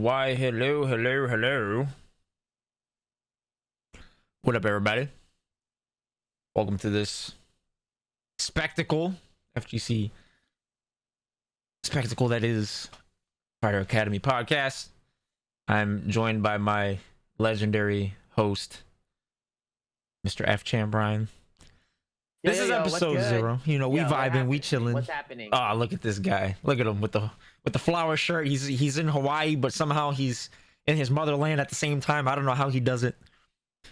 Why, hello, hello, hello. What up, everybody? Welcome to this spectacle, FGC spectacle that is Fighter Academy podcast. I'm joined by my legendary host, Mr. Fchamp, Brian. This is episode 0. You know, we vibing, we chilling. What's happening? Oh, look at this guy. Look at him with the flower shirt. He's in Hawaii, but somehow he's in his motherland at the same time. I don't know how he does it.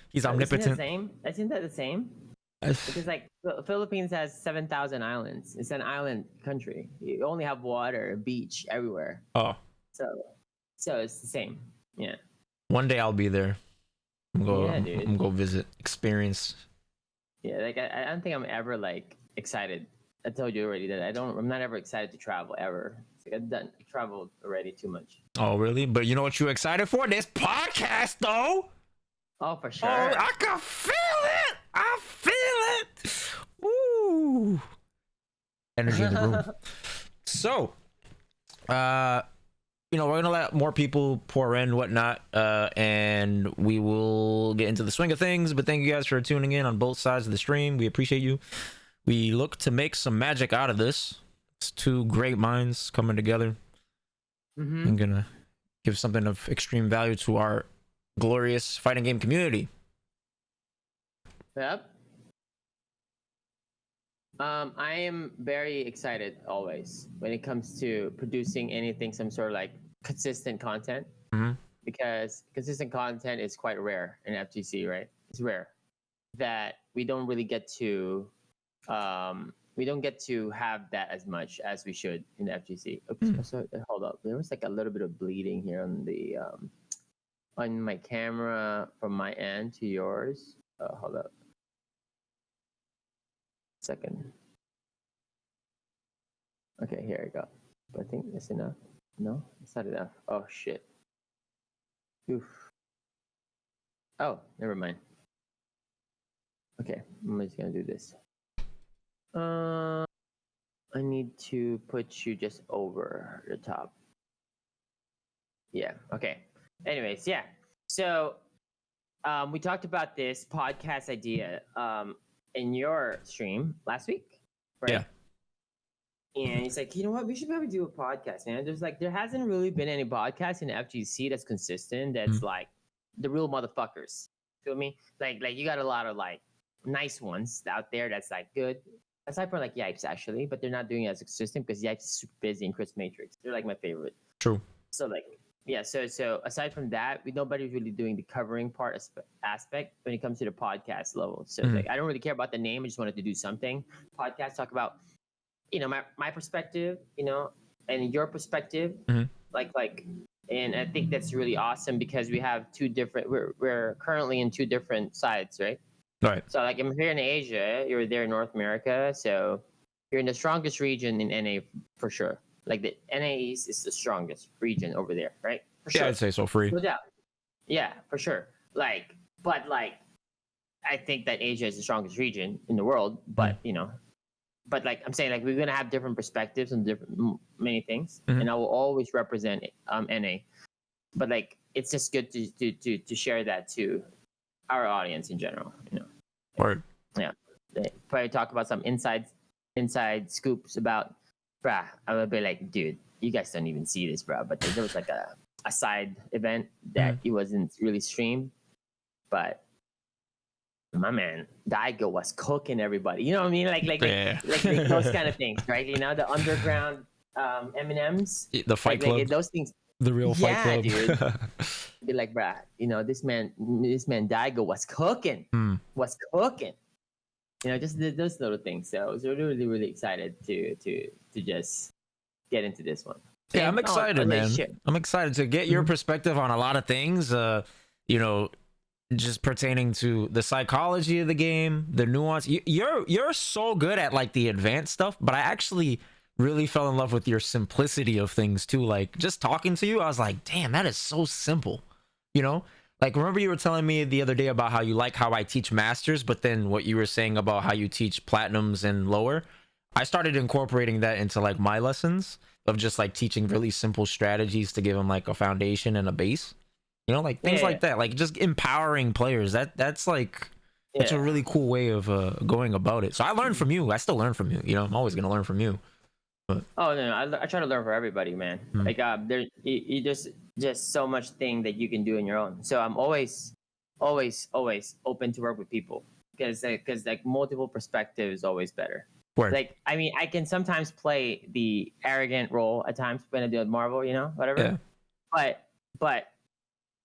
He's omnipotent. Isn't that the same? Because like the Philippines has 7,000 islands. It's an island country. You only have water, beach everywhere. Oh. So it's the same. Yeah. One day I'll be there. I'm gonna go visit, experience. Yeah, like I don't think I'm ever like excited. I told you already that I'm not ever excited to travel ever. It's like I've traveled already too much. Oh really? But you know what you're excited for? This podcast though. Oh, for sure. Oh, I can feel it. I feel it. Ooh. Energy in the room. So, you know, we're gonna let more people pour in, whatnot, and we will get into the swing of things. But thank you guys for tuning in on both sides of the stream. We appreciate you. We look to make some magic out of this. It's two great minds coming together. I'm gonna give something of extreme value to our glorious fighting game community. Yep. I am very excited always when it comes to producing anything, some sort of like consistent content, because consistent content is quite rare in FGC, right? It's rare that we don't really get to, we don't get to have that as much as we should in the FGC. Oops, so, hold up, there was like a little bit of bleeding here on the on my camera from my end to yours. Hold up. Second. Okay, here we go. I think that's enough. No, it's not enough. Oh shit. Oof. Oh, never mind. Okay, I'm just gonna do this. I need to put you just over the top. Yeah. Okay. Anyways, yeah. So, we talked about this podcast idea in your stream last week, right? Yeah. And he's like, you know what? We should probably do a podcast, man. There hasn't really been any podcast in FGC that's consistent. That's like the real motherfuckers. Feel me? Like you got a lot of like nice ones out there that's like good. Aside from like Yipes actually, but they're not doing it as consistent because Yipes is super busy and Chris Matrix. They're like my favorite. True. So like, yeah. So aside from that, nobody's really doing the covering part aspect when it comes to the podcast level. So like, I don't really care about the name. I just wanted to do something. Podcast talk about, you know, my perspective, you know, and your perspective, like, and I think that's really awesome because we have two different. We're currently in two different sides, right? Right. So like, I'm here in Asia. You're there in North America. So you're in the strongest region in NA for sure. Like the NA East is the strongest region over there, right? For sure. Yeah, I'd say so. Free. No doubt. Yeah, for sure. Like, but like, I think that Asia is the strongest region in the world. But you know, but like I'm saying, like we're gonna have different perspectives on different many things, and I will always represent NA. But like, it's just good to share that to our audience in general. You know. Word. Yeah. They probably talk about some inside scoops about. Bruh, I would be like, dude, you guys don't even see this, bro. But there was like a side event that it wasn't really streamed, but my man Daigo was cooking everybody. You know what I mean? Like those kind of things, right? You know, the underground M&Ms, the Fight Club, those things. The real Fight Club. Dude. Be like, bruh, you know, this man Daigo was cooking. You know, just those little things. So I was really, really excited to just get into this one. Yeah, I'm excited, man. I'm excited to get your perspective on a lot of things. You know, just pertaining to the psychology of the game, the nuance. You're so good at like the advanced stuff, but I actually really fell in love with your simplicity of things too. Like just talking to you, I was like, damn, that is so simple. You know? Like, remember you were telling me the other day about how you like how I teach masters, but then what you were saying about how you teach platinums and lower, I started incorporating that into like my lessons of just like teaching really simple strategies to give them like a foundation and a base. You know, like things like that, like just empowering players. That's like that's a really cool way of going about it. So I learned from you. I still learn from you. You know, I'm always gonna learn from you. But Oh no, I try to learn for everybody, man. Like you just so much thing that you can do in your own. So I'm always open to work with people because like multiple perspectives is always better. word. Like I mean, I can sometimes play the arrogant role at times when I do Marvel, you know, whatever. Yeah. But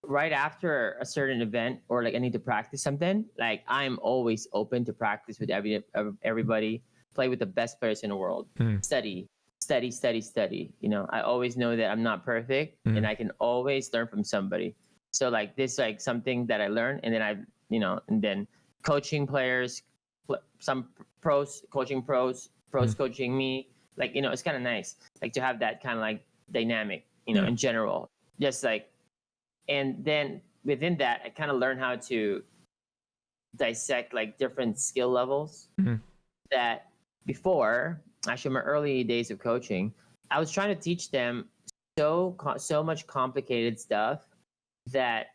right after a certain event or like I need to practice something, like I'm always open to practice with everybody, play with the best players in the world, study. You know, I always know that I'm not perfect and I can always learn from somebody. So like this, like something that I learned, and then and then coaching players, some pros coaching pros coaching me. Like, you know, it's kind of nice, like to have that kind of like dynamic, you know, in general, just like. And then within that, I kind of learned how to dissect like different skill levels that before, actually my early days of coaching, I was trying to teach them so much complicated stuff that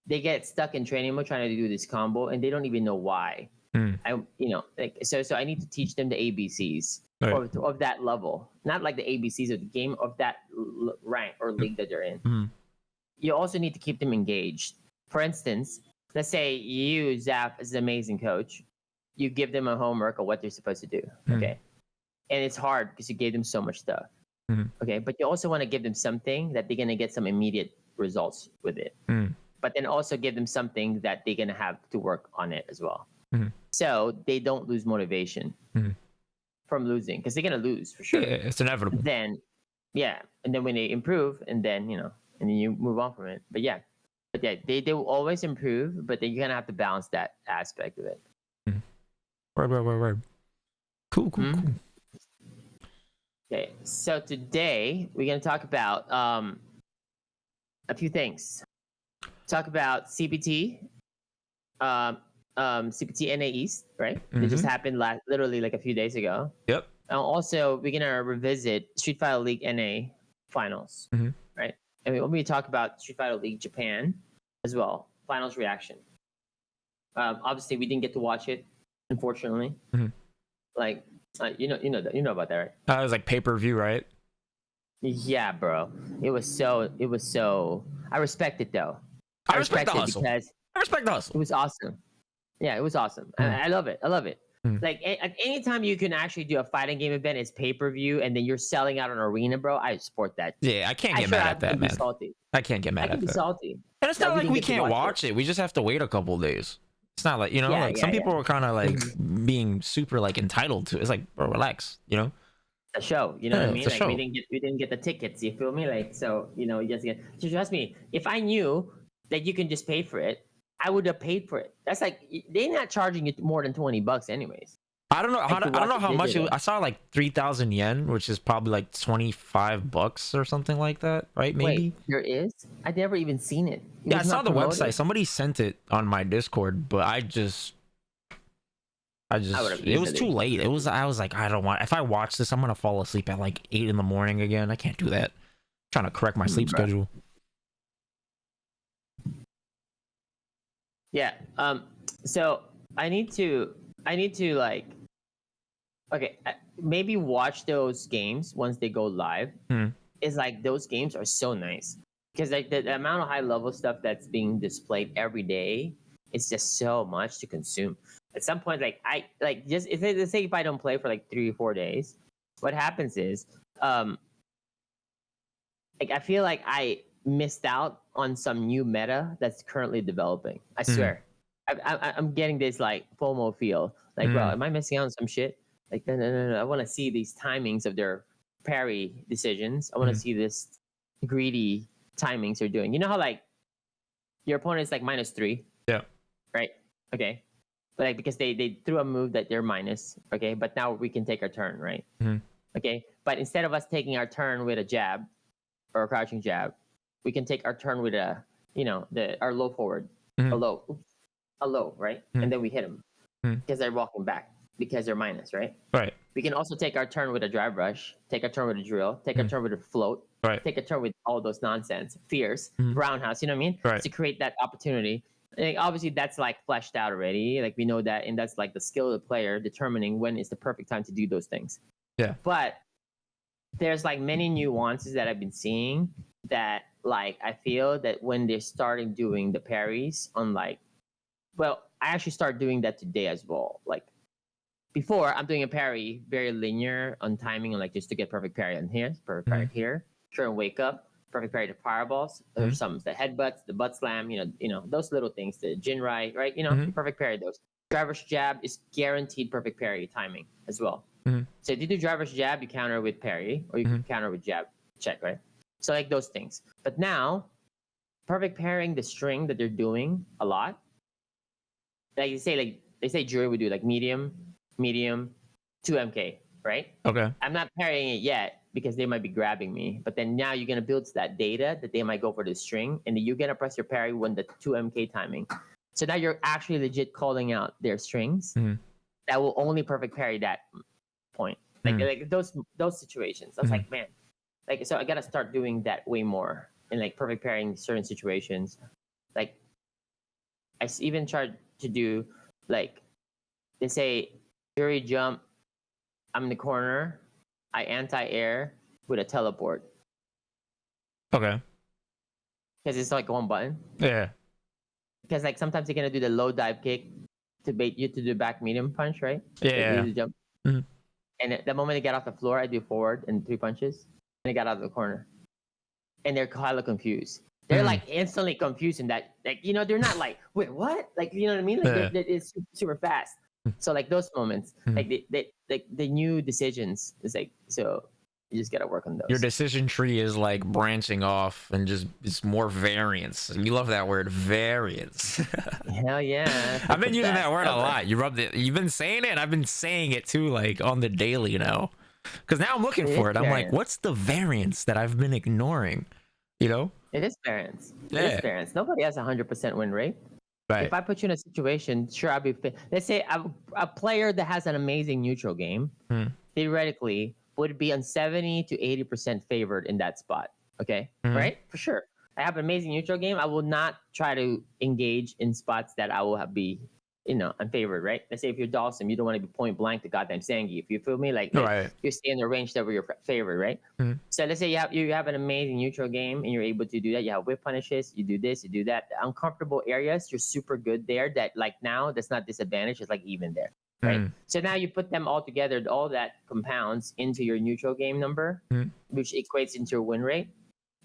they get stuck in training mode trying to do this combo and they don't even know why. So I need to teach them the ABCs of that level, not like the ABCs of the game, of that rank or league that they're in. You also need to keep them engaged. For instance, let's say you, Zaf, as an amazing coach, you give them a homework of what they're supposed to do, okay? And it's hard because you gave them so much stuff, okay? But you also want to give them something that they're going to get some immediate results with it. But then also give them something that they're going to have to work on it as well. So they don't lose motivation from losing, because they're going to lose for sure. Yeah, it's inevitable. And then when they improve, and then, and then you move on from it. But they will always improve, but then you're gonna have to balance that aspect of it. Word. Cool. Okay, so today we're gonna talk about a few things. Talk about CPT, CPT NA East, right? It just happened literally like a few days ago. Yep. And also we're gonna revisit Street Fighter League NA finals, right? And we're going to talk about Street Fighter League Japan as well. Finals reaction. Obviously, we didn't get to watch it, unfortunately. Like, you know about that, right? It was like pay-per-view, right? Yeah, bro. It was so. I respect it though. I respect the hustle. Because I respect the hustle. It was awesome. Yeah, it was awesome. I love it. Like anytime you can actually do a fighting game event, it's pay-per-view, and then you're selling out an arena, bro. I support that. Yeah, I can't get mad at that, man. Salty. I can't get mad at that. I can be salty. And it's not like we can't watch it. We just have to wait a couple of days. It's not like, some people are kind of like being super like entitled to it. It's like, bro, relax, A show, you know what I mean? Like show. we didn't get the tickets, you feel me? Like, so, you just get, so trust me, if I knew that you can just pay for it, I would have paid for it. That's like, they're not charging you more than $20 anyways. I don't know. I don't know how much I saw like 3,000 yen, which is probably like $25 or something like that, right? Maybe. Wait, there is? I never even seen it. I saw the website. Somebody sent it on my Discord, but I just it was too late. I was like, I don't want. If I watch this, I'm gonna fall asleep at like 8 a.m. again. I can't do that. I'm trying to correct my sleep schedule. Yeah. So I need to like. Okay, maybe watch those games once they go live. It's like those games are so nice because like the amount of high level stuff that's being displayed every day, it's just so much to consume. At some point, like let's say if I don't play for like 3 or 4 days, what happens is like I feel like I missed out on some new meta that's currently developing. I swear, I'm getting this like FOMO feel. Like, bro, am I missing out on some shit? Like, no. I want to see these timings of their parry decisions. I want to see this greedy timings they're doing. You know how like your opponent's like -3? Yeah. Right? Okay. But like because they threw a move that they're minus, okay? But now we can take our turn, right? Okay. But instead of us taking our turn with a jab or a crouching jab, we can take our turn with a, our low forward, a low, right? And then we hit them because they're walking back. Because they're minus, right? Right. We can also take our turn with a drive rush, take a turn with a drill, take a turn with a float, take a turn with all those nonsense, fierce, roundhouse, you know what I mean? Right. To create that opportunity. And obviously, that's like fleshed out already. Like we know that, and that's like the skill of the player determining when is the perfect time to do those things. Yeah. But there's like many nuances that I've been seeing that like I feel that when they're starting doing the parries on like, well, I actually started doing that today as well. Like before, I'm doing a parry very linear on timing and like just to get perfect parry on here, perfect parry here, sure and wake up, perfect parry to fireballs. There's some the headbutts, the butt slam, you know those little things, the Jinrai, right? You know, perfect parry those. Driver's jab is guaranteed perfect parry timing as well. So if you do driver's jab, you counter with parry, or you can counter with jab check, right? So like those things. But now, perfect parrying the string that they're doing a lot. Like they say jury would do like medium, 2MK, right? Okay. I'm not parrying it yet because they might be grabbing me. But then now you're gonna build that data that they might go for the string, and then you're gonna press your parry when the 2MK timing. So now you're actually legit calling out their strings that will only perfect parry that point. Like those situations. I was like, man, like so I gotta start doing that way more and like perfect parrying certain situations. Like I even tried to do like they say jury jump. I'm in the corner. I anti-air with a teleport. Okay. Because it's like one button. Yeah. Because like sometimes you're gonna do the low dive kick to bait you to do back medium punch, right? Yeah. Like, jump. And the moment they get off the floor, I do forward and 3 punches, and they got out of the corner. And they're kind of confused. They're like instantly confused in that, like, you know, they're not like, wait, what? Like, you know what I mean? Like, it's super fast. So like those moments, like the new decisions is like, so you just gotta work on those. Your decision tree is like branching off and just it's more variance. You love that word, variance. Hell yeah! I've been using that word a lot. You've been saying it, and I've been saying it too, like on the daily now. Because now I'm looking for it. I'm like, what's the variance that I've been ignoring? You know? It is variance. Yeah. It is variance. Nobody has 100% win rate. Right. If I put you in a situation, sure, I'll be. Let's say a player that has an amazing neutral game, theoretically, would be on 70 to 80% favored in that spot. Okay, right? For sure. I have an amazing neutral game. I will not try to engage in spots that I will be, you know, unfavored, right? Let's say if you're Dawson, you don't want to be point blank to goddamn Sangi. If you feel me, like you stay in the range that were your favorite, right? So let's say you have an amazing neutral game and you're able to do that. You have whip punishes, you do this, you do that. The uncomfortable areas, you're super good there. That like now, that's not disadvantage. It's like even there. Right. So now you put them all together, all that compounds into your neutral game number, which equates into your win rate.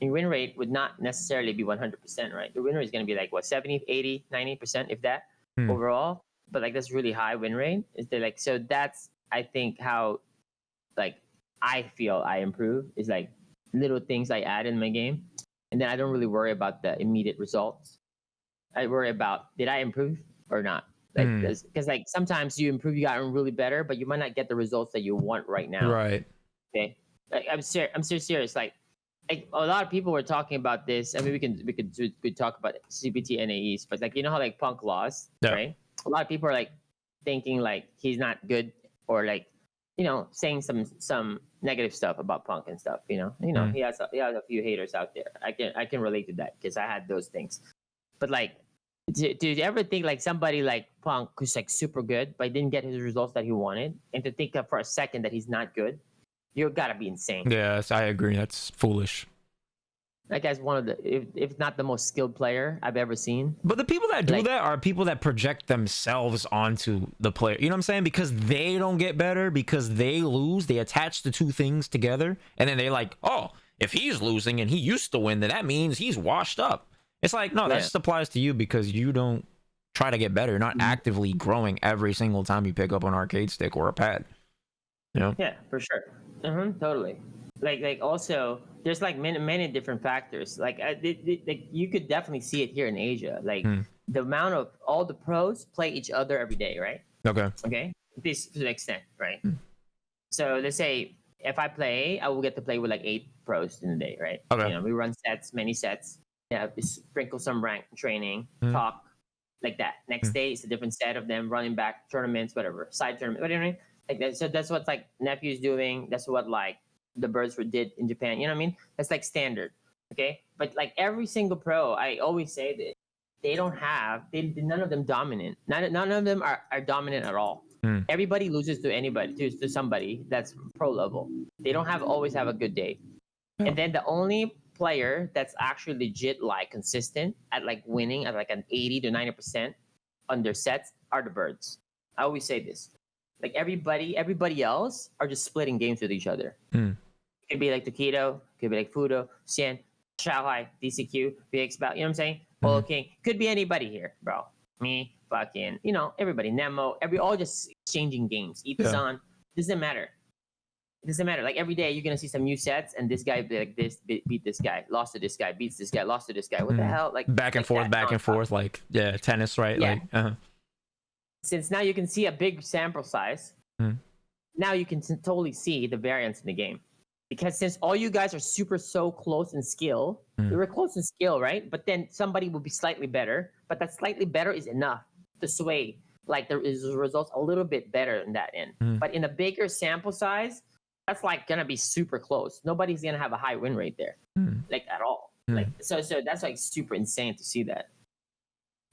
Your win rate would not necessarily be 100%, right? Your win rate is going to be like what, 70, 80, 90%, if that overall. But like that's really high win rate. Is there like, so that's I think how like I feel I improve is like little things I add in my game, and then I don't really worry about the immediate results. I worry about did I improve or not. Like, because like sometimes you improve, you gotten really better, but you might not get the results that you want right now. Right. Okay. Like, I'm so serious. Like a lot of people were talking about this. I mean, we could talk about CPT NAEs, but like you know how like Punk lost, right? A lot of people are like thinking like he's not good or like you know saying some negative stuff about Punk and stuff. You know he has a few haters out there. I can relate to that because I had those things, but like. Do you ever think like somebody like Punk who's like super good but didn't get his results that he wanted, and to think of for a second that he's not good, you gotta be insane. Yes, I agree. That's foolish. That guy's one of the, if not the most skilled player I've ever seen. But the people that do that are people that project themselves onto the player. You know what I'm saying? Because they don't get better, because they lose, they attach the two things together, and then they're like, oh, if he's losing and he used to win, then that means he's washed up. It's like, no, that just applies to you because you don't try to get better. You're not actively growing every single time you pick up an arcade stick or a pad. You know? Yeah, for sure. Totally. Like also, there's like many different factors. Like you could definitely see it here in Asia. Like the amount of all the pros play each other every day, right? Okay. This to the extent, right? So let's say if I play, I will get to play with like 8 pros in a day, right? Okay. You know, we run many sets. Yeah, sprinkle some rank training, talk like that. Next day, it's a different set of them running back tournaments, whatever, side tournament, whatever. Like that, so that's what like Nephew's doing. That's what like the Birds did in Japan. You know what I mean? That's like standard. Okay, but like every single pro, I always say this: they don't have none of them dominant. None of them are dominant at all. Everybody loses to anybody to somebody that's pro level. They don't always have a good day. Yeah. And then the only player that's actually legit like consistent at like winning at like an 80 to 90% on their sets are the Birds. I always say this. Like everybody else are just splitting games with each other. It could be like Takedo, could be like Fudo, Xian, Shanghai, DCQ, BX Bout, you know what I'm saying? Polo King. Could be anybody here, bro. Me, fucking, you know, everybody. Nemo, all just exchanging games. Ipazan, doesn't matter. It doesn't matter. Like every day you're gonna see some new sets and this guy like this beat this guy, lost to this guy, beats this guy, lost to this guy. What the hell? Like back and forth, like tennis, right? Yeah. Like since now you can see a big sample size, now you can totally see the variance in the game. Because since all you guys are so close in skill, you were close in skill, right? But then somebody will be slightly better, but that slightly better is enough to sway like there is results a little bit better in that end. But in a bigger sample size, that's like gonna be super close. Nobody's gonna have a high win rate there, like at all. Like so that's like super insane to see that.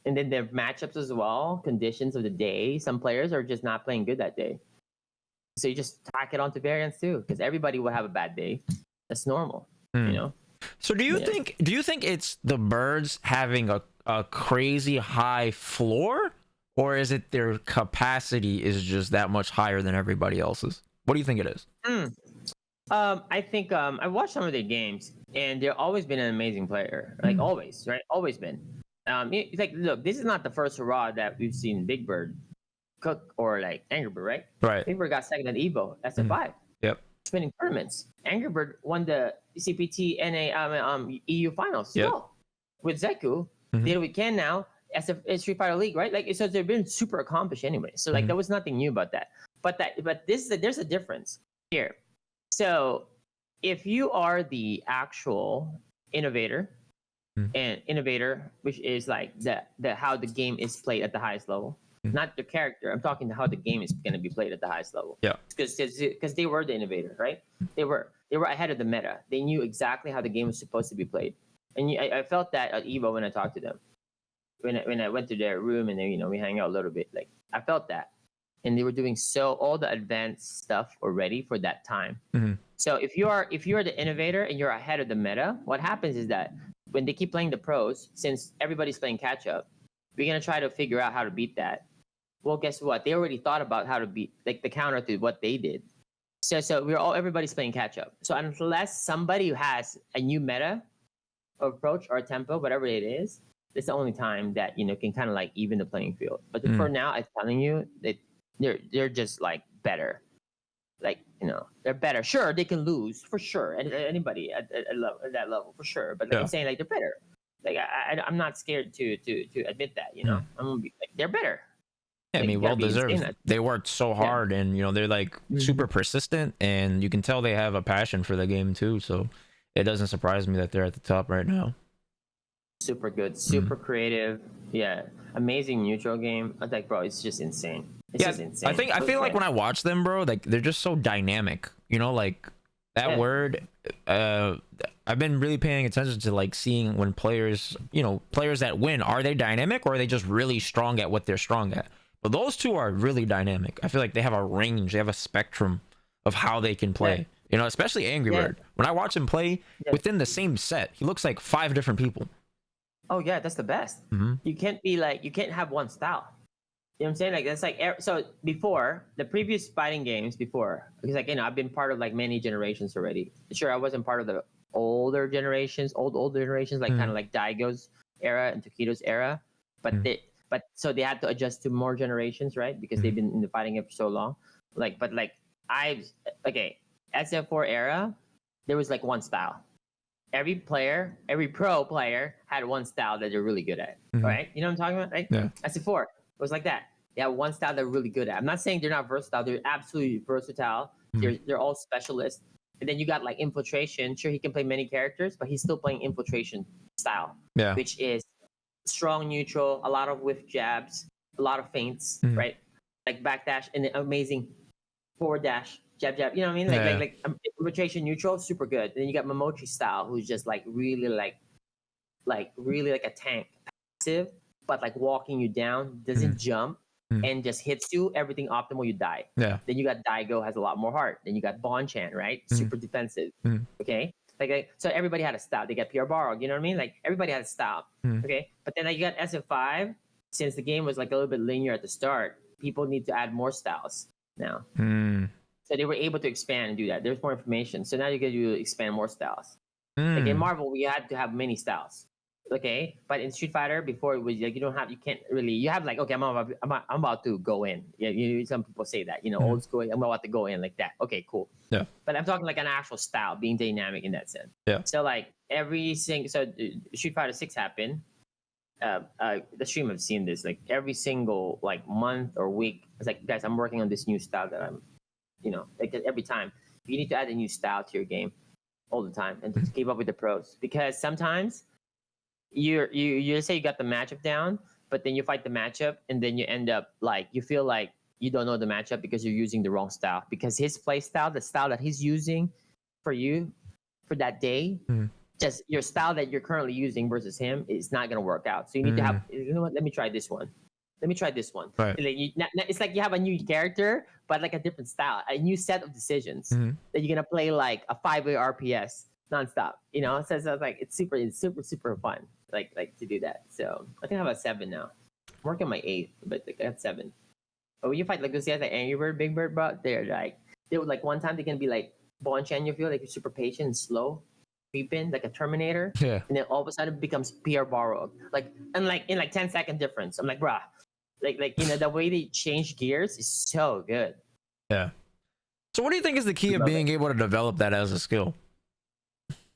And then their matchups as well, conditions of the day. Some players are just not playing good that day. So you just tack it onto variance too, because everybody will have a bad day. That's normal, you know. So do you think it's the Birds having a crazy high floor, or is it their capacity is just that much higher than everybody else's? What do you think it is? I think I've watched some of their games, and they've always been an amazing player. Like always, right? Always been. It's like, look, this is not the first hurrah that we've seen Big Bird cook or like Angry Bird, right? Right. Big Bird got second at Evo. That's a 5. Yep. Spinning tournaments. Angry Bird won the CPT NA EU finals. Yep. With Zeku. Did what we can now as a Street Fighter League, right? Like so they've been super accomplished anyway. So like there was nothing new about that. But there's a difference here. So if you are the actual innovator, which is like the how the game is played at the highest level, not the character. I'm talking to how the game is going to be played at the highest level. Yeah. Because they were the innovator, right? They were ahead of the meta. They knew exactly how the game was supposed to be played, and I felt that at Evo when I talked to them, when I went to their room and then we hang out a little bit. Like I felt that, and they were doing all the advanced stuff already for that time. So if you are the innovator and you're ahead of the meta, what happens is that when they keep playing the pros, since everybody's playing catch up, we're gonna try to figure out how to beat that. Well, guess what? They already thought about how to beat like the counter to what they did. So everybody's playing catch up. So unless somebody who has a new meta approach or tempo, whatever it is, it's the only time that can kind of like even the playing field. But for now, I'm telling you that they're just like better. Like they're better. Sure, they can lose for sure. Anybody at that level for sure. But like I'm saying, like they're better. Like I'm not scared to admit that. I'm gonna be like they're better. Yeah, I mean, well deserved. They worked so hard, and they're like super persistent, and you can tell they have a passion for the game too. So it doesn't surprise me that they're at the top right now. Super good, super creative. Yeah, amazing neutral game. I was like, bro, it's just insane. It's just insane. I feel like when I watch them, bro, like they're just so dynamic. Like that word. I've been really paying attention to like seeing when players that win, are they dynamic or are they just really strong at what they're strong at? But those two are really dynamic. I feel like they have a range, they have a spectrum of how they can play. Especially Angry Bird. When I watch him play within the same set, he looks like 5 different people. Oh yeah, that's the best. You can't have one style. You know what I'm saying? Like that's like so before the previous fighting games because like I've been part of like many generations already. Sure, I wasn't part of the older generations, older generations, like kind of like Daigo's era and Takedo's era, but so they had to adjust to more generations, right? Because they've been in the fighting game for so long. SF4 era, there was like one style. Every pro player had one style that they're really good at, right? You know what I'm talking about? Right? Yeah. SF4, it was like that. They have one style they're really good at. I'm not saying they're not versatile. They're absolutely versatile. They're all specialists. And then you got like Infiltration. Sure, he can play many characters, but he's still playing Infiltration style, which is strong neutral, a lot of whiff jabs, a lot of feints, right? Like backdash and amazing forward dash, jab jab. You know what I mean? Rotation neutral, super good. Then you got Momochi style, who's just like really really like a tank, passive, but like walking you down, doesn't jump, and just hits you. Everything optimal, you die. Yeah. Then you got Daigo, has a lot more heart. Then you got Bonchan, right? Super defensive. Okay. So everybody had a style. They got Pierre Barog, you know what I mean? Like everybody had a style. Okay. But then you got SF5. Since the game was like a little bit linear at the start, people need to add more styles now. So they were able to expand and do that. There's more information. So now you get to expand more styles. Like in Marvel, we had to have many styles. Okay, but in Street Fighter, before it was like you can't really. You have like, okay, I'm about to go in. Yeah, some people say that, old school. I'm about to go in like that. Okay, cool. Yeah. But I'm talking like an actual style, being dynamic in that sense. Yeah. So like Street Fighter 6 happened. The stream have seen this like every single like month or week. It's like, guys, I'm working on this new style that I'm, like every time you need to add a new style to your game all the time and to keep up with the pros, because sometimes you say you got the matchup down, but then you fight the matchup and then you end up like you feel like you don't know the matchup because you're using the wrong style, because his play style, the style that he's using for you for that day, just your style that you're currently using versus him is not going to work out. So you need to have, you know what, let me try this one. Right. It's like you have a new character, but like a different style, a new set of decisions that you're gonna play like a 5-way RPS nonstop. So it's like it's super fun, like to do that. So I think I have a 7 now. I'm working on my 8, but like I got 7. But when you fight like those guys like Angry Bird, Big Bird, bro, they would like one time they can be like Bonchan, you feel like you're super patient and slow, creeping like a Terminator. Yeah. And then all of a sudden it becomes Pierre Barog. In 10-second difference. I'm like, bruh. Like the way they change gears is so good. Yeah. So what do you think is the key of being able to develop that as a skill?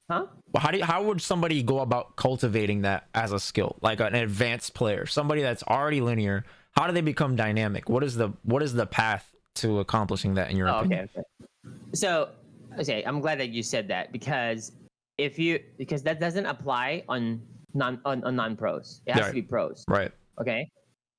Huh? Well, how would somebody go about cultivating that as a skill? Like an advanced player, somebody that's already linear, how do they become dynamic? What is the path to accomplishing that in your opinion? Okay. So, I'm glad that you said that, because because that doesn't apply on non-pros. It has to be pros. Right. Okay?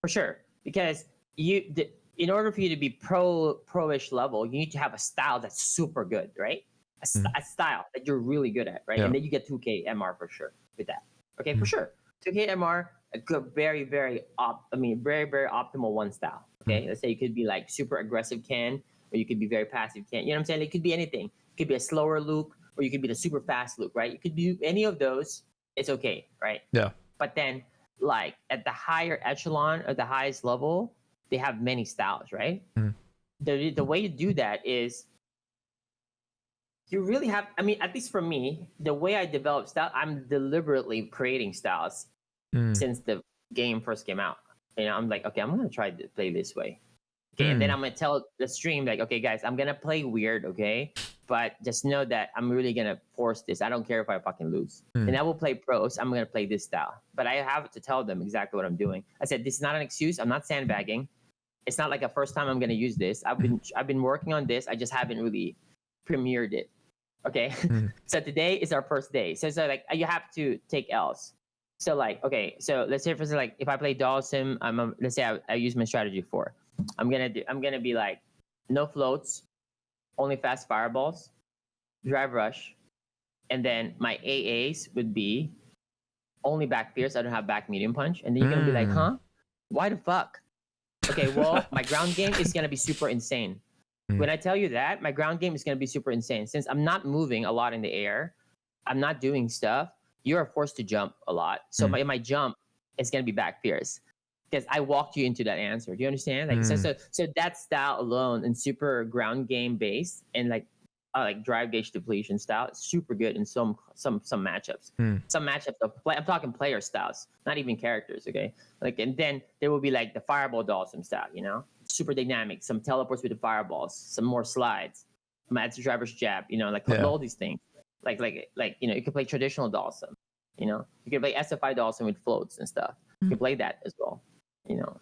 For sure, because in order for you to be pro-ish level, you need to have a style that's super good, right? A style that you're really good at, right? Yeah. And then you get 2K MR for sure with that. Okay, for sure. 2K MR, a good, very, very very optimal one style. Okay, let's say you could be like super aggressive Ken, or you could be very passive Ken. You know what I'm saying? It could be anything. It could be a slower Luke, or you could be the super fast Luke, right? You could do any of those. It's okay, right? Yeah. But then, like at the higher echelon, at the highest level, they have many styles, right? The way you do that is you really have, at least for me, the way I develop style, I'm deliberately creating styles since the game first came out. I'm like, okay, I'm gonna try to play this way. Okay, and then I'm gonna tell the stream like, okay, guys, I'm gonna play weird, okay? But just know that I'm really gonna force this. I don't care if I fucking lose. And I will play pros. I'm gonna play this style. But I have to tell them exactly what I'm doing. I said, this is not an excuse. I'm not sandbagging. It's not like a first time I'm gonna use this. I've been working on this. I just haven't really premiered it. Okay. So today is our first day. So like you have to take L's. So like, okay, so let's say for instance, like if I play Dawson, let's say I use my strategy 4. I'm gonna be like no floats, only fast fireballs, drive rush, and then my AAs would be only back fierce. I don't have back medium punch. And then you're gonna be like, huh? Why the fuck? Okay, well, my ground game is gonna be super insane. When I tell you that, my ground game is gonna be super insane. Since I'm not moving a lot in the air, I'm not doing stuff, you are forced to jump a lot. So my jump is gonna be back fierce. Because I walked you into that answer. Do you understand? Like so that style alone and super ground game based and like drive gauge depletion style is super good in some matchups. Some matchups I'm talking player styles, not even characters, okay? Like, and then there will be like the fireball Dawson style, super dynamic, some teleports with the fireballs, some more slides, match driver's jab, all these things. Like you can play traditional Dawson, you can play SFI Dawson with floats and stuff. You can play that as well.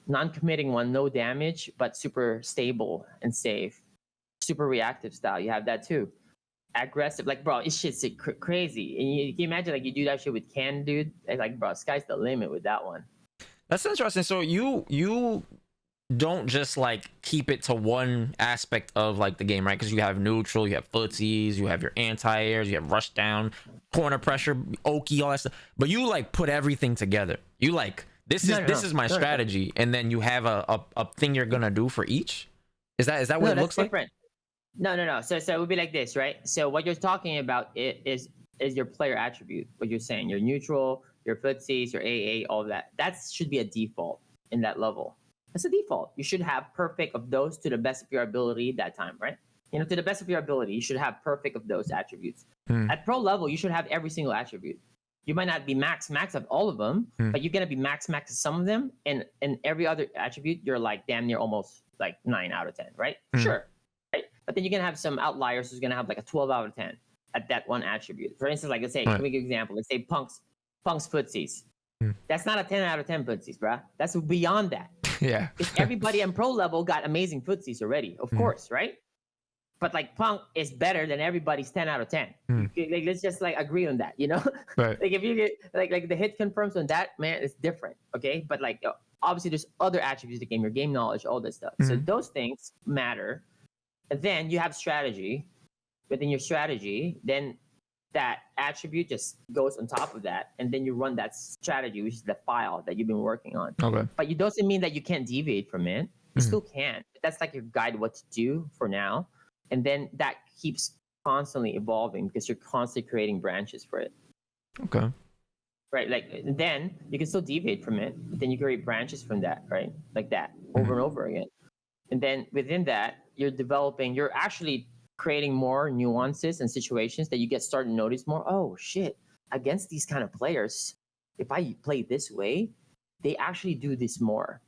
Non-committing one, no damage, but super stable and safe. Super reactive style, you have that too. Aggressive, like bro, it's shit's crazy. And you can imagine like you do that shit with Ken, dude. It's like bro, sky's the limit with that one. That's interesting. So you don't just like keep it to one aspect of like the game, right? Because you have neutral, you have footsies, you have your anti-airs, you have rush down, corner pressure, oki, all that stuff. But you like put everything together. You like this is my strategy, and then you have a thing you're gonna do for each. Is that what it looks different. No. So it would be like this, right? So what you're talking about is your player attribute. What you're saying, your neutral, your footsies, your AA, all of that. That should be a default in that level. That's a default. You should have perfect of those to the best of your ability that time, right? You know, to the best of your ability, you should have perfect of those attributes. At pro level, you should have every single attribute. You might not be max of all of them, but you're gonna be max of some of them, and every other attribute, you're like damn near almost like 9 out of 10, right? Sure, right? But then you're gonna have some outliers who's gonna have like a 12 out of 10 at that one attribute. For instance, like let's say, give me an example. Let's say Punk's footsies. That's not a 10 out of 10 footsies, bruh. That's beyond that. Yeah. Because everybody on pro level got amazing footsies already, of course, right? But like Punk is better than everybody's 10 out of 10. Like, let's just like agree on that, you know? Right. Like if you get like the hit confirms on that, man, it's different. Okay. But like obviously there's other attributes of the game, your game knowledge, all this stuff. So those things matter. And then you have strategy. Within your strategy, then that attribute just goes on top of that, and then you run that strategy, which is the file that you've been working on. Okay. But it doesn't mean that you can't deviate from it. You still can. That's like your guide what to do for now, and then that keeps constantly evolving because you're constantly creating branches for it. Okay. Right. Like then you can still deviate from it, but then you create branches from that, right? Like that over and over again, and then within that you're actually creating more nuances and situations that you get started to notice more. Oh shit, against these kind of players, if I play this way, they actually do this more.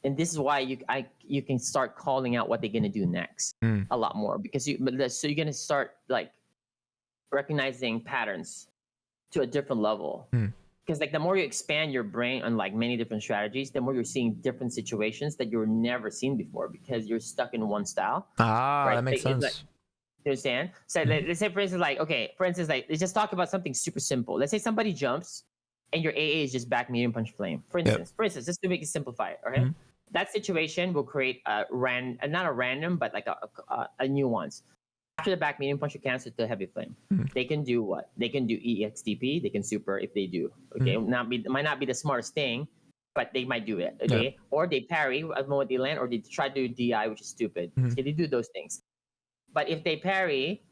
And this is why you can start calling out what they're gonna do next a lot more, because you're gonna start like recognizing patterns to a different level. Because like the more you expand your brain on like many different strategies, the more you're seeing different situations that you've never seen before because you're stuck in one style. Right? That makes sense. Like, you understand? So let's say for instance, let's just talk about something super simple. Let's say somebody jumps and your AA is just back medium punch flame. For instance, just to make it simplify, all right? That situation will create not a random, but like a nuance. After the back medium punch, you cancel the heavy flame. They can do what? They can do EXTP. They can super if they do. Okay, might not be the smartest thing, but they might do it. Okay, or they parry at the moment they land, or they try to do DI, which is stupid. Okay, they do those things. But if they parry,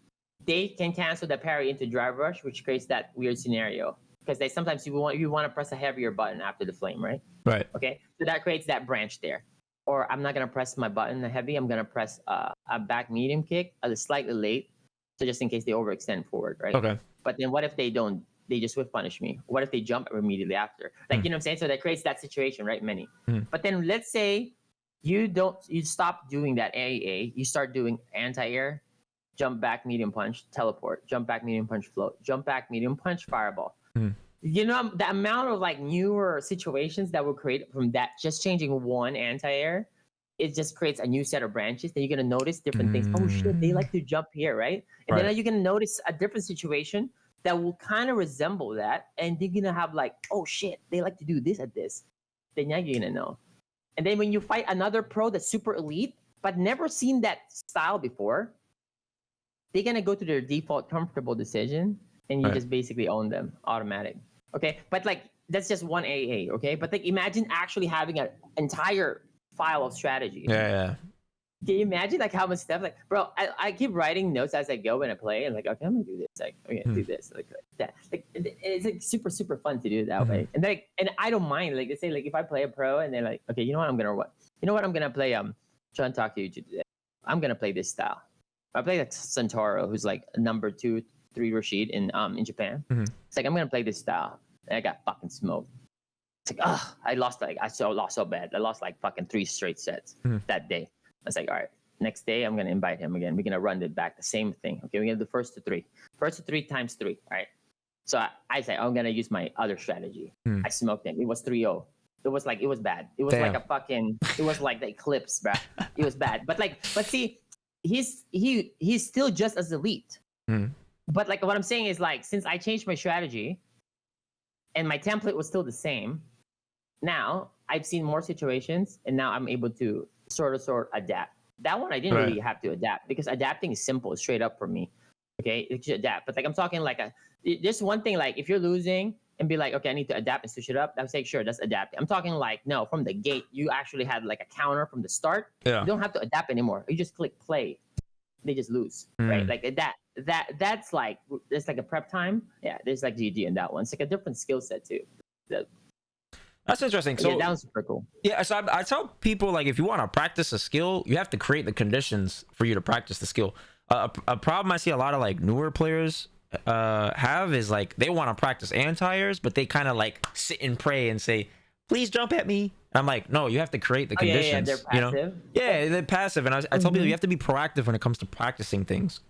they can cancel the parry into drive rush, which creates that weird scenario. Because they sometimes you want to press a heavier button after the flame, right? Right. Okay, so that creates that branch there. Or I'm not gonna press my button heavy. I'm gonna press a back medium kick slightly late, so just in case they overextend forward, right? Okay. But then what if they don't? They just whiff punish me. What if they jump immediately after? Like you know what I'm saying? So that creates that situation, right? Many. But then let's say you stop doing that AA. You start doing anti-air, jump back medium punch, teleport, jump back medium punch float, jump back medium punch fireball. You know the amount of like newer situations that will create from that, just changing one anti-air, it just creates a new set of branches. Then you're gonna notice different things. Oh shit, they like to jump here, right? And then you're gonna notice a different situation that will kind of resemble that, and you're gonna have like, oh shit, they like to do this at this. Then now you're gonna know. And then when you fight another pro that's super elite but never seen that style before, they're gonna go to their default comfortable decision, and you just basically own them automatic. Okay, but like that's just one AA. Okay, but like imagine actually having an entire file of strategy. Yeah. Can you imagine like how much stuff? Like, bro, I keep writing notes as I go when I play, and like, okay, I'm gonna do this. Like, okay, do this, like that. Like, it's like super fun to do that way. And like, and I don't mind. Like, they say like if I play a pro, and they're like, okay, you know what, I'm gonna play. Trying to talk to you today. I'm gonna play this style. I play like Santoro, who's like number 2-3 Rashid in Japan. It's like I'm gonna play this style, and I got fucking smoked. It's like, I lost so bad. I lost like fucking 3 straight sets that day. I was like, all right, next day I'm gonna invite him again. We're gonna run it back, the same thing. Okay, we're gonna do first to 3 times 3. All right. So I said I'm gonna use my other strategy. I smoked him. It was 3-0. It was bad. It was like a fucking. It was like the eclipse, bro. It was bad. But see, he's still just as elite. But like what I'm saying is like, since I changed my strategy, and my template was still the same, now I've seen more situations, and now I'm able to sort of adapt. That one I didn't really have to adapt because adapting is simple, straight up for me. Okay, you should adapt. But like I'm talking like just one thing, like if you're losing and be like, okay, I need to adapt and switch it up. I'm saying sure, that's adapting. I'm talking like no, from the gate, you actually had like a counter from the start. Yeah. You don't have to adapt anymore. You just click play. They just lose, right? Like that's like there's like a prep time. Yeah, there's like GG in that one. It's like a different skill set too. That's interesting. So yeah, that was super cool. Yeah, so I tell people, like, if you want to practice a skill, you have to create the conditions for you to practice the skill. A problem I see a lot of like newer players have is like they want to practice anti-airs, but they kind of like sit and pray and say, "Please jump at me." I'm like, no, you have to create the conditions. Yeah, they're passive. You know? Yeah, they're passive, and I tell people you have to be proactive when it comes to practicing things,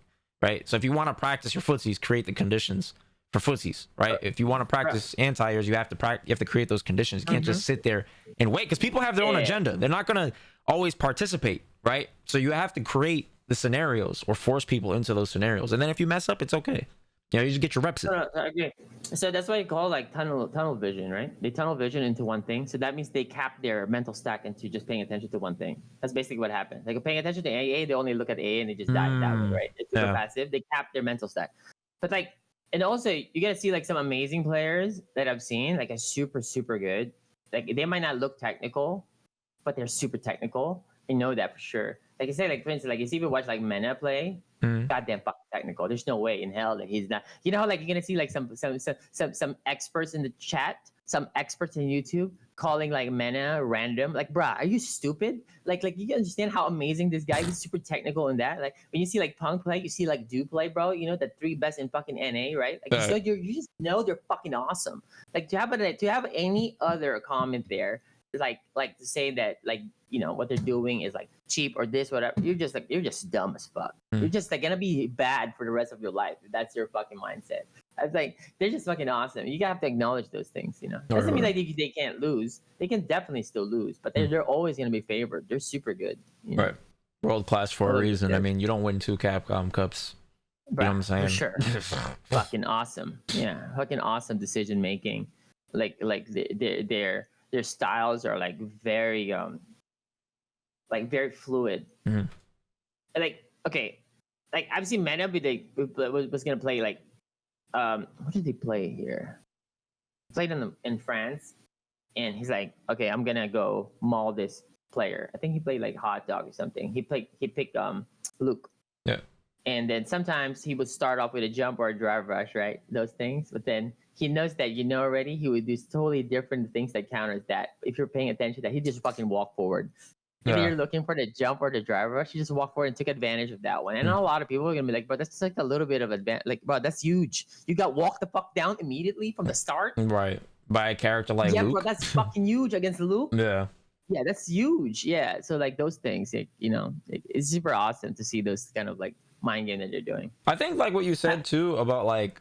right? So if you want to practice your footsies, create the conditions for footsies, right? If you want to practice anti-airs, you have to create those conditions. You can't just sit there and wait, because people have their own agenda. They're not gonna always participate, right? So you have to create the scenarios or force people into those scenarios, and then if you mess up, it's okay. You know, you just get your reps in. No, I agree. So that's why you call like tunnel vision, right? They tunnel vision into one thing. So that means they cap their mental stack into just paying attention to one thing. That's basically what happens. Like paying attention to AA, they only look at AA and they just die that way, right? It's super passive. They cap their mental stack. But like, and also you gotta see like some amazing players that I've seen, like a super good. Like they might not look technical, but they're super technical. I know that for sure. Like I say, like for instance, like you see if you watch like Mena play, goddamn fucking technical. There's no way in hell that he's not. You know how like you're gonna see like some experts in the chat, some experts in YouTube calling like Mena random. Like, bruh, are you stupid? Like you can understand how amazing this guy is. Super technical in that. Like when you see like Punk play, you see like Do play, bro. You know the 3 best in fucking NA, right? Like you just know they're fucking awesome. Like to have any other comment there, like to say that like, you know, what they're doing is like cheap or this, whatever. You're just dumb as fuck. You're just like gonna be bad for the rest of your life if that's your fucking mindset. I was like, they're just fucking awesome. You have to acknowledge those things, you know. Doesn't mean like they can't lose. They can definitely still lose, but they're always gonna be favored. They're super good, you know? Right? World class for a reason. I mean, you don't win 2 Capcom Cups. You know what I'm saying? For sure. Fucking awesome. Yeah, fucking awesome decision making. Like their styles are like very fluid. Like okay, like I've seen Mena was gonna play like what did he play here? He played in France, and he's like, okay, I'm gonna go maul this player. I think he played like Hot Dog or something. He picked Luke. Yeah. And then sometimes he would start off with a jump or a drive rush, right? Those things. But then he knows that already he would do totally different things that counters that. If you're paying attention, that he just fucking walk forward. If you're looking for the jump or the drive rush, you just walk forward and took advantage of that one. And a lot of people are gonna be like, bro, that's just like a little bit of advantage. Like, bro, that's huge. You got walked the fuck down immediately from the start. Right. By a character like Luke. Bro, that's fucking huge against Luke. Yeah, that's huge. Yeah. So like those things, it's super awesome to see those kind of like mind game that they're doing. I think like what you said too about like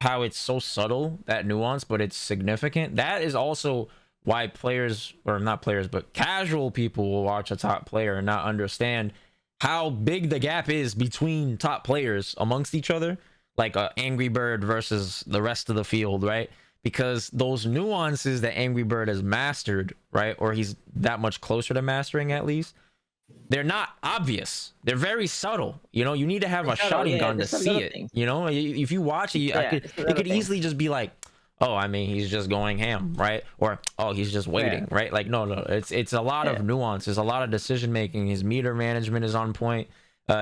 how it's so subtle, that nuance, but it's significant. That is also why players, or not players, but casual people will watch a top player and not understand how big the gap is between top players amongst each other, like Angry Bird versus the rest of the field, right? Because those nuances that Angry Bird has mastered, right, or he's that much closer to mastering at least, they're not obvious. They're very subtle. You know, you need to have a shotting gun to see it. You know, if you watch it, it could easily just be like, oh, I mean, he's just going ham, right? Or, oh, he's just waiting, right? Like, no, it's a lot of nuances, a lot of decision making. His meter management is on point.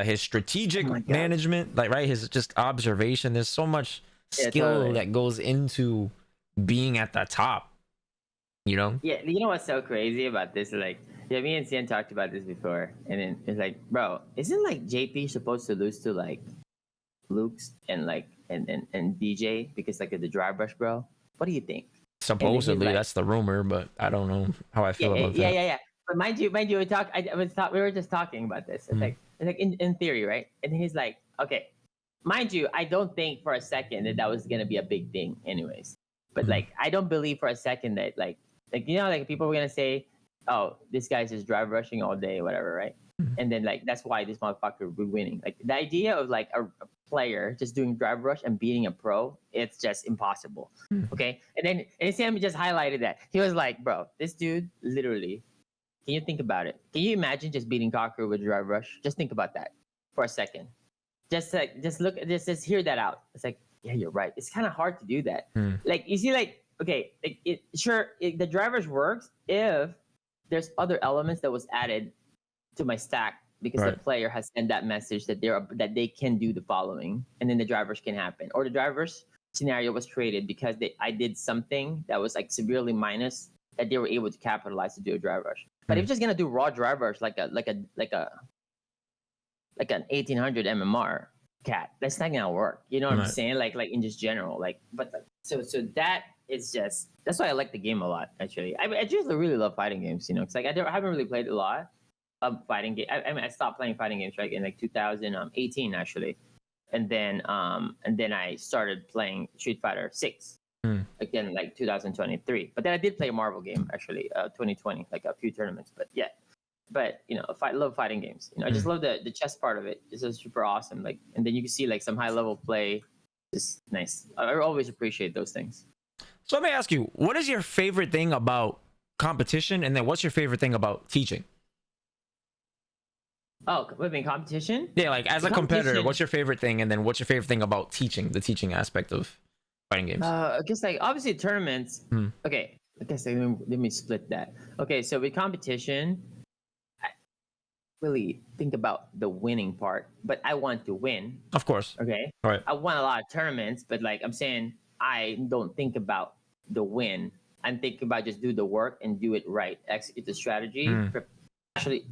His strategic management, like, right, his just observation. There's so much skill that goes into being at the top, you know? Yeah, you know what's so crazy about this? Like, me and Cian talked about this before, and then it's like, bro, isn't like JP supposed to lose to like Luke's and like and DJ because like the drive rush, bro? What do you think? Supposedly, that's the rumor, but I don't know how I feel about that. Yeah. But mind you, we were just talking about this. It's like in theory, right? And he's like, okay, mind you, I don't think for a second that was gonna be a big thing, anyways. But like, I don't believe for a second that like like people were gonna say, oh, this guy's just drive rushing all day, whatever, right? And then like that's why this motherfucker will be winning. Like the idea of like player just doing drive rush and beating a pro, it's just impossible. Okay, and Sam just highlighted that. He was like, bro, this dude literally, can you think about it? Can you imagine just beating Kaku with drive rush? Just think about that for a second. Just look at this, just hear that out. It's like, yeah, you're right. It's kind of hard to do that. Like, you see, like, okay, the drivers works if there's other elements that was added to my stack because the player has sent that message that they can do the following, and then the drivers can happen. Or the drivers scenario was created because I did something that was like severely minus that they were able to capitalize to do a drive rush. But if you're just gonna do raw drive rush like an 1800 MMR cat, that's not gonna work. You know what I'm saying? Like in just general, so that is just, that's why I like the game a lot. Actually, I just really love fighting games. You know, because like I haven't really played a lot of fighting game. I stopped playing fighting games right in like 2018 actually, and then I started playing Street Fighter 6 again like 2023. But then I did play a Marvel game actually 2020, like a few tournaments. But yeah. But you know, I love fighting games. You know, I just love the chess part of it. It's just super awesome. Like, and then you can see like some high level play. Just nice. I always appreciate those things. So let me ask you, what is your favorite thing about competition, and then what's your favorite thing about teaching? Oh, I mean competition? Yeah, like as a competitor, what's your favorite thing, and then what's your favorite thing about teaching, the teaching aspect of fighting games? I guess like obviously tournaments. Okay, I guess let me split that. Okay, so with competition, really think about the winning part, but I want to win. Of course. Okay. All right. I won a lot of tournaments, but like I'm saying, I don't think about the win. I'm thinking about just do the work and do it right. Execute the strategy. Actually,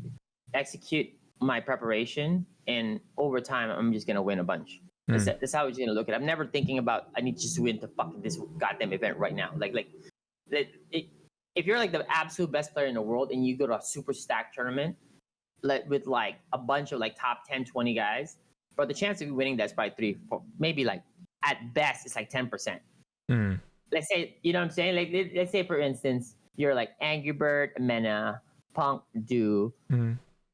execute my preparation, and over time, I'm just gonna win a bunch. That's how it's gonna look at it. I'm never thinking about I need just to win to fucking this goddamn event right now. If you're like the absolute best player in the world and you go to a super stacked tournament, with like a bunch of like top 10, 20 guys, but the chance of you winning that's probably 3, 4, maybe like at best it's like 10%. Let's say, you know what I'm saying? Like let's say for instance, you're like Angry Bird, Mena, Punk, Do,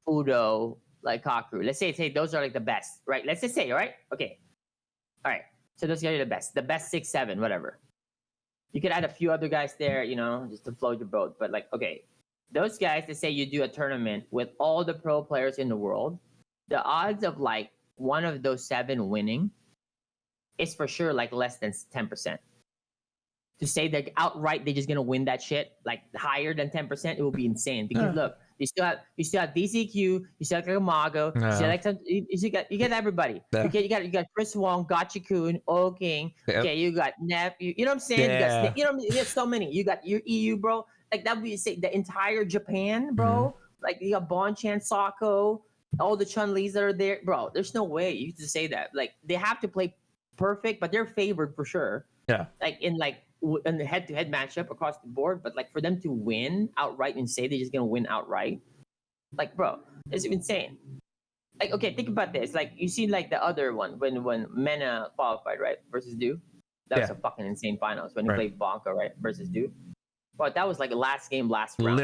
Udo, like Kaku. Let's say those are like the best, right? Let's just say, right? Okay. All right. So those guys are the best 6, 7, whatever. You could add a few other guys there, you know, just to float your boat. But like, okay. Those guys, to say you do a tournament with all the pro players in the world, the odds of like one of those 7 winning is for sure like less than 10%. To say that outright they're just gonna win that shit like higher than 10%, it will be insane. Because look, you still have DCQ, you still have Kamago, you got everybody. You got Chris Wong, Gotcha-kun, O King. Okay, you got Nep. You know what I'm saying? You got so many. You got your EU, bro. Like that would be say the entire Japan, bro. Like you got Bonchan, Sako, all the Chun-Lis that are there, bro. There's no way you can say that. Like they have to play perfect, but they're favored for sure. Yeah. Like in the head-to-head matchup across the board, but like for them to win outright and say they're just gonna win outright, like bro, it's insane. Like okay, think about this. Like you see like the other one when Mena qualified right versus Do. That was a fucking insane finals when he played Bonka right versus Do. But that was like a last game, last round.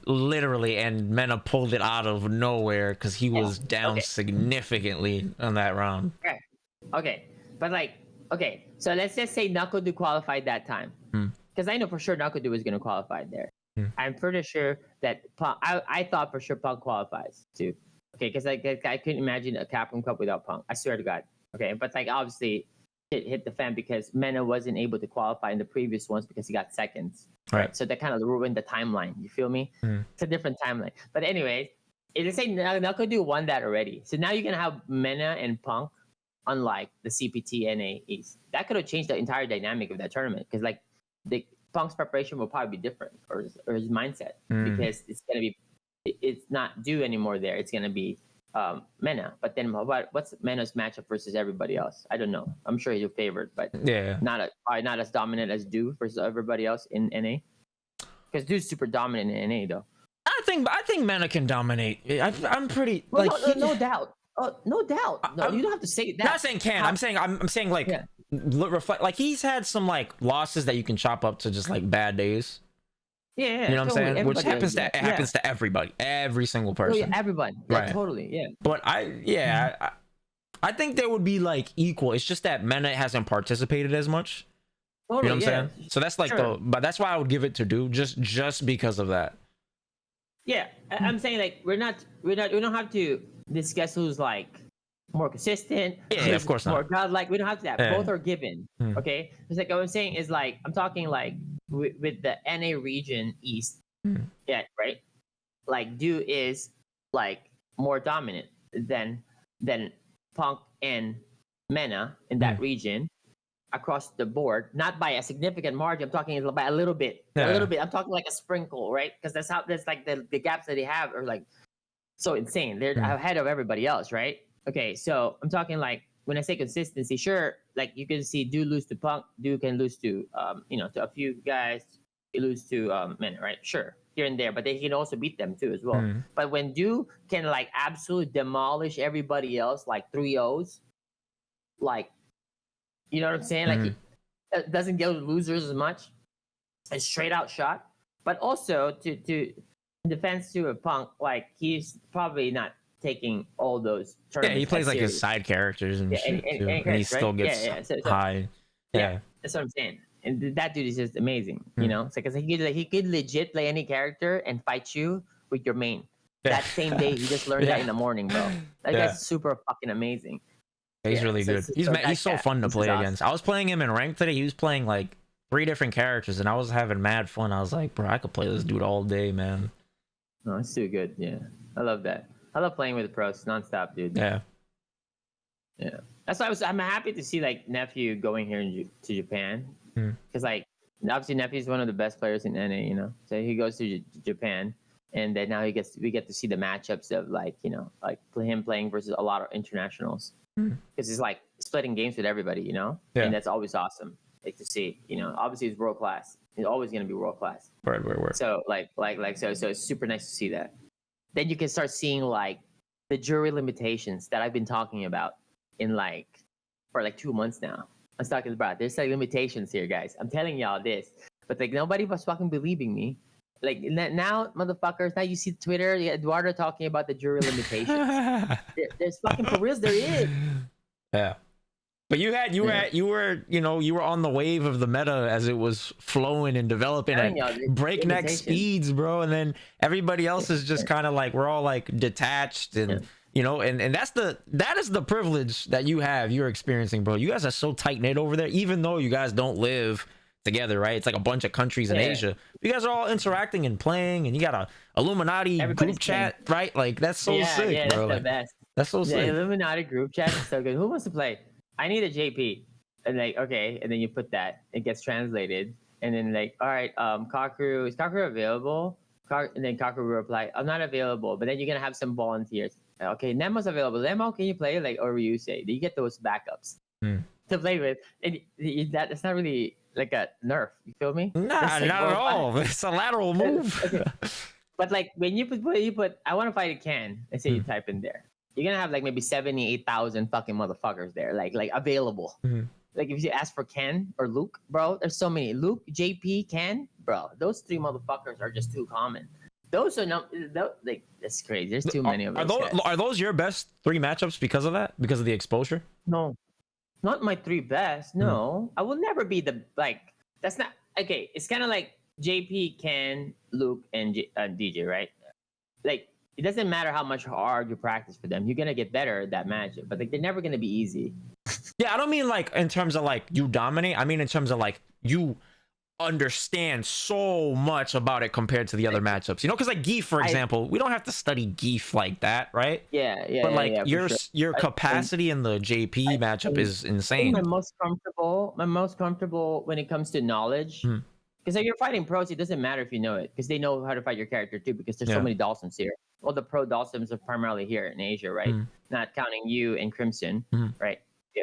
Literally, and Mena pulled it out of nowhere because he was down significantly on that round. Okay, but like, okay, so let's just say Nakodu qualified that time, because I know for sure Nakodu was going to qualify there. I'm pretty sure that Punk, I thought for sure Punk qualifies too. Okay, because I couldn't imagine a Capcom Cup without Punk. I swear to God. Okay, but like obviously it hit the fan because Mena wasn't able to qualify in the previous ones because he got seconds. Right. So that kind of ruined the timeline. You feel me? It's a different timeline. But anyway, let's say Nakodu won that already. So now you're going to have Mena and Punk, unlike the CPT NA East. That could have changed the entire dynamic of that tournament because like the Punk's preparation will probably be different or his mindset because it's going to be, it's not due anymore there. It's going to be Mena. But then what's Mena's matchup versus everybody else? I don't know. I'm sure he's your favorite, but probably not as dominant as Do versus everybody else in NA. Because Do's super dominant in NA though. I think Mena can dominate. I'm pretty no doubt. No doubt. No, you don't have to say that. Not saying can. I'm saying like reflect. Like he's had some like losses that you can chop up to just like bad days. Yeah, you know what I'm saying? Which happens to everybody, every single person. Oh, yeah, everybody. Yeah, totally. Yeah. But I I think they would be like equal. It's just that Mena hasn't participated as much. Totally, You know what I'm saying? So that's like sure. but that's why I would give it to Do just because of that. Yeah, I'm saying like we don't have to discuss who's like more consistent, Yeah, who's of course more not. godlike. We don't have to that. Yeah. Both are given. Okay, it's like what I'm saying is like I'm talking like with the NA region East. Yeah, right. Like Do is like more dominant than Punk and Mena in that region across the board, not by a significant margin. I'm talking by a little bit, I'm talking like a sprinkle, right? Because that's like the gaps that they have are like so insane. They're ahead of everybody else, right? Okay, so I'm talking like when I say consistency, sure, like you can see Do lose to Punk, Do can lose to to a few guys, you lose to men, right? Sure, here and there, but they can also beat them too as well. But when Do can like absolutely demolish everybody else like 3-0s, like you know what I'm saying? Like it doesn't go to losers as much. A straight out shot. But also to in defense to a Punk, like he's probably not taking all those tournaments. Yeah, he plays like serious. his side characters and shit too. And he still right? gets So, high. Yeah. that's what I'm saying. And that dude is just amazing, you know? It's like he could legit play any character and fight you with your main. That same day, he just learned that in the morning, bro. That guy's super fucking amazing. He's really good. He's so fun to play against. I was playing him in ranked today. He was playing like 3 different characters, and I was having mad fun. I was like, bro, I could play this dude all day, man. No, it's too good. Yeah, I love that. I love playing with the pros nonstop, dude. Yeah. That's why I'm happy to see like Nephew going here to Japan, because like obviously Nephew's one of the best players in NA, you know. So he goes to Japan, and then now we get to see the matchups of like like him playing versus a lot of internationals. Because he's like splitting games with everybody, you know, and that's always awesome, like to see. Obviously he's world class. He's always gonna be world class. Word. So so it's super nice to see that. Then you can start seeing like the jury limitations that I've been talking about for 2 months now. I was talking about there's like limitations here, guys. I'm telling y'all this, but like nobody was fucking believing me. Like now, motherfuckers. Now you see Twitter, Eduardo talking about the jury limitations. There's fucking for reals. There is. Yeah, but you were on the wave of the meta as it was flowing and developing at breakneck speeds, bro. And then everybody else is just kind of like we're all like detached and. And that is the privilege that you're experiencing, bro. You guys are so tight knit over there, even though you guys don't live together, right? It's like a bunch of countries in Asia. You guys are all interacting and playing, and you got a Illuminati group chat, right? Like that's so sick, yeah, bro. that's the best. That's so sick. The Illuminati group chat is so good. Who wants to play? I need a JP. And like, okay, and then you put that. It gets translated, and then like, all right, Kakeru, is Kakeru available? And then Kakeru will reply, I'm not available. But then you're gonna have some volunteers. Okay, Nemo's available. Nemo, can you play? Like, or you say, do you get those backups to play with? And that's not really like a nerf. You feel me? Nah, like, not at all. It's a lateral move. Okay. But like when you put, I want to fight a can. Let's say you type in there, you're gonna have like maybe 78,000 fucking motherfuckers there, like available. Like if you ask for Ken or Luke, bro, there's so many. Luke, JP, Ken, bro, those 3 motherfuckers are just too common. Those are like that's crazy. There's too many of those. Are those your best 3 matchups because of that? Because of the exposure? No, not my 3 best. No, I will never be that's not okay. It's kind of like JP, Ken, Luke, and DJ, right? Like it doesn't matter how much hard you practice for them, you're gonna get better at that matchup. But like they're never gonna be easy. Yeah, I don't mean like in terms of like you dominate. I mean in terms of like you understand so much about it compared to the other matchups, because like Geef, for example, we don't have to study Geef like that, right? Yeah, but like your capacity in the JP matchup is insane. My most comfortable when it comes to knowledge, because like you're fighting pros, it doesn't matter if you know it, because they know how to fight your character too, because there's so many Dawsons here. All the pro Dawsons are primarily here in Asia, right? Not counting you and Crimson, right?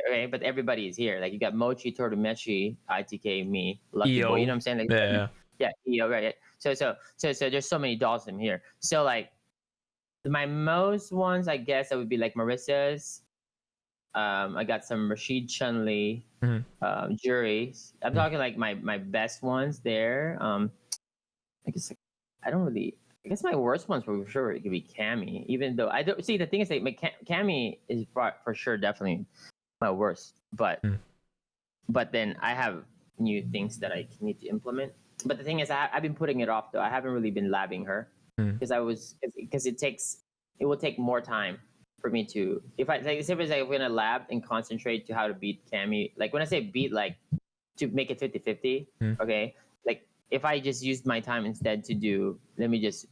Okay, but everybody is here. Like you got Mochi, Tortumechi, ITK, me, Lucky Boy. You know what I'm saying? Like, yeah, EO, right? So there's so many Dawson here. So like my most ones, I guess, that would be like Marissa's. I got some Rashid Chun-Li, juries. I'm talking like my best ones there. I guess I don't really I guess my worst ones for sure it could be Cammy. Even though I don't see the thing is like Cammy is for sure definitely my worst. But then I have new things that I need to implement. But the thing is, I've been putting it off though. I haven't really been labbing her because it will take more time for me to if I'm gonna lab and concentrate to how to beat Cammy. Like when I say beat, like to make it 50-50, okay? Like if I just used my time instead to do, let me just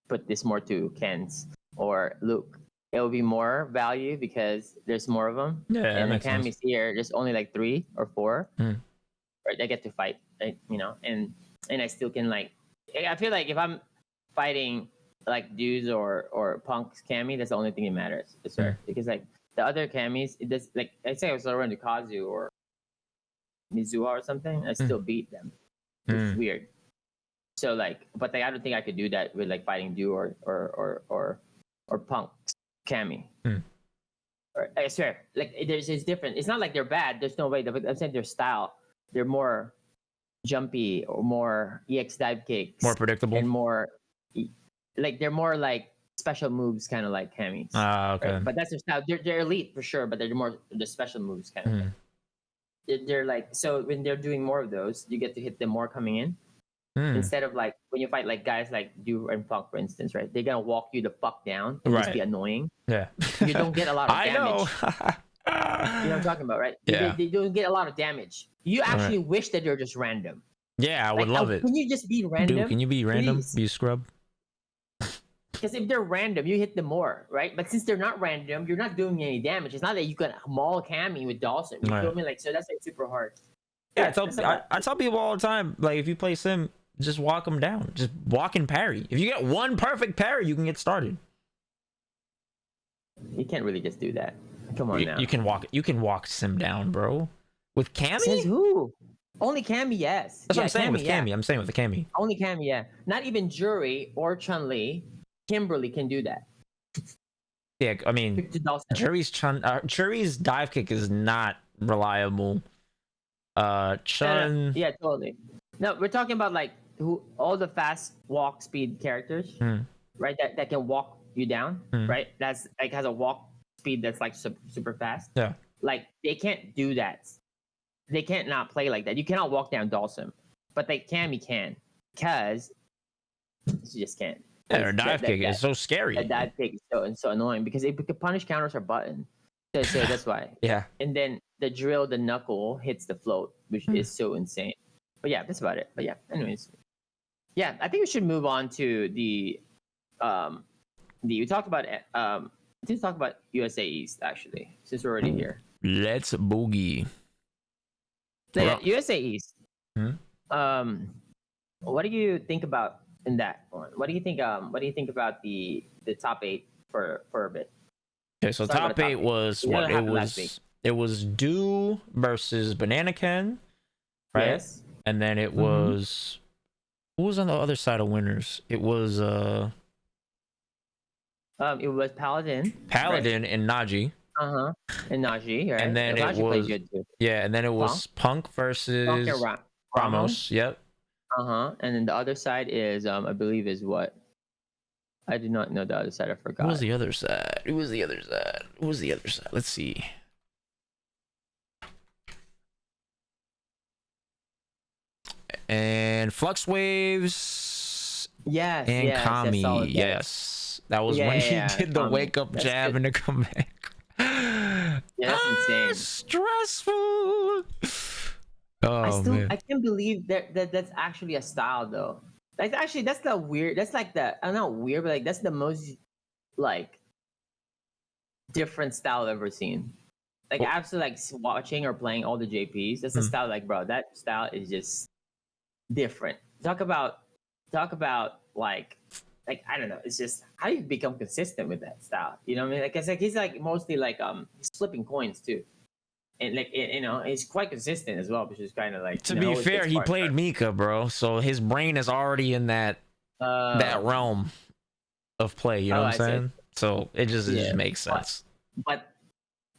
put this more to Ken's or Luke, it will be more value because there's more of them. Yeah, and the Cammy's here, there's only like 3 or 4. Right, I get to fight, right, and I still can like. I feel like if I'm fighting like dudes or punks Cammy, that's the only thing that matters. Because like the other Cammys, it does like I say I was around to Kazu or Mizuha or something, I still beat them. It's weird. So like, but like, I don't think I could do that with like fighting dude or punk Cammy. I swear, like it's different. It's not like they're bad. There's no way. I'm saying their style. They're more jumpy or more EX dive kicks, more predictable, and more like they're more like special moves, kind of like Cammys. Okay. Right? But that's their style. They're elite for sure, but they're more the special moves kind of thing. They're like, so when they're doing more of those, you get to hit them more coming in. Instead of like when you fight like guys like Du and Punk, for instance, right? They're gonna walk you the fuck down and just be annoying. Yeah. You don't get a lot of damage. I know. You know what I'm talking about, right? Yeah. They don't get a lot of damage. You actually wish that they're just random. Yeah, I would love it. Can you just be random? Dude, can you be random? Please. Be a scrub? Because if they're random, you hit them more, right? But since they're not random, you're not doing any damage. It's not that you can maul Cammy with Dawson. You feel me? Like, so that's like super hard. Yeah, I tell people all the time, like if you play Sim, just walk them down. Just walk and parry. If you get one perfect parry, you can get started. You can't really just do that. Come on now. You can walk Sim down, bro. With Cammy? Says who? Only Cammy, yes. That's what I'm saying with Cammy. I'm saying with the Cammy. Only Cammy, yeah. Not even Jury or Chun-Li, Kimberly can do that. Yeah, I mean, Jury's dive kick is not reliable. Chun. Yeah, totally. No, we're talking about like all the fast walk speed characters, right? That can walk you down, right? That's like has a walk speed that's like super fast. Yeah. Like they can't do that. They can't not play like that. You cannot walk down Dawson, but they can, because you just can't. Yeah, their dive kick is so scary. That dive kick is so annoying because it could punish counters or button. So that's why. Yeah. And then the drill, the knuckle hits the float, which is so insane. But yeah, that's about it. But yeah, anyways. Yeah, I think we should move on to we talked about let's talk about USA East actually, since we're already here. Let's boogie. So, yeah, USA East. What do you think about in that one? What do you think about the top 8 for a bit? Okay, so top 8 was what it was Du versus Banana Ken, right? Yes. And then it was who was on the other side of winners? It was it was Paladin right? And Najee. And Najee, right? And then Najee it was played good too. Yeah, and then it was Punk versus Ramos. Yep. And then the other side is I believe is what? I do not know the other side. I forgot. Who was the other side? Let's see. And Flux Waves. Yes. And Kami. Yes. That was when he did the wake up jab and the comeback. Yeah, that's insane. Stressful. Oh, man. I can't believe that's actually a style though. Like actually that's the weird. That's like the I'm not weird, but like that's the most like different style I've ever seen. Like after like watching or playing all the JPs, that's a style like bro. That style is just different. Talk about like I don't know. It's just how do you become consistent with that style? You know what I mean? Like it's like he's like mostly like he's flipping coins too. And like it's quite consistent as well, which is kind of like. To be fair, he played Mika, bro, so his brain is already in that realm of play. You know what I'm saying? So it just makes sense. But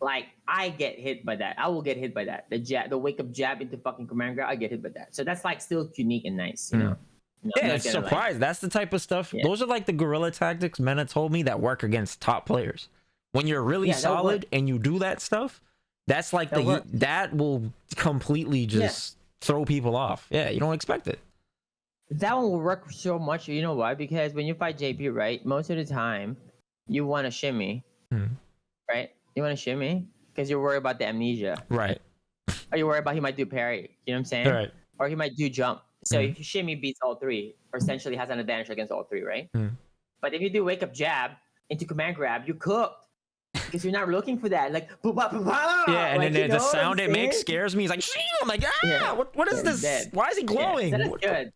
like I get hit by that. I will get hit by that. The wake up jab into fucking command grab. I get hit by that. So that's like still unique and nice, you know. No, I'm Yeah, not it's gonna surprise. That's the type of stuff. Yeah. Those are like the guerrilla tactics Mena told me that work against top players. When you're really Yeah, that work. solid and you do that stuff, that's like That works. that will completely just throw people off. Yeah, you don't expect it. That one will work so much. You know why? Because when you fight JP, right, most of the time you want to shimmy, right? You want to shimmy because you're worried about the amnesia, Right. or you're worried about he might do parry. You know what I'm saying? Right. Or he might do jump. So if you shimmy beats all three, or essentially has an advantage against all three, right? But if you do wake up jab into command grab, you're cooked. Because you're not looking for that, like yeah, and like, then the sound it makes scares me. He's like, I'm like, what is this? Dead. Why is he glowing? Yeah, so that's good.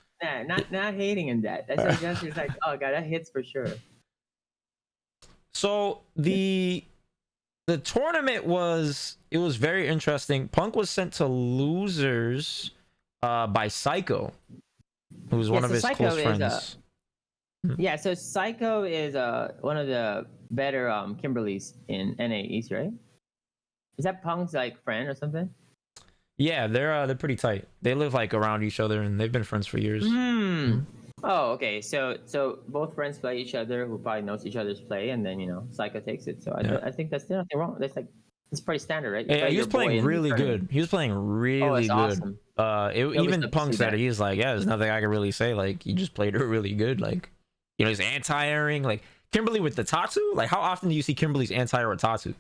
Nah, not hating in that. That's just like, oh god, that hits for sure. So the tournament was very interesting. Punk was sent to losers by Psycho, who's one of his Psycho close friends. Yeah, so Psycho is one of the better Kimberlys in NA East, right? Is that Punk's like friend or something? Yeah, they're pretty tight. They live like around each other and they've been friends for years. Oh, okay. So both friends play each other, who probably knows each other's play, and then Psycho takes it. So I think that's nothing wrong. That's like it's pretty standard, right? Yeah, he was playing really good. He was playing really good. Awesome. Even Punk said it. He's like, yeah, there's nothing I can really say. Like, he just played it really good. Like, he's anti-airing. Like Kimberly with the Tatsu. Like, how often do you see Kimberly's anti-air with Tatsu?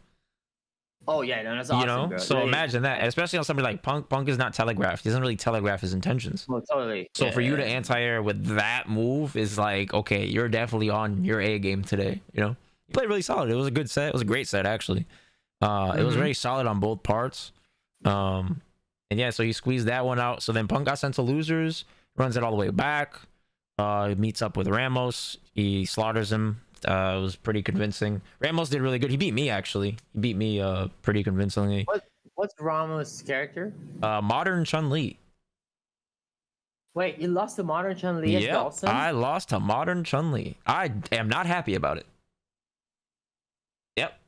Oh yeah, no, that's awesome. Bro. So imagine that, especially on somebody like Punk. Punk is not telegraphed. He doesn't really telegraph his intentions. Oh, totally. So for you to anti-air with that move is like, okay, you're definitely on your A game today. You played really solid. It was a good set. It was a great set actually. It was very solid on both parts. And yeah, so he squeezed that one out. So then Punk got sent to losers, runs it all the way back. Meets up with Ramos. He slaughters him. It was pretty convincing. Ramos did really good. He beat me actually. He beat me pretty convincingly. What's Ramos' character? Modern Chun-Li. Wait, you lost to Modern Chun-Li as Dawson? I lost to Modern Chun-Li. I am not happy about it. Yep.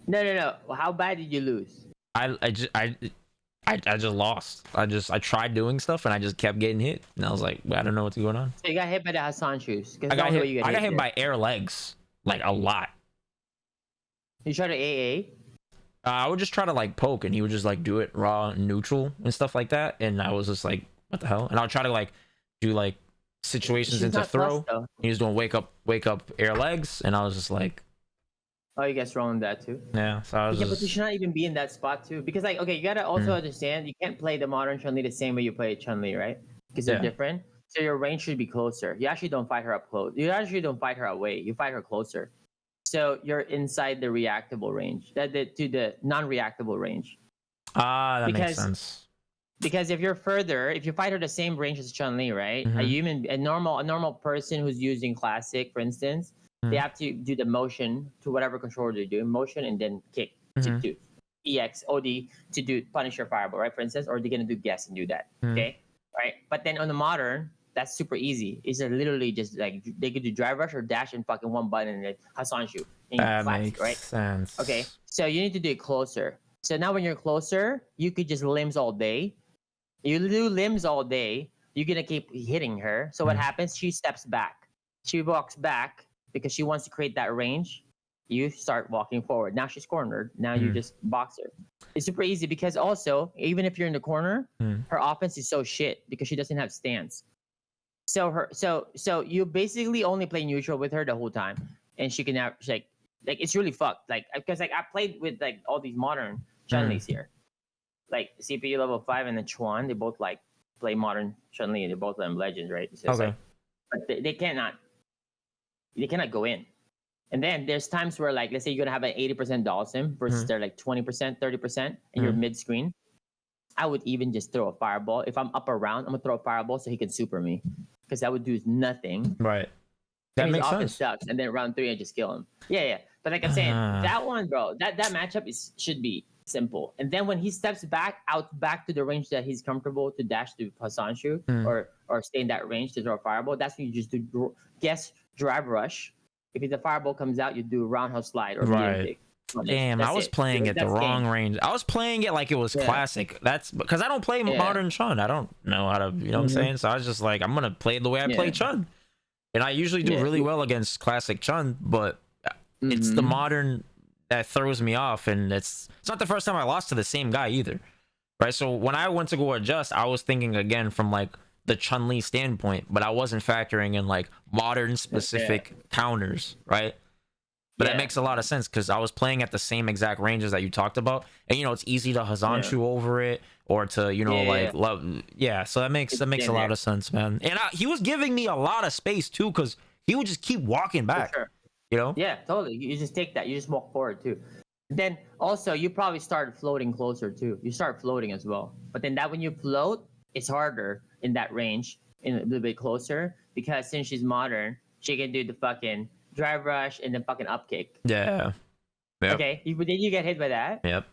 No. How bad did you lose? I just lost. I tried doing stuff and I just kept getting hit. And I was like, I don't know what's going on. So you got hit by the Hassan shoes. I got hit by air legs. Like a lot. You tried to AA? I would just try to like poke and he would just like do it raw and neutral and stuff like that. And I was just like, what the hell? And I'll try to like do like situations into throw. He was doing wake up air legs. And I was just like, oh, you guys wrong that too. Yeah, so I was but you should not even be in that spot too, because like, okay, you gotta also understand you can't play the Modern Chun-Li the same way you play Chun-Li, right? Because they're different. So your range should be closer. You actually don't fight her up close. You actually don't fight her away. You fight her closer. So you're inside the reactable range, to the non-reactable range. That makes sense. Because if you're further, if you fight her the same range as Chun-Li, right? A normal person who's using Classic, for instance. They have to do the motion to whatever controller they're doing, motion and then kick to do EX, OD to do punish your fireball, right? For instance, or they're gonna do guess and do that. Okay, right? But then on the modern, that's super easy. It's literally just like they could do drive rush or dash and fucking one button and like Hassan shoot. That makes sense. Okay, so you need to do it closer. So now when you're closer, you could just limbs all day. You do limbs all day, you're gonna keep hitting her. So what happens? She steps back. She walks back. Because she wants to create that range, you start walking forward. Now she's cornered. Now you just box her. It's super easy because also, even if you're in the corner, her offense is so shit because she doesn't have stance. So you basically only play neutral with her the whole time, and she can have like it's really fucked. Like because like I played with like all these modern Chun-Lis here, like CPU level 5 and the Chuan. They both like play modern Chun-Li. They're both legends, right? So okay. Like, but they cannot go in. And then there's times where like, let's say you're going to have an 80% Dawson versus they're like 20%, 30% and you're mid-screen. I would even just throw a fireball. If I'm up around, I'm going to throw a fireball so he can super me. Because that would do nothing. Right. That makes sense. Sucks. And then round 3, I just kill him. Yeah. But like I'm saying, that one, bro, that matchup should be simple. And then when he steps back to the range that he's comfortable to dash to Hassan shoot or stay in that range to throw a fireball, that's when you just do guess drive rush. If the fireball comes out, you do roundhouse slide or right. kick. Damn, I was playing it the wrong range. I was playing it like it was classic. That's because I don't play modern Chun. I don't know how to, you know what I'm saying? So I was just like, I'm gonna play it the way I play Chun. And I usually do really well against classic Chun, but it's the modern that throws me off. And it's not the first time I lost to the same guy either. Right? So when I went to go adjust, I was thinking again from like the Chun-Li standpoint, but I wasn't factoring in like modern specific counters, right? But that makes a lot of sense because I was playing at the same exact ranges that you talked about, and you know it's easy to Hazanshu over it or to So that makes a lot of sense, man. And he was giving me a lot of space too because he would just keep walking back. For sure. You know? Yeah, totally. You just take that. You just walk forward too. Then also you probably started floating closer too. You start floating as well, but then that when you float, it's harder in that range, in a little bit closer because since she's modern, she can do the fucking drive rush and then fucking up kick. Yeah. Yep. Okay. Did you get hit by that? Yep.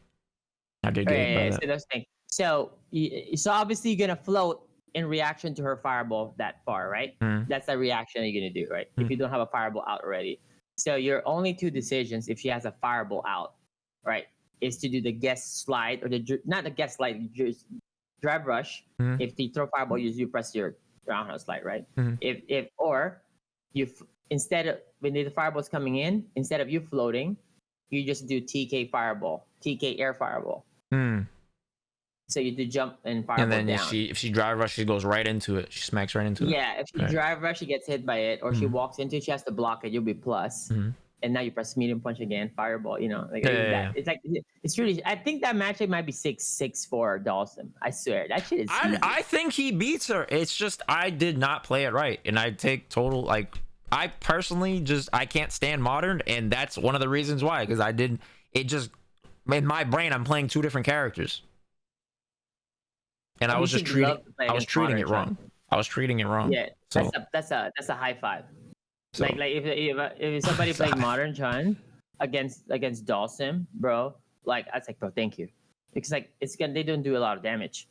I did get hit by that. So those things. So obviously you're gonna float in reaction to her fireball that far, right? That's the reaction you're gonna do, right? If you don't have a fireball out already. So your only two decisions if she has a fireball out, right, is to do the guess slide or not the guess slide, just drive rush. If the throw fireball, you press your roundhouse slide, right? If or you instead of when the fireball's coming in, instead of you floating, you just do TK fireball, TK air fireball. So you do jump and fireball and then down. if she drive rush, she goes right into it. She smacks right into it. Yeah, if she drive rush, she gets hit by it, or she walks into it, she has to block it. You'll be plus. And now you press medium punch again, fireball. You know, like it's like it's really. I think that matchup might be 6-6 Dawson. I swear that shit is. I think he beats her. It's just I did not play it right, and I take total like. I personally I can't stand modern, and that's one of the reasons why. Because I didn't. It just in my brain, I'm playing two different characters, and I was just treating. I was treating it wrong. I was treating it wrong. Yeah, so. that's a high five. So, like if somebody sorry. played modern Chun against Dawson, bro, like I was like, bro, thank you, because like they don't do a lot of damage.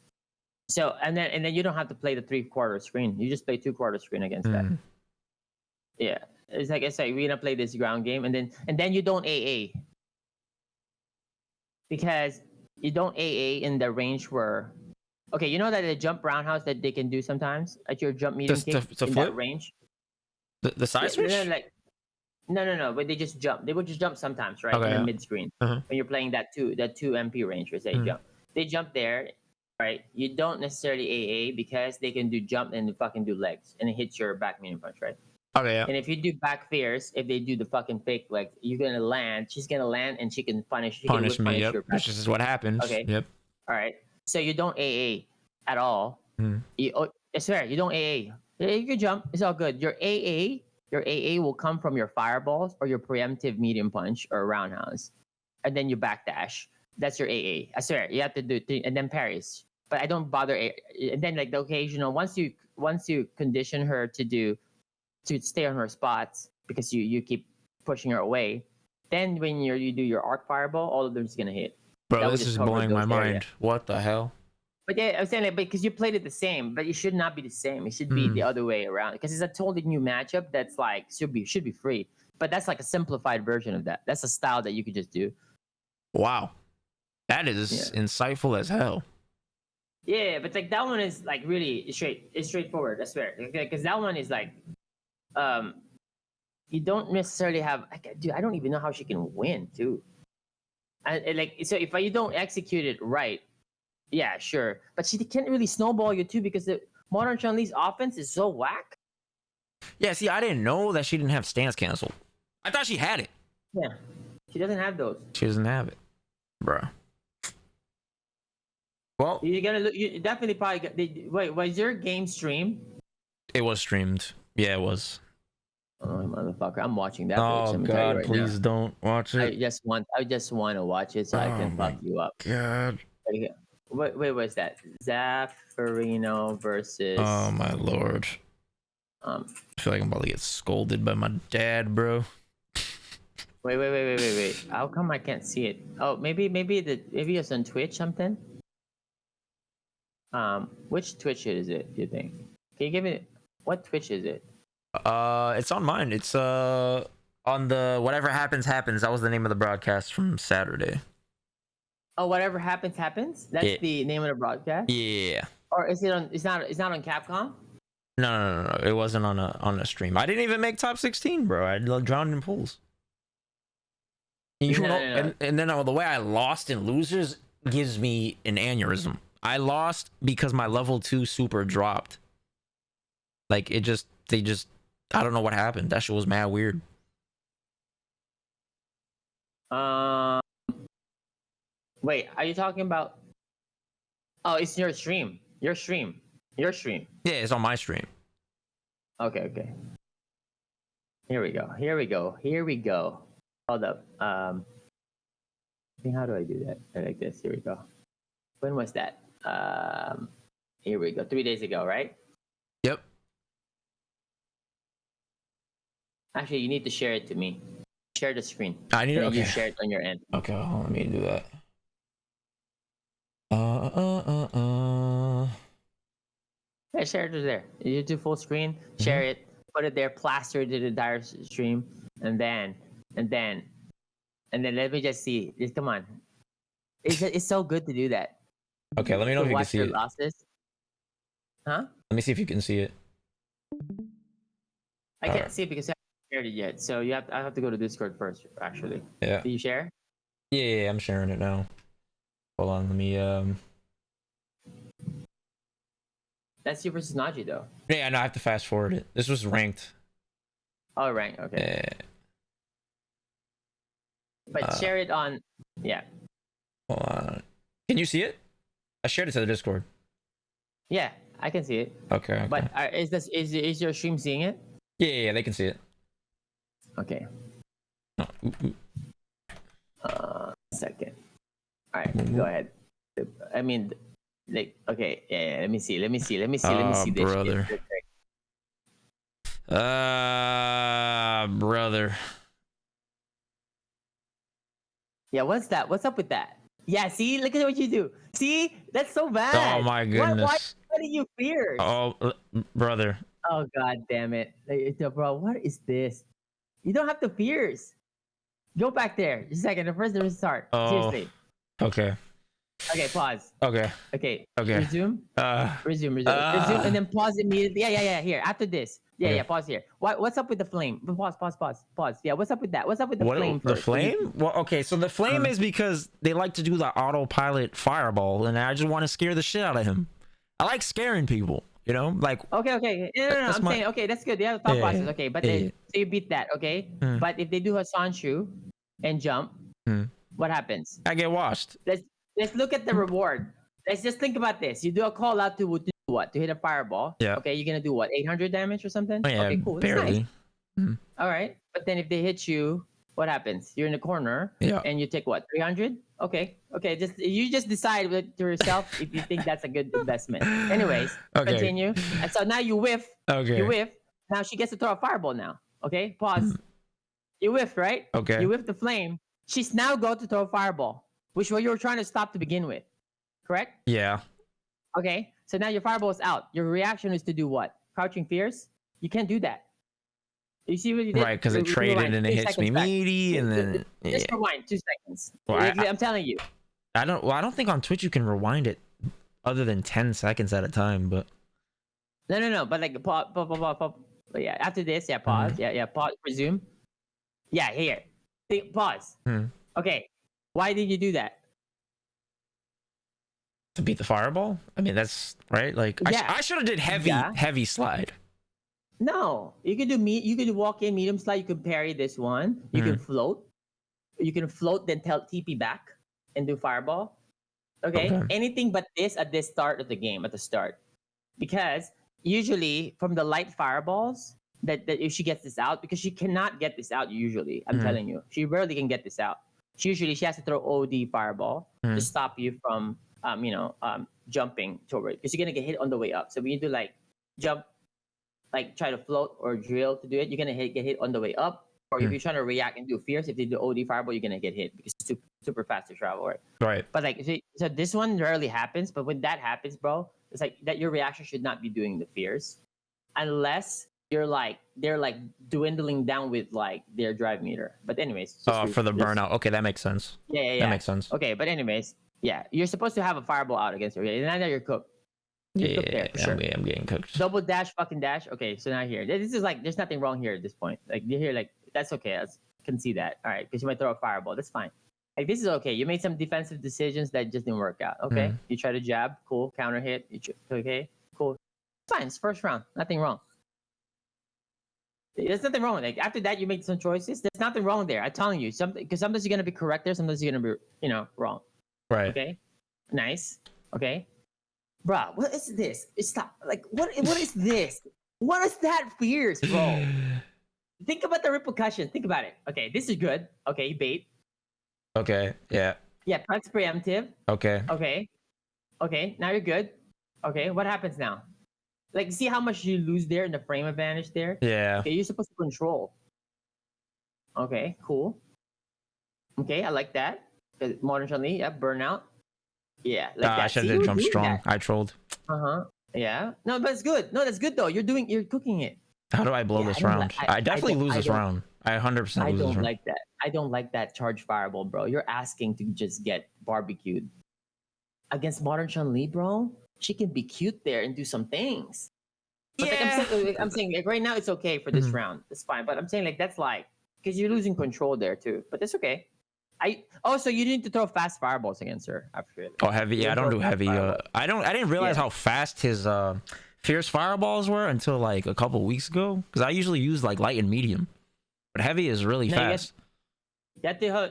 So and then you don't have to play the 3/4 screen. You just play 2/4 screen against that. Yeah, it's like we're gonna play this ground game, and then you don't AA because you don't AA in the range where. Okay, you know that the jump roundhouse that they can do sometimes at your jump medium kick in that range. The side switch? No. But they just jump. They would just jump sometimes, right? In the mid screen when you're playing that 2 MP range where they jump. They jump there, right? You don't necessarily AA because they can do jump and fucking do legs and it hits your back medium punch, right? Okay, yeah. And if you do back fierce, if they do the fucking fake leg, you're gonna land. She's gonna land and she can punish me. Yep. Which is what happens. Okay. Yep. All right. So you don't AA at all. I swear you don't AA. You can jump. It's all good. Your AA will come from your fireballs or your preemptive medium punch or roundhouse, and then you backdash. That's your AA. I swear you have to do and then parries. But I don't bother. And then like the occasional once you condition her to stay on her spots because you keep pushing her away. Then when you do your arc fireball, all of them is gonna hit. Bro, this is blowing my mind. What the hell? But yeah, I'm saying like, because you played it the same, but it should not be the same. It should be the other way around because it's a totally new matchup that's like should be free. But that's like a simplified version of that. That's a style that you could just do. Wow, that is insightful as hell. Yeah, but like that one is like really straightforward. I swear, because that one is like, you don't necessarily have. Dude, I don't even know how she can win too. And like so, if you don't execute it right. Yeah, sure. But she can't really snowball you too because the modern Chun-Li's offense is so whack. Yeah, see, I didn't know that she didn't have stance cancel. I thought she had it. Yeah. She doesn't have those. She doesn't have it. Bruh. Well, you're gonna look you definitely probably wait, was your game streamed? It was streamed. Yeah, it was. Oh motherfucker, I'm watching that. Oh god, right please don't watch it. I just want to watch it so I can fuck you up. God. Wait, what's that? Zaferino versus. Oh my lord. I feel like I'm about to get scolded by my dad, bro. Wait. How come I can't see it? Oh, maybe it's on Twitch something. Which Twitch is it? Do you think? Can you give me what Twitch is it? It's on mine. It's On the Whatever Happens Happens, that was the name of the broadcast from Saturday. Oh, Whatever Happens Happens. That's the name of the broadcast. Yeah. Or is it on? It's not on Capcom. No. It wasn't on a stream. I didn't even make top 16, bro. I drowned in pools. You know, and then the way I lost in losers gives me an aneurysm. I lost because my level 2 super dropped. Like they just I don't know what happened. That shit was mad weird. Wait, are you talking about? Oh, it's your stream. Your stream. Yeah, it's on my stream. Okay. Here we go. Hold up. I think, how do I do that? Like this. Here we go. When was that? Here we go. 3 days ago, right? Yep. Actually, you need to share it to me. Share the screen. I need to. Okay. You share it on your end. Okay, let me do that. Yeah, share it there. You do full screen. Share it. Put it there. Plaster it to the entire stream, and then let me just see. Just come on. It's so good to do that. Okay, let me know if you can see it. Losses. Huh? Let me see if you can see it. I can't see it because I haven't shared it yet. So I have to go to Discord first, actually. Yeah. Do you share? Yeah, I'm sharing it now. Hold on, let me That's you versus Najee, though. Yeah, no, I have to fast forward it. This was ranked. Oh, ranked. Okay. Yeah. But share it on. Yeah. Hold on. Can you see it? I shared it to the Discord. Yeah, I can see it. Okay. But is your stream seeing it? Yeah, they can see it. Okay. Oh, Second. All right, go ahead. I mean, like, okay, yeah. Let me see this. Brother. Brother. Yeah, what's that? What's up with that? Yeah, see, look at what you do. See, that's so bad. Oh my goodness. Why do you fear? Oh, brother. Oh god damn it, bro. What is this? You don't have to pierce. Go back there. Just a second. The first start. Oh. Seriously. Okay. Okay. Pause. Okay. Resume. Resume, and then pause immediately. Yeah. Here, after this. Yeah. Pause here. What's up with the flame? Pause. Yeah. What's up with that? What's up with the flame? The flame? Well, okay. So the flame is because they like to do the autopilot fireball, and I just want to scare the shit out of him. I like scaring people. You know, like. Okay. No. I'm saying, okay, that's good. They have a thought process. Okay, but then so you beat that. Okay, but if they do a Sanshu and jump, what happens? I get washed. Let's look at the reward. Let's just think about this. You do a call out to do what? To hit a fireball. Yeah. Okay, you're gonna do what? 800 damage or something? Oh, yeah, okay, cool. That's barely. nice. All right, but then if they hit you, what happens? You're in the corner. Yeah. And you take what? 300? Okay. You just decide to yourself if you think that's a good investment. Anyways, continue. And so now you whiff. Okay. You whiff. Now she gets to throw a fireball now. Okay. Pause. You whiffed, right? Okay. You whiffed the flame. She's now going to throw a fireball, which what you were trying to stop to begin with. Correct? Yeah. Okay. So now your fireball is out. Your reaction is to do what? Crouching fierce? You can't do that. You see what you did? Right, because it traded and it hits me meaty, and then just rewind 2 seconds. Well, I'm telling you. I don't think on Twitch you can rewind it other than 10 seconds at a time, but no. But like pause. Yeah, after this, pause. Yeah, pause. Resume. Yeah, here. Pause. Okay. Why did you do that? To beat the fireball? I mean, that's right. Like, I should have did heavy slide. No, you can do You can walk in medium slide. You can parry this one. You can float. You can float, then tell TP back and do fireball. Okay. Anything but this at this start of the game, at the start, because usually from the light fireballs, that if she gets this out, because she cannot get this out usually. I'm telling you, she rarely can get this out. She has to throw OD fireball to stop you from jumping toward it, because you're gonna get hit on the way up. So when you do like jump, like try to float or drill to do it, you're gonna get hit on the way up. Or if you're trying to react and do fierce, if they do OD fireball, you're gonna get hit because it's super fast to travel, right? Right. But like, so this one rarely happens. But when that happens, bro, it's like that your reaction should not be doing the fierce, unless they're like dwindling down with like their drive meter. But anyways, for the burnout. Okay, that makes sense. Yeah. That makes sense. Okay, but anyways, yeah, you're supposed to have a fireball out against her. Okay, now that you're cooked. You're cooked there, for sure. I'm getting cooked. Double dash, fucking dash. Okay, so now here, this is like, there's nothing wrong here at this point. Like you're here, like that's okay. I can see that. All right, because you might throw a fireball. That's fine. Like this is okay. You made some defensive decisions that just didn't work out. Okay, you try to jab, cool. Counter hit. Okay, cool. Fine. It's first round. Nothing wrong. There's nothing wrong with it. After that, you make some choices. There's nothing wrong there. I'm telling you, because sometimes you're gonna be correct there. Sometimes you're gonna be, wrong. Right. Okay. Nice. Okay. Bruh, what is this? Stop. Like, what is this? What is that fierce, bro? Think about the repercussions. Think about it. Okay, this is good. Okay, bait. Okay. Yeah. Yeah, press preemptive. Okay. Okay, now you're good. Okay, what happens now? Like, see how much you lose there in the frame advantage there? Yeah. Okay, you're supposed to control. Okay, cool. Okay, I like that. Modern Chun-Li, yeah, burnout. Yeah, like that. I should have jumped strong. That. I trolled. Yeah. No, but it's good. No, that's good though. You're cooking it. How do I blow this round? I definitely lose this round. I 100% lose this round. I don't like that. I don't like that charge fireball, bro. You're asking to just get barbecued. Against Modern Chun-Li, bro, she can be cute there and do some things. But like I'm saying like right now it's okay for this round. It's fine. But I'm saying like that's like because you're losing control there too. But it's okay. So you need to throw fast fireballs against her after it. Oh, heavy. Yeah, I don't do heavy. I didn't realize how fast his fierce fireballs were until like a couple weeks ago. Because I usually use like light and medium, but heavy is really fast.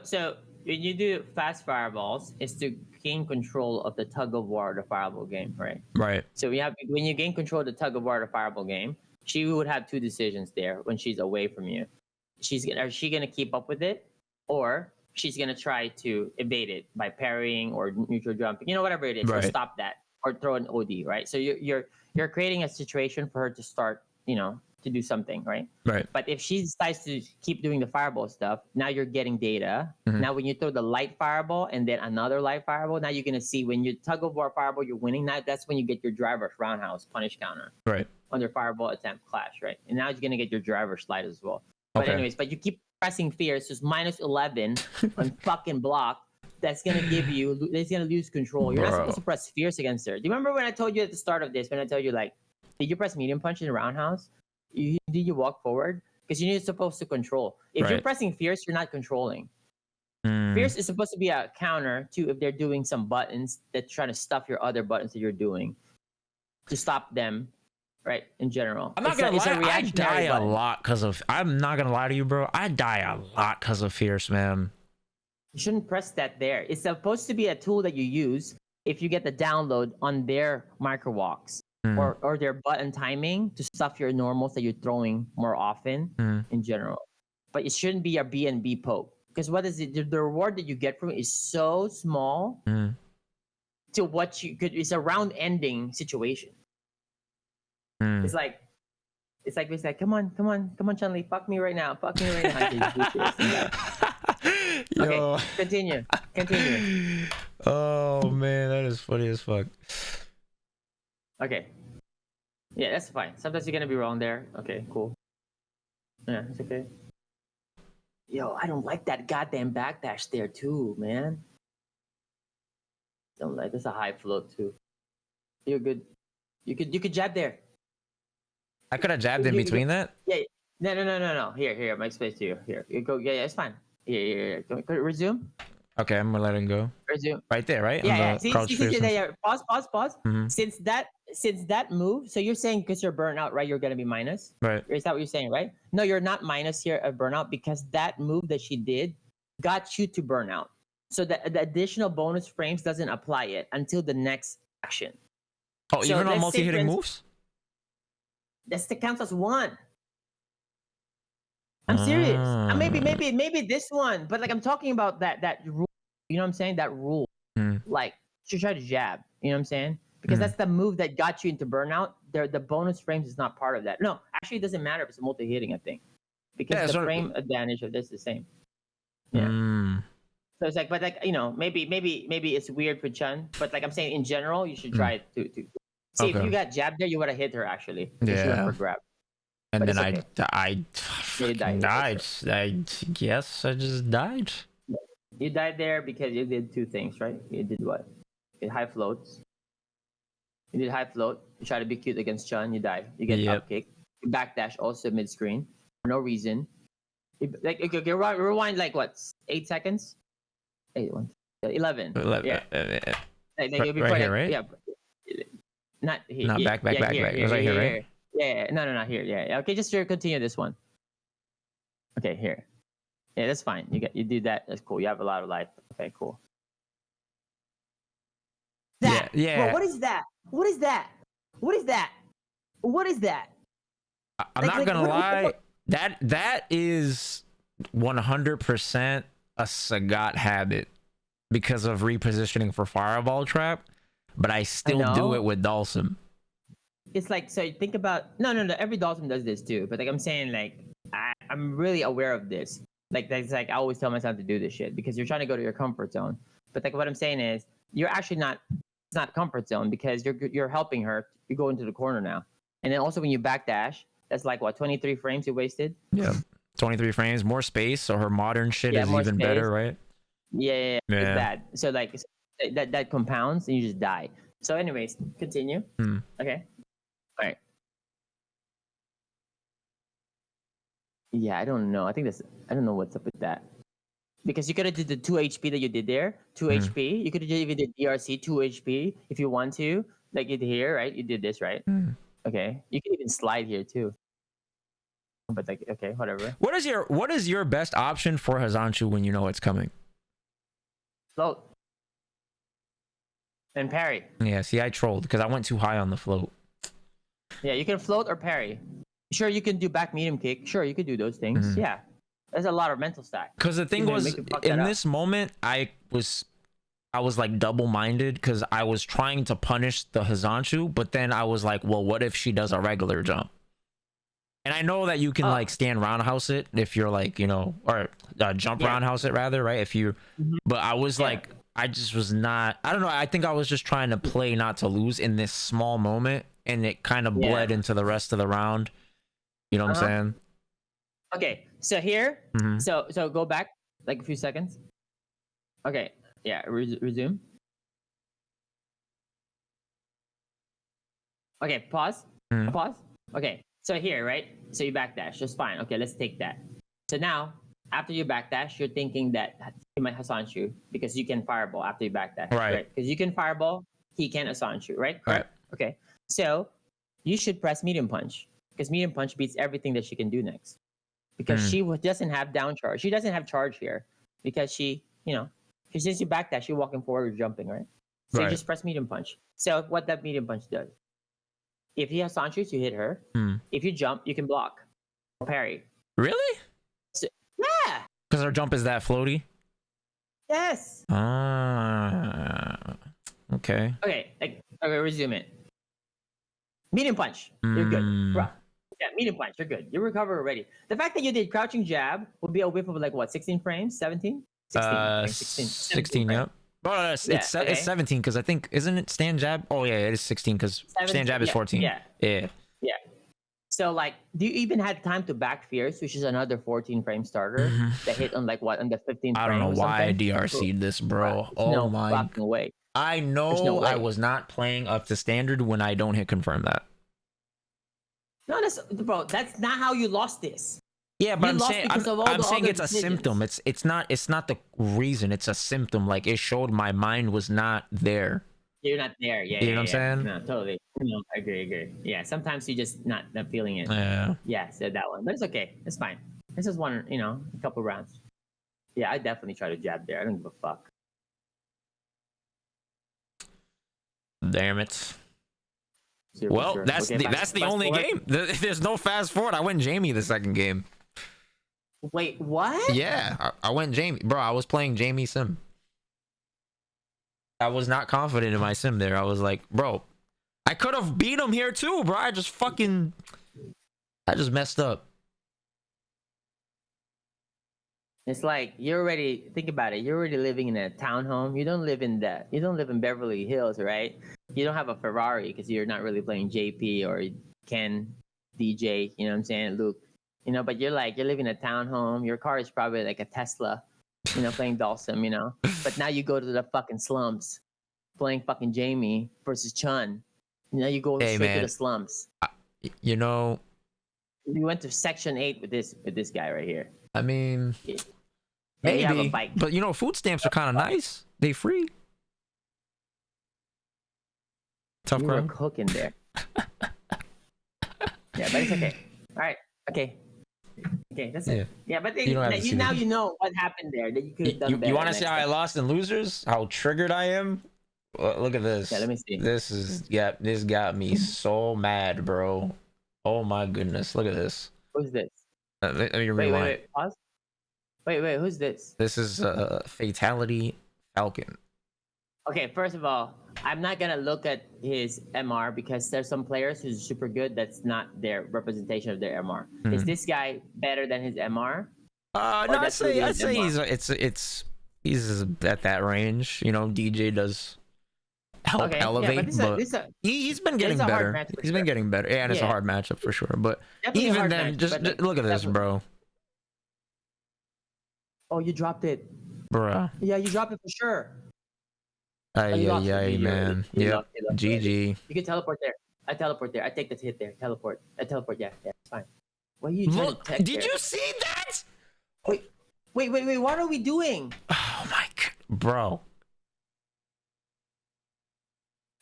So when you do fast fireballs, it's to gain control of the tug of war of the fireball game, right? Right. So when you gain control of the tug of war of the fireball game, she would have two decisions there when she's away from you. Is she gonna keep up with it, or she's gonna try to evade it by parrying or neutral jumping, whatever it is, or stop that, or throw an OD, right? So you're creating a situation for her to start, to do something, right? Right. But if she decides to keep doing the fireball stuff, now you're getting data. Now when you throw the light fireball and then another light fireball, now you're gonna see when you tug of war fireball, you're winning. Now that's when you get your driver's roundhouse punish counter. Right. Under fireball attempt clash, right? And now you're gonna get your driver slide as well. But anyways, but you keep pressing fierce, just minus 11 on fucking block. That's gonna lose control. You're not supposed to press fierce against her. Do you remember when I told you at the start of this, when I told you like, did you press medium punch in the roundhouse? Did you walk forward? Because you're supposed to control. If you're pressing fierce, you're not controlling. Fierce is supposed to be a counter to if they're doing some buttons that try to stuff your other buttons that you're doing to stop them. Right, in general. I'm not gonna lie, I die a lot because of. I'm not gonna lie to you, bro. I die a lot because of fierce, man. You shouldn't press that there. It's supposed to be a tool that you use if you get the download on their micro walks or their button timing to stuff your normals that you're throwing more often in general. But it shouldn't be a B&B poke because what is it? The reward that you get from it is so small to what you could. It's a round ending situation. It's like, come on, Chun-Li, fuck me right now. Okay, continue. Oh man, that is funny as fuck. Okay. Yeah, that's fine. Sometimes you're gonna be wrong there. Okay, cool. Yeah, it's okay. Yo, I don't like that goddamn backdash there too, man. Don't like. There's a high float too. You're good. You could jab there. I could have jabbed in between that. Yeah. No. Here. My space to you. Here. You go. Yeah, it's fine. Here. Go, resume. Okay, I'm gonna let him go. Resume. Right there, right? Yeah. See, pause. Since that move, so you're saying because you're burnt out, right? You're gonna be minus. Right. Is that what you're saying, right? No, you're not minus here at burnout because that move that she did got you to burnout. So the additional bonus frames doesn't apply yet until the next action. Oh, so even on multi-hitting moves? That counts as one. I'm serious. Maybe this one, but like I'm talking about that rule. You know what I'm saying? That rule. Like you try to jab. You know what I'm saying? Because that's the move that got you into burnout. The bonus frames is not part of that. No, actually, it doesn't matter if it's multi-hitting. I think because the frame advantage of this is the same. Yeah. So it's like, but like maybe it's weird for Chun, but like I'm saying in general, you should try to. See, if you got jabbed there, you would have hit her, actually. Yeah. For grab. And but then it's okay. I You fucking died. I guess I just died. You died there because you did two things, right? You did what? You did high floats. You did high float. You try to be cute against Chun. You die. You get Yep. up kick. You backdash also mid screen for no reason. Like okay, rewind like what? 8 seconds. 8, 1, 11. Yeah. Like, before, right here, like, right? Yeah. Not here. No, back. Here, It was right here, right? Yeah. No, here. Yeah. Okay, just continue this one. Okay, here. Yeah, that's fine. You do that. That's cool. You have a lot of life. Okay, cool. That. Yeah. Bro, what is that? What is that? What is that? What is that? I'm not gonna lie. That is 100% a Sagat habit because of repositioning for Fireball Trap, but I still do it with Dhalsim. It's like, so think about no. Every Dhalsim does this too, but like I'm saying, like I'm really aware of this. Like that's like I always tell myself to do this shit because you're trying to go to your comfort zone. But like what I'm saying is, you're actually not. It's not comfort zone because you're helping her. You go into the corner now, and then also when you backdash, that's like what 23 frames you wasted. Yeah, 23 frames, more space, so her modern shit is even better, right? Yeah. It's bad. So like that compounds and you just die. So anyways, continue. Okay. All right. Yeah, I don't know. I don't know what's up with that. Because you could have did the 2 HP that you did there, 2 HP. You could have even did DRC 2 HP if you want to. Like you did here, right? You did this, right? Okay. You can even slide here too. But like, okay, whatever. What is your best option for Hazanchu when you know it's coming? Float. And parry. Yeah, see, I trolled because I went too high on the float. Yeah, you can float or parry. Sure, you can do back medium kick. Sure, you could do those things. Yeah. There's a lot of mental stack. Because the thing was, in this moment, I was like double-minded because I was trying to punish the Hazanchu, but then I was like, well, what if she does a regular jump? And I know that you can like stand roundhouse it if you're like, you know, or jump roundhouse it rather, right? If you, but I was like, I just was not, I don't know. I think I was just trying to play not to lose in this small moment, and it kind of bled into the rest of the round. You know what I'm saying? Okay, so here, so go back like a few seconds. Okay, yeah, resume. Okay, pause. Pause. Okay, so here, right? So you backdash, just fine. Okay, let's take that. So now, after you backdash, you're thinking that he might Hazanchu because you can fireball after you backdash, right? Because you can fireball, he can Hazanchu, right? Right. Okay, so you should press medium punch because medium punch beats everything that she can do next. Because she doesn't have down charge. She doesn't have charge here because she, you know, since you backdash, you're walking forward or jumping, right? So you just press medium punch. So what that medium punch does, if he has Sanchus, you hit her. If you jump, you can block or parry. Really? So, yeah. Because her jump is that floaty? Yes. Okay. Okay, resume it. Medium punch. You're good. Bro. Yeah, medium punch, you're good. You recover already. The fact that you did crouching jab would be a whiff of like what, 16 frames? 17? 16. 16, yep. Oh, it's 17 because I think, isn't it stand jab? Oh, yeah, it is 16 because stand jab is 14. Yeah. So, like, do you even have time to back Fierce, which is another 14 frame starter that hit on like what, on the 15th frame? I don't know why I DRC'd this, bro. Oh my. Way. I know I was not playing up to standard when I don't hit confirm that. No, bro, that's not how you lost this. Yeah, but I'm saying it's a decisions. symptom. It's not the reason. It's a symptom. Like it showed my mind was not there. You're not there. Yeah, you know what I'm saying? No, totally. No, I agree. Yeah, sometimes you just not feeling it. Yeah, said that one, but it's okay. It's fine. This is one, a couple rounds. Yeah, I definitely try to jab there. I don't give a fuck. Damn it. Well, that's the only game. There's no fast forward. I went Jamie the second game. Wait, what? Yeah, I went Jamie. Bro, I was playing Jamie Sim. I was not confident in my sim there. I was like, bro, I could have beat him here too, bro. I just messed up. It's like think about it. You're already living in a townhome. You don't live in Beverly Hills, right? You don't have a Ferrari because you're not really playing JP or Ken. DJ, you know what I'm saying, Luke, you know, but you're living in a townhome. Your car is probably like a Tesla, you know, playing Dawson, you know. But now you go to the fucking slums, playing fucking Jamie versus Chun. You know, you go straight to the slums. You know, we went to Section 8 with this guy right here. I mean, maybe, you have a bike. But you know, food stamps are kind of nice. They free. Tough crowd. Were cooking there. Yeah, but it's okay. All right. Okay. Okay, that's it. Yeah, but they, now you know what happened there. That you could have done better. You want to see how I lost in losers? How triggered I am? Look at this. Yeah, let me see. This got me so mad, bro. Oh my goodness, look at this. Who's this? Let me rewind. Wait. Pause. Wait. Who's this? This is Fatality Falcon. Okay, first of all, I'm not gonna look at his MR because there's some players who's super good that's not their representation of their MR. Mm-hmm. Is this guy better than his MR? No, I'd say he's at that range. You know, DJ does help elevate, but he's been getting better. He's been getting better. Yeah, and it's a hard matchup for sure. But definitely even then, just look at this, bro. Oh, you dropped it, bro. Yeah, you dropped it for sure. Yeah, man. Yep. GG. You can teleport there. I teleport there. I take the hit there. Teleport. I teleport. Yeah, it's fine. What are you trying to tech Did there? You see that? Wait. What are we doing? Oh my god, bro.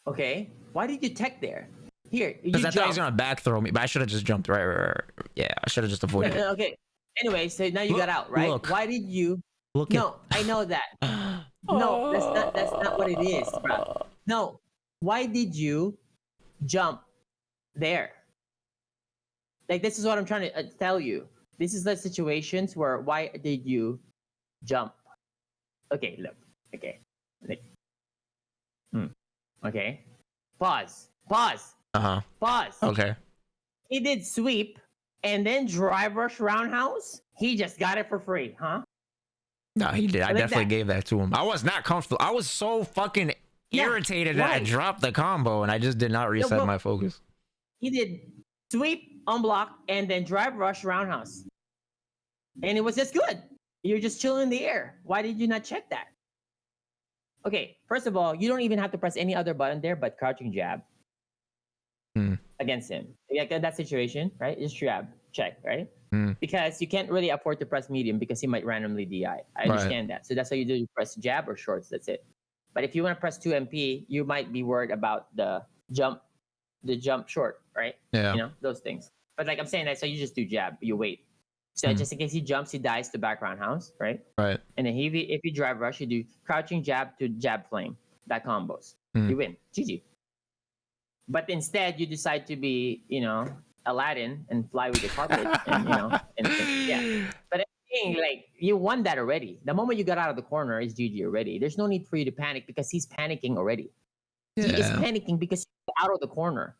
Okay. Why did you tech there? Here. Because I thought he was gonna back throw me, but I should have just jumped. Right. Yeah, I should have just avoided it. Okay. Anyway, so now you got out, right? Look. Why did you? I know that. No, that's not what it is, bro. No. Why did you jump there? Like, this is what I'm trying to tell you. This is the situations where why did you jump? Okay, look. Okay. Okay. Pause. Uh-huh. Pause. Okay. He did sweep and then drive rush roundhouse. He just got it for free, huh? No, he did. I definitely gave that to him. I was not comfortable. I was so fucking irritated that I dropped the combo and I just did not reset my focus. He did sweep, unblock, and then drive rush roundhouse. And it was just good. You're just chilling in the air. Why did you not check that? Okay, first of all, you don't even have to press any other button there but crouching jab against him. Like that situation, right? Just jab, check, right? Because you can't really afford to press medium because he might randomly DI. I understand that. So that's how you do. You press jab or shorts. That's it. But if you want to press 2MP, you might be worried about the jump short, right? Yeah. You know, those things. But like I'm saying that, so you just do jab. You wait. So just in case he jumps, he dies to background house, right? Right. And then if you drive rush, you do crouching jab to jab flame. That combos. You win. GG. But instead, you decide to be, you know, Aladdin and fly with your carpet, and you know, yeah. But I think like you won that already. The moment you got out of the corner, is GG already. There's no need for you to panic because he's panicking already. Yeah. He is panicking because you're out of the corner.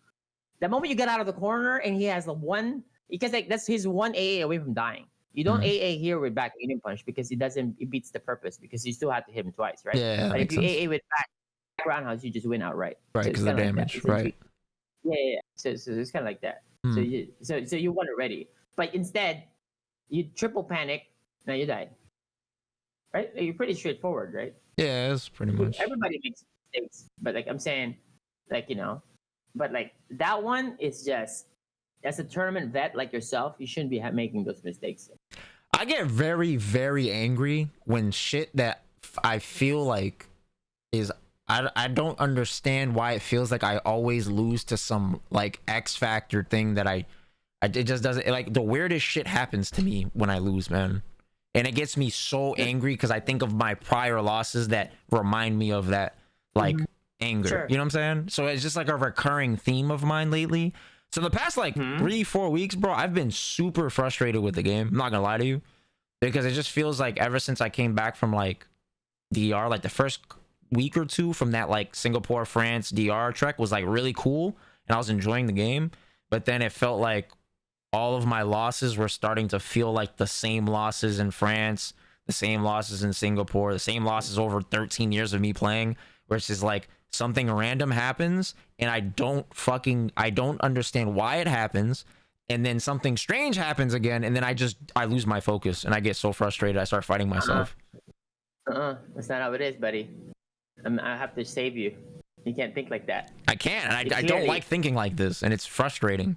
The moment you get out of the corner and he has the one, because like that's his one AA away from dying. You don't AA here with back medium punch because it beats the purpose because you still have to hit him twice, right? Yeah. But if you AA with back roundhouse, you just win outright. Right, because of the damage, right? Yeah. So it's kind of like that. So you won already, but instead you triple panic. Now you died. Right? You're pretty straightforward, right? Yeah, it's pretty much. Everybody makes mistakes, but like I'm saying, like you know, but like that one is just as a tournament vet like yourself, you shouldn't be making those mistakes. I get very, very angry when shit that I feel like is. I don't understand why it feels like I always lose to some like X factor thing that it just doesn't, like the weirdest shit happens to me when I lose, man. And it gets me so angry because I think of my prior losses that remind me of that like anger. Sure. You know what I'm saying? So it's just like a recurring theme of mine lately. So the past like 3-4 weeks, bro, I've been super frustrated with the game. I'm not gonna lie to you. Because it just feels like ever since I came back from like DR, like the first week or two from that like Singapore, France, DR trek was like really cool and I was enjoying the game, but then it felt like all of my losses were starting to feel like the same losses in France, the same losses in Singapore, the same losses over 13 years of me playing, where it's just like something random happens and I don't understand why it happens, and then something strange happens again, and then I lose my focus and I get so frustrated I start fighting myself. That's not how it is, buddy. I have to save you. You can't think like that. I can't, and I don't like thinking like this, and it's frustrating.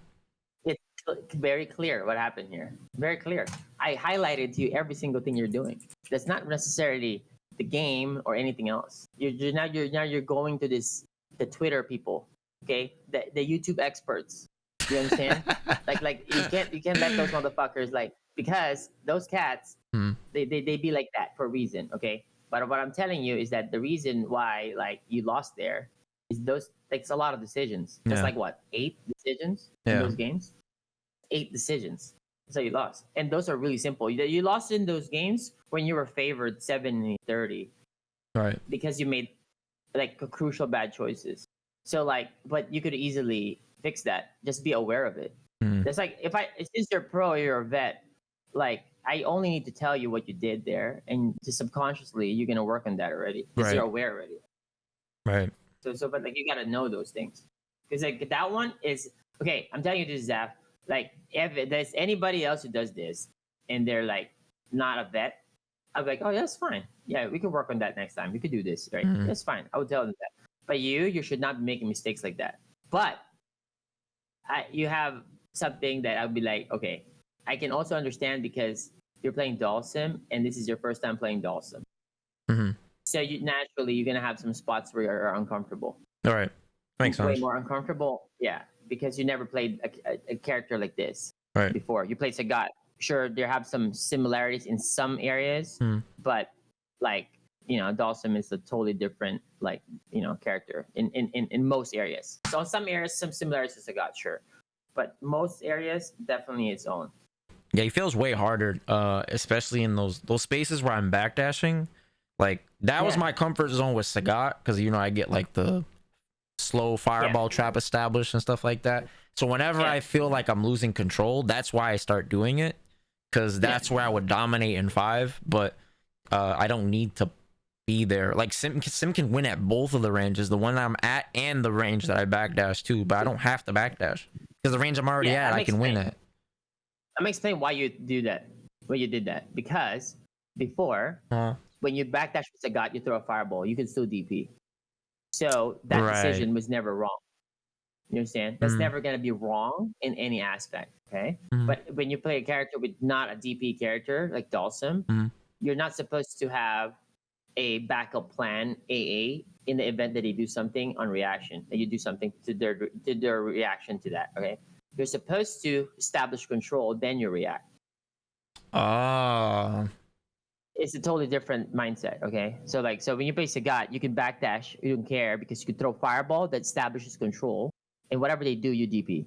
It's very clear what happened here. Very clear. I highlighted to you every single thing you're doing. That's not necessarily the game or anything else. You're going to the Twitter people, okay? The YouTube experts. You understand? like you can't let those motherfuckers because those cats they be like that for a reason, okay? But what I'm telling you is that the reason why you lost there is it's a lot of decisions. It's like what, 8 decisions in those games? 8 decisions. So you lost, and those are really simple. You lost in those games when you were favored 70-30, right? Because you made crucial bad choices. So but you could easily fix that. Just be aware of it. That's since you're pro, you're a vet. I only need to tell you what you did there, and just subconsciously you're gonna work on that already. Because you're aware already. Right. But you gotta know those things. Because that one is okay. I'm telling you this, Zaf. If there's anybody else who does this and they're not a vet, I'm like, oh, that's fine. Yeah, we can work on that next time. We could do this, right? That's fine. I would tell them that. But you should not be making mistakes like that. But you have something that I would be like, okay, I can also understand because you're playing Dalsim and this is your first time playing Dalsim. So you're gonna have some spots where you're uncomfortable. All right, makes sense. Way more uncomfortable, yeah, because you never played a character like this before. You played Sagat. Sure, there have some similarities in some areas, but Dalsim is a totally different character in most areas. So in some areas, some similarities to Sagat, sure, but most areas definitely its own. Yeah, he feels way harder, especially in those spaces where I'm backdashing. That was my comfort zone with Sagat, because I get the slow fireball trap established and stuff like that. So whenever I feel like I'm losing control, that's why I start doing it, because that's where I would dominate in 5. But I don't need to be there. Sim can win at both of the ranges, the one I'm at and the range that I backdash to, but I don't have to backdash because the range I'm already at, I can win at. I'm explaining why you do that. Why you did that? Because before, when you backdash with Sagat, you throw a fireball, you can still DP. So that decision was never wrong. You understand? That's never going to be wrong in any aspect, okay? But when you play a character with not a DP character, like Dalsim, you're not supposed to have a backup plan, AA, in the event that they do something on reaction, that you do something to their reaction to that, okay? You're supposed to establish control, then you react. It's a totally different mindset, okay? So when you play Sagat, you can backdash, you don't care, because you can throw fireball that establishes control, and whatever they do, you DP.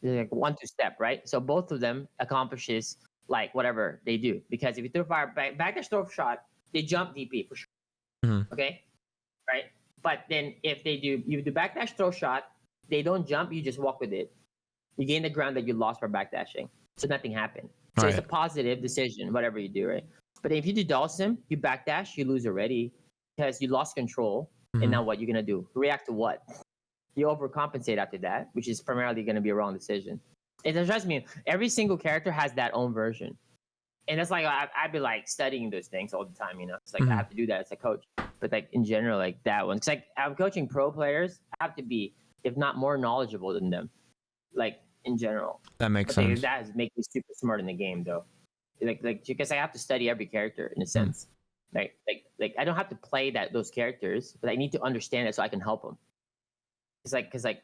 It's 1-2 step, right? So both of them accomplishes whatever they do, because if you throw backdash throw shot, they jump DP for sure. Okay, right? But then if you do backdash throw shot, they don't jump, you just walk with it. You gain the ground that you lost by backdashing, so nothing happened. So it's a positive decision, whatever you do, right? But if you do Dalsim, you backdash, you lose already because you lost control. And now what you're gonna do? React to what? You overcompensate after that, which is primarily gonna be a wrong decision. It trust me, every single character has that own version. And that's I'd be studying those things all the time, It's I have to do that as a coach. But in general, that one. It's I'm coaching pro players, I have to be, if not more knowledgeable than them. In general. That makes sense. That has make me super smart in the game though. Because I have to study every character in a sense. I don't have to play those characters, but I need to understand it so I can help them. It's because I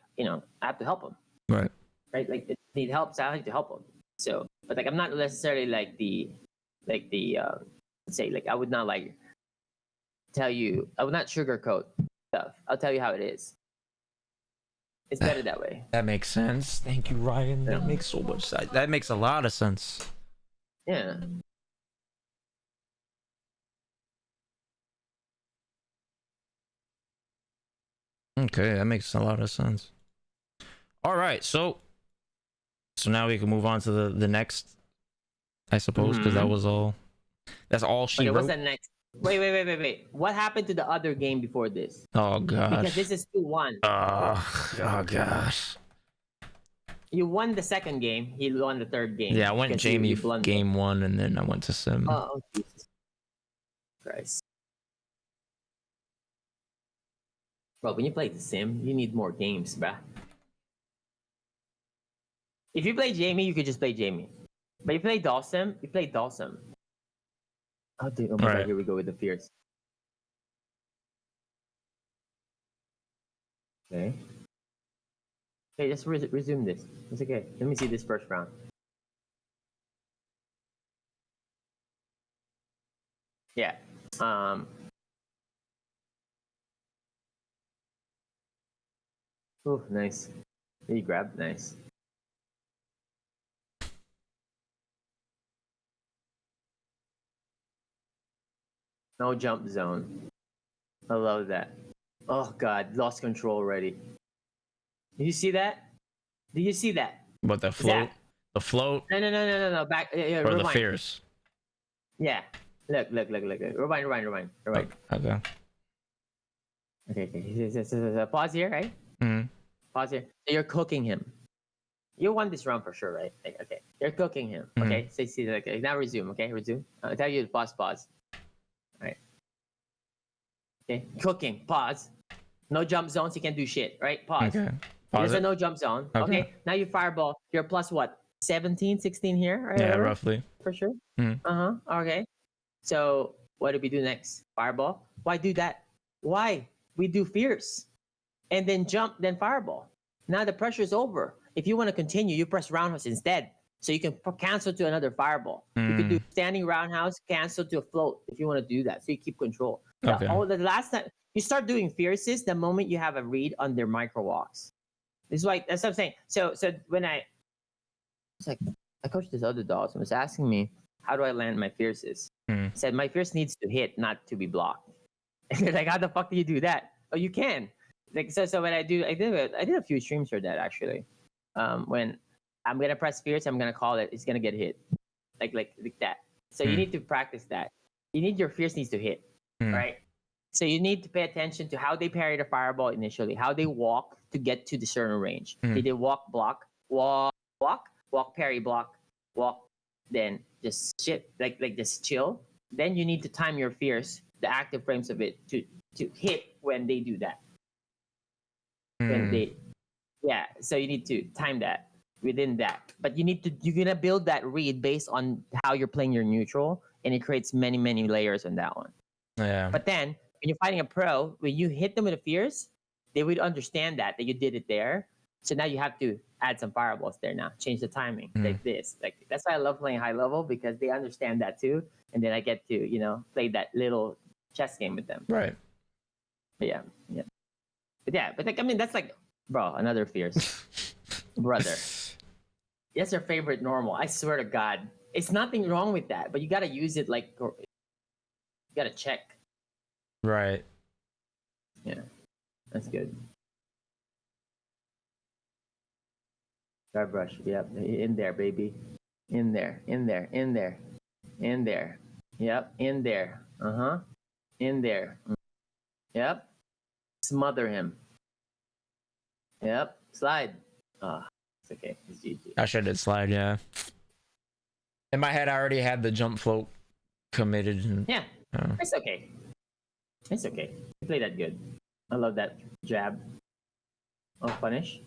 have to help them. Right. If they need help, so I like to help them. So, but I'm not necessarily let's say I would not tell you, I would not sugarcoat stuff. I'll tell you how it is. It's better that way. That makes sense. Thank you, Ryan. That makes so much sense. That makes a lot of sense. Yeah. Okay, that makes a lot of sense. All right, so now we can move on to the next, I suppose, because that's all she wrote. What's that next? Wait. What happened to the other game before this? Oh gosh. Because this is 2-1. Oh gosh. You won the second game. He won the third game. Yeah, I went Jamie blundered. game 1, and then I went to Sim. Oh, Jesus Christ. Bro, when you play the Sim, you need more games, bruh. If you play Jamie, you could just play Jamie. But if you play Dawson, you play Dawson. Oh, dude, oh my god, here we go with the fears. Okay. Okay, just resume this. It's okay. Let me see this first round. Yeah. Oh, nice. He grabbed, nice. No jump zone. I love that. Oh god, lost control already. Did you see that? Did you see that? What, the float? Zach. The float? No. Back. Yeah, or rewind. the fierce? Yeah. Look. Rewind. Okay. Pause here, right? Mm-hmm. Pause here. So you're cooking him. You won this round for sure, right? Like, okay. You're cooking him. Okay. So see, okay. Now resume. Okay, resume. I'll tell you to pause. All right. Okay. Cooking. Pause. No jump zones. You can't do shit. Right? Pause. Okay. There's a no jump zone. Okay. Now you fireball. You're plus what? 17, 16 here? Right? Yeah, roughly. For sure. Mm-hmm. Okay. So what do we do next? Fireball. Why do that? Why? We do fierce. And then jump, then fireball. Now the pressure is over. If you want to continue, you press roundhouse instead. So you can cancel to another fireball. You can do standing roundhouse, cancel to a float if you want to do that. So you keep control. Okay. The last time you start doing fierces, the moment you have a read on their micro walks. This is why that's what I'm saying. So when I coached this other dogs and was asking me, how do I land my fierces? I said my fierce needs to hit, not to be blocked. And they're like, how the fuck do you do that? Oh, you can. Like so when I did a few streams for that actually. When I'm gonna press fierce, I'm gonna call it. It's gonna get hit, like that. So you need to practice that. You need your fierce needs to hit, right? So you need to pay attention to how they parry the fireball initially, how they walk to get to the certain range. Did they walk, parry, block, walk, then just shit like just chill. Then you need to time your fierce, the active frames of it, to hit when they do that. So you need to time that within that. But you're gonna build that read based on how you're playing your neutral, and it creates many layers on that one. Yeah. But then when you're fighting a pro, when you hit them with a fierce, they would understand that you did it there. So now you have to add some fireballs there now. Change the timing like this. Like that's why I love playing high level, because they understand that too. And then I get to, play that little chess game with them. Right. But but like, I mean, that's like, bro, another fierce brother. That's your favorite normal. I swear to God, it's nothing wrong with that, but you got to use it like, you got to check. Right. Yeah, that's good. Guard brush. Yep, in there, baby. In there. Yep, in there. In there. Yep. Smother him. Yep. Slide. It's okay. It's GG. I should have slide, yeah. In my head, I already had the jump float committed. Yeah. It's okay. It's okay. You play that good. I love that jab. Oh, punish.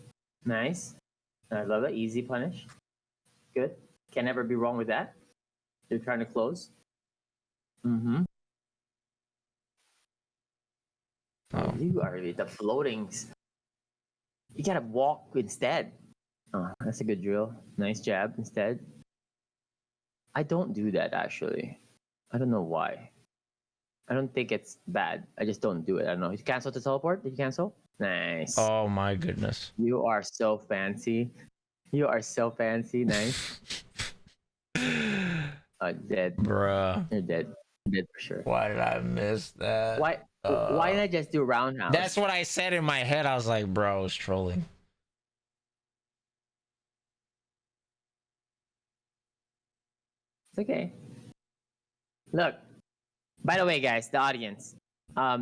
Nice. I love that. Easy punish. Good. Can never be wrong with that. You're trying to close. Oh. You are the floatings. You gotta walk instead. Oh, that's a good drill. Nice jab instead. I don't do that actually. I don't know why. I don't think it's bad. I just don't do it. I don't know. You cancel to teleport? Did you cancel? Nice. Oh my goodness. You are so fancy. Nice. Dead. Bruh. You're dead. You're dead for sure. Why did I miss that? Why not just do roundhouse? That's what I said in my head. I was like, bro, I was trolling. It's okay. Look. By the way, guys, the audience.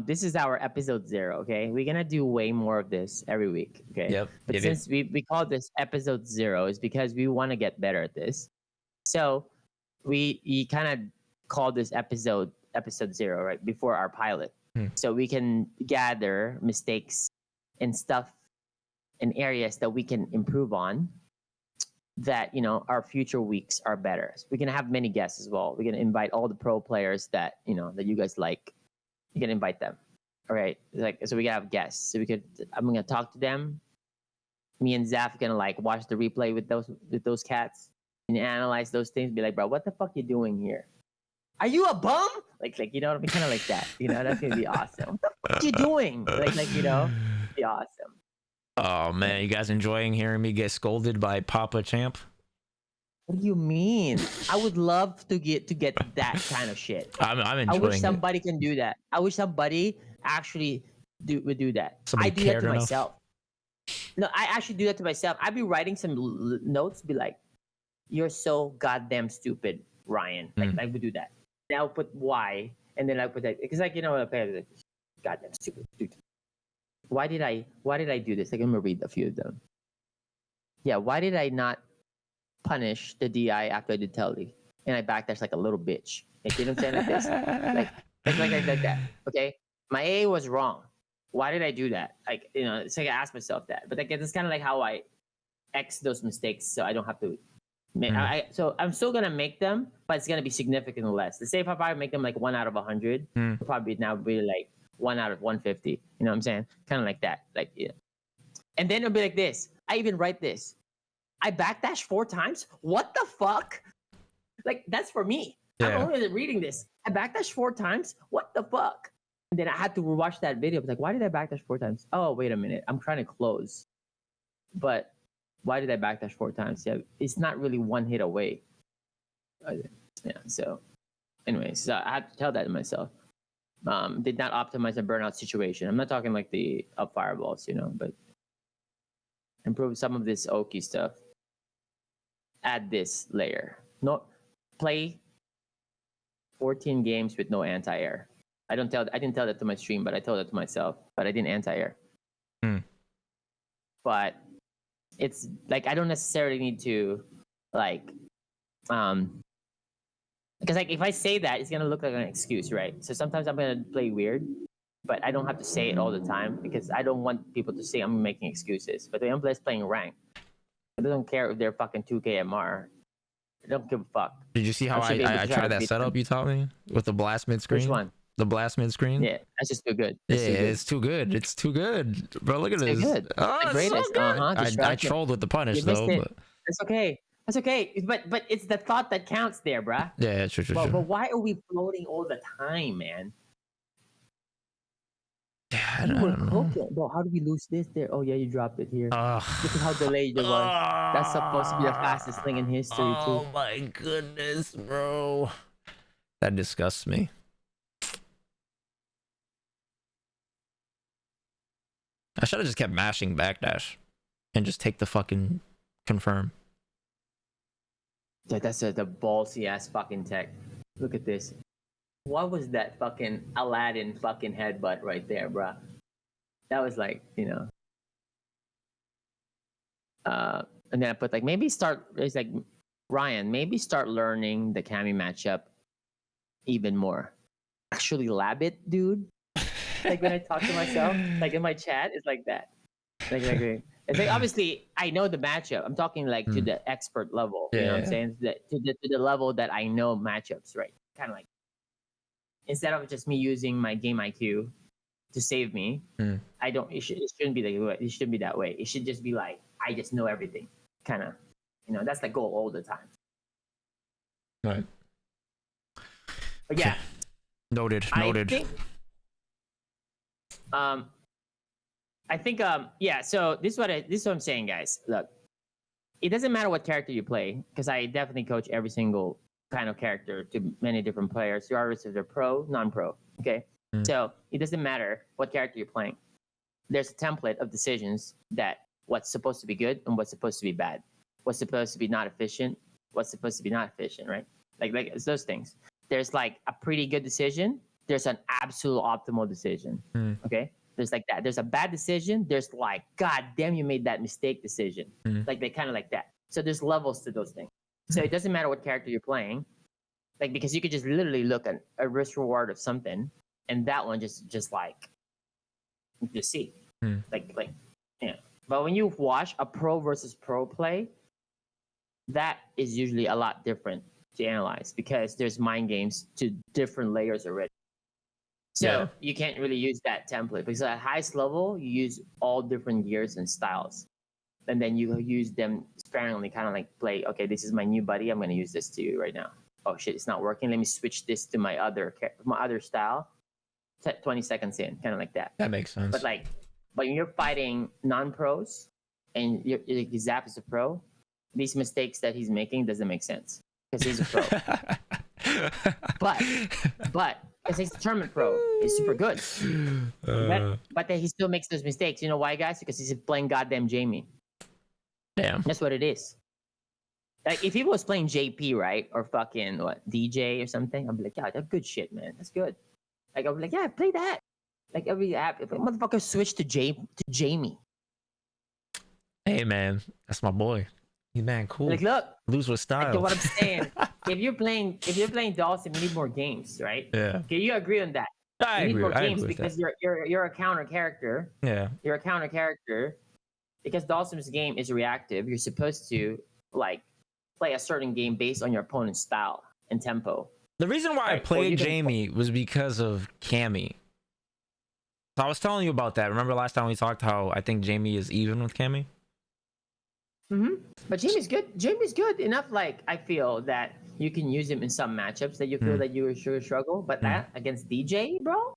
this is our episode 0. Okay, we're gonna do way more of this every week. Okay. Yep. But since we call this episode 0, is because we want to get better at this. So we kind of call this episode 0, right, before our pilot, so we can gather mistakes and stuff and areas that we can improve on, that our future weeks are better. So we can have many guests as well. We're gonna invite all the pro players that that you guys like. You can invite them. All right, so we can have guests. So I'm gonna talk to them. Me and Zaf are gonna watch the replay with those cats and analyze those things. Be like, bro, what the fuck you doing here? Are you a bum? Like what I mean? Kind of like that. That's gonna be awesome. What the fuck you doing? Be awesome. Oh man, you guys enjoying hearing me get scolded by Papa Champ? What do you mean? I would love to get that kind of shit. I'm enjoying it. I wish somebody can do that. I wish somebody actually would do that. Somebody I do that to enough. myself. No, I actually do that to myself. I'd be writing some notes, be like, "You're so goddamn stupid, Ryan." I would do that. And I'll put why, and then I put that because goddamn stupid. Why did I do this? I'm gonna read a few of them. Yeah, why did I not punish the DI after I did Telly? And I backdash like a little bitch. You know what I'm saying? Like this. like that. Okay? My AA was wrong. Why did I do that? It's like I asked myself that. But it's kind of like how I X those mistakes so I don't have to so I'm still gonna make them, but it's gonna be significantly less. Let's say if I make them like 1 out of 100, it'll probably now be like 1 out of 150. You know what I'm saying? Kind of like that. And then it'll be like this. I even write this. I backdash 4 times? What the fuck? That's for me. Yeah. I'm only reading this. I backdash 4 times? What the fuck? And then I had to rewatch that video. I was like, why did I backdash 4 times? Oh, wait a minute. I'm trying to close. But why did I backdash 4 times? Yeah, it's not really one hit away. Yeah, so anyways, I had to tell that to myself. Did not optimize a burnout situation. I'm not talking like the up fireballs, but improve some of this Oki stuff. Add this layer. No, play 14 games with no anti-air. I didn't tell that to my stream, but I told it to myself. But I didn't anti-air. But it's I don't necessarily need to because if I say that, it's gonna look like an excuse, right? So sometimes I'm gonna play weird, but I don't have to say it all the time because I don't want people to say I'm making excuses. But when I'm just playing rank, I don't care if they're fucking 2K MR. I don't give a fuck. Did you see how I tried that setup you taught me with the blast mid screen? Which one? The blast mid screen? Yeah, that's just too good. It's too good. It's too good. Bro, look at this. Good. Oh, it's greatest. So good. I trolled with the punish though. But... It's okay. That's okay. But it's the thought that counts there, bruh. Yeah, true. But why are we floating all the time, man? Yeah, I don't know. Bro, how do we lose this there? Oh yeah, you dropped it here. Look at how delayed it was. That's supposed to be the fastest thing in history too. Oh my goodness, bro. That disgusts me. I should have just kept mashing backdash and just take the fucking confirm. Yeah, that's the ballsy ass fucking tech. Look at this. What was that fucking Aladdin fucking headbutt right there, bruh? That was and then I put it's like, Ryan, maybe start learning the Cammy matchup even more. Actually lab it, dude. When I talk to myself, in my chat, it's like that. It's obviously I know the matchup. I'm talking to the expert level. You know what I'm saying? To the level that I know matchups, right? Kind of instead of just me using my game IQ to save me, it shouldn't be it shouldn't be that way. It should just be I just know everything. Kind of, that's the goal all the time. Right. But yeah. Noted. I think so this is what I'm saying, guys. Look, it doesn't matter what character you play, because I definitely coach every single kind of character to many different players, regardless if they're pro, non-pro. Okay, so it doesn't matter what character you're playing. There's a template of decisions that what's supposed to be good and what's supposed to be bad, what's supposed to be not efficient, what's supposed to be not efficient, right? It's those things. There's a pretty good decision. there's an absolute optimal decision. Okay, there's like that. There's a bad decision. There's like, God damn, you made that mistake decision. Like they kind of like that. So there's levels to those things. So it doesn't matter what character you're playing, like because you could just literally look at a risk reward of something, and that one just like you see, like yeah. But when you watch a pro versus pro play, that is usually a lot different to analyze because there's mind games to different layers already. So you can't really use that template because at highest level, you use all different gears and styles. And then you use them sparingly, kind of like play, okay, this is my new buddy. I'm going to use this to you right now. Oh shit, it's not working. Let me switch this to my other style. 20 seconds in, kind of like that. That makes sense. But when you're fighting non-pros and Zap is a pro, these mistakes that he's making doesn't make sense because he's a pro. but because he's a tournament pro, he's super good. But then he still makes those mistakes. You know why, guys? Because he's playing goddamn Jamie. Damn. That's what it is. Like if he was playing JP, right, or fucking DJ or something, I'd be like, yeah, that's good shit, man. That's good. Like I'd be like, yeah, play that. Like every app, if a motherfucker switch to Jamie. Hey man, that's my boy. He's man cool. Like look, lose with style. Like, what I'm saying, if you're playing Dawson, you need more games, right? Yeah. Okay, you agree on that? I you need agree. more games because you're a counter character. Yeah. You're a counter character because Dawson's game is reactive. You're supposed to like play a certain game based on your opponent's style and tempo. The reason why I played Jamie was because of Cammy. So I was telling you about that. Remember last time we talked how I think Jamie is even with Cammy? But Jamie's good. Jamie's good enough. Like I feel that you can use him in some matchups that you feel that you sure struggle. But that against DJ, bro.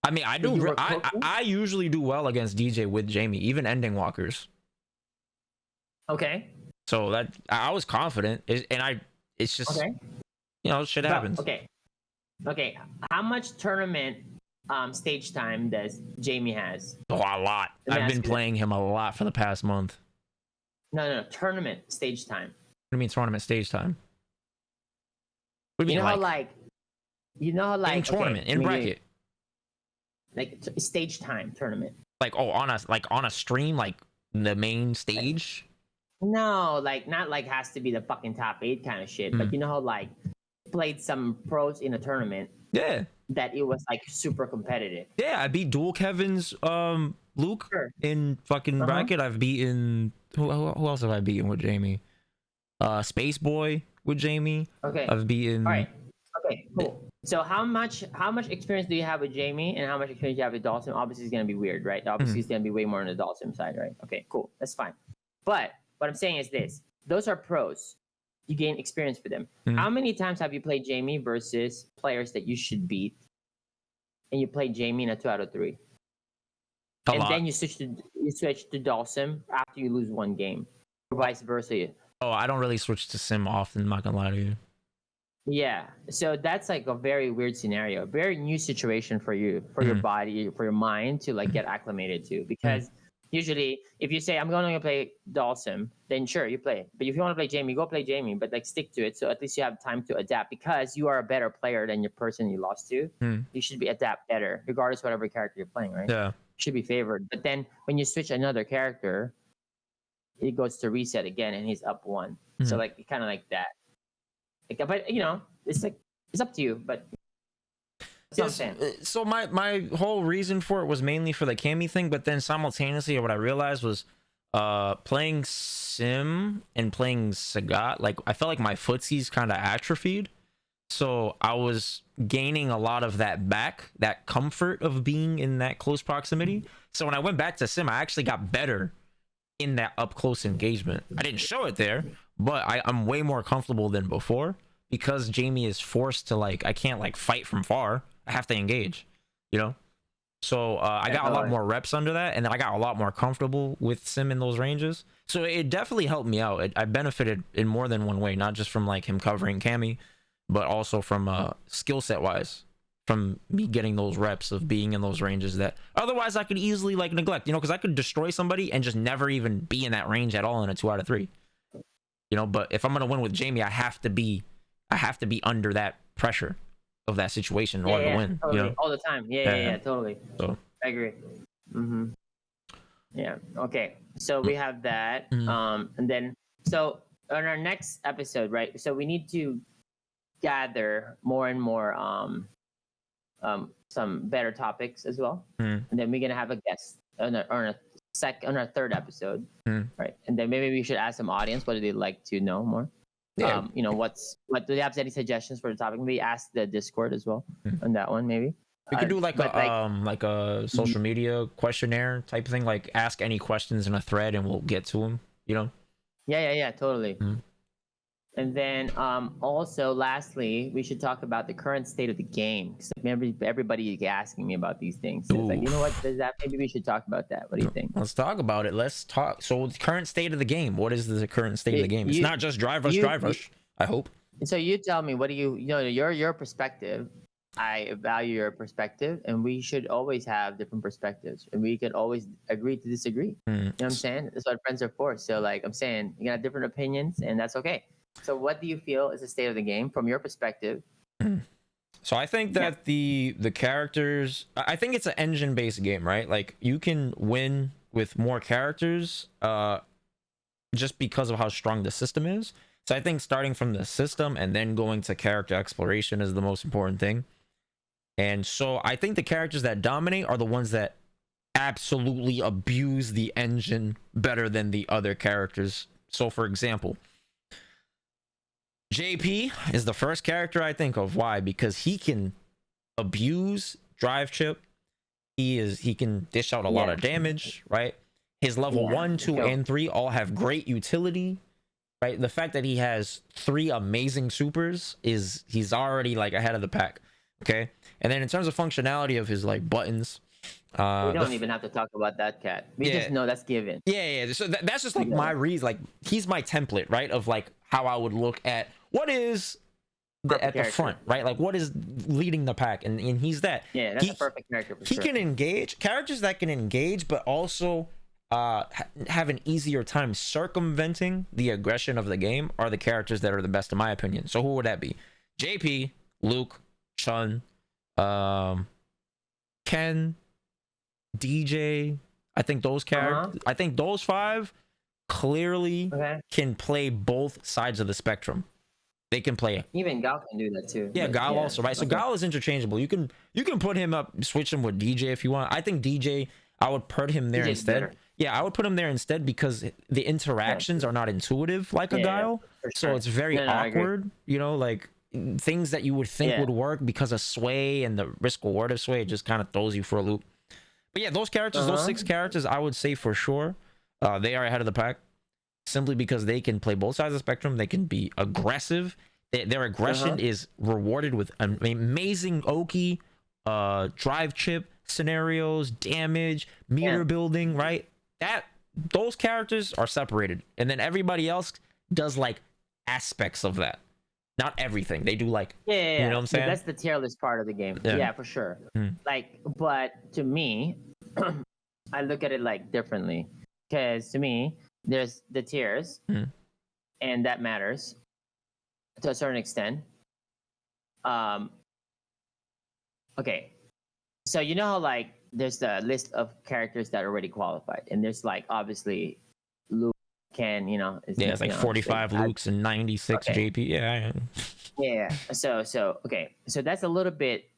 I mean, I do. I usually do well against DJ with Jamie, even ending walkers. Okay. So that I was confident, and it's just you know, shit happens. Okay. How much tournament stage time does Jamie has? Oh, a lot. I've been playing him a lot for the past month. No. Tournament stage time. What do you mean tournament stage time? What do you mean, you know how in tournament, in bracket. Like stage time tournament. Like on a stream, like the main stage? No, like not like has to be the fucking top 8 kind of shit. But you know how like played some pros in a tournament. Yeah. That it was like super competitive. Yeah, I beat Dual Kevin's Luke in fucking bracket. I've beaten who else have I beaten with Jamie? Space Boy with Jamie. Okay. I've beaten. All right. Okay. Cool. So how much experience do you have with Jamie and how much experience do you have with Dawson? Obviously, it's gonna be weird, right? Obviously, it's gonna be way more on the Dawson side, right? Okay. Cool. That's fine. But what I'm saying is this: those are pros. You gain experience for them. How many times have you played Jamie versus players that you should beat, and you played Jamie in a 2 out of 3? And then you switch to Dawson after you lose one game, or vice versa. Oh, I don't really switch to Sim often. I'm not gonna lie to you. Yeah, so that's like a very weird scenario, very new situation for you, for your body, for your mind to like get acclimated to. Because usually, if you say I'm going to play Dawson, then sure you play. But if you want to play Jamie, go play Jamie. But like stick to it, so at least you have time to adapt. Because you are a better player than your person you lost to. You should be adapt better, regardless of whatever character you're playing, right? Yeah. Should be favored. But then when you switch another character, it goes to reset again, and he's up 1. So like kind of like that. Like, but you know, it's like it's up to you. But that's what I'm saying. So my whole reason for it was mainly for the Cammy thing, but then simultaneously, what I realized was playing Sim and playing Sagat. Like I felt like my footsie's kind of atrophied. So I was gaining a lot of that back, that comfort of being in that close proximity. So when I went back to Sim, I actually got better in that up close engagement. I didn't show it there, but I'm way more comfortable than before because Jamie is forced to like, I can't like fight from far. I have to engage, you know? So I got a lot more reps under that, and then I got a lot more comfortable with Sim in those ranges. So it definitely helped me out. I benefited in more than one way, not just from like him covering Cammy, but also from skill set wise, from me getting those reps of being in those ranges that otherwise I could easily like neglect, you know, because I could destroy somebody and just never even be in that range at all in a 2 out of 3, you know. But if I'm gonna win with Jamie, I have to be under that pressure of that situation in order to win. Totally. You know, All the time. Yeah, totally. So I agree. Yeah. Okay. So we have that. And then so on our next episode, right? So we need to gather more and more some better topics as well, and then we're gonna have a guest on our third episode, right? And then maybe we should ask some audience what do they like to know more. Yeah. You know, what do they have any suggestions for the topic? Maybe ask the Discord as well on that one. Maybe we could do like a social media questionnaire type thing, like ask any questions in a thread and we'll get to them. You know. Yeah, totally. And then also, lastly, we should talk about the current state of the game. Because everybody is asking me about these things. So it's like, you know what? Maybe we should talk about that. What do you think? Let's talk about it. Let's talk. So, the current state of the game. What is the current state of the game? It's not just drive rush. I hope. So you tell me. What do you know? Your perspective. I value your perspective, and we should always have different perspectives, and we can always agree to disagree. You know what I'm saying? That's what friends are for. So, like I'm saying, you got different opinions, and that's okay. So what do you feel is the state of the game from your perspective? So I think that the characters, I think it's an engine based game, right? Like you can win with more characters just because of how strong the system is. So I think starting from the system and then going to character exploration is the most important thing. And so I think the characters that dominate are the ones that absolutely abuse the engine better than the other characters. So for example, JP is the first character I think of. Why? Because he can abuse drive chip. He can dish out a lot of damage, right? His level 1, 2, and 3 all have great utility, right? The fact that he has 3 amazing supers is he's already like ahead of the pack. Okay. And then in terms of functionality of his like buttons, we don't even have to talk about that, Cat. We just know that's given. Yeah. So that's just like my reason. Like he's my template, right? Of like how I would look at what is at the front, right? Like what is leading the pack, and he's that. Yeah, that's a perfect character for sure. He can engage characters that can engage, but also have an easier time circumventing the aggression of the game are the characters that are the best in my opinion. So who would that be? JP, Luke, Chun, Ken, DJ. I think those characters. I think those 5 clearly can play both sides of the spectrum. They can play. Even Gal can do that too. Yeah, Gal also, right? So Gal is interchangeable. You can put him up, switch him with DJ if you want. I think DJ, I would put him there instead. Better. Yeah, I would put him there instead because the interactions are not intuitive like a Guile. Sure. So it's very awkward. You know, like things that you would think would work because of sway and the risk reward of sway, it just kind of throws you for a loop. But yeah, those characters, those 6 characters, I would say for sure, they are ahead of the pack. Simply because they can play both sides of the spectrum. They can be aggressive. Their aggression is rewarded with amazing Oki, drive chip scenarios, damage, meter building, right? Those characters are separated. And then everybody else does like aspects of that. Not everything. They do like, you know what I'm saying? That's the tier list part of the game. Yeah, for sure. Like, but to me, I look at it like differently. Because to me, there's the tiers, and that matters to a certain extent. Okay, so you know how like there's the list of characters that are already qualified, and there's like obviously Luke, Ken, you know. It's like 45 Lukes and 96 JP. Yeah. So okay, so that's a little bit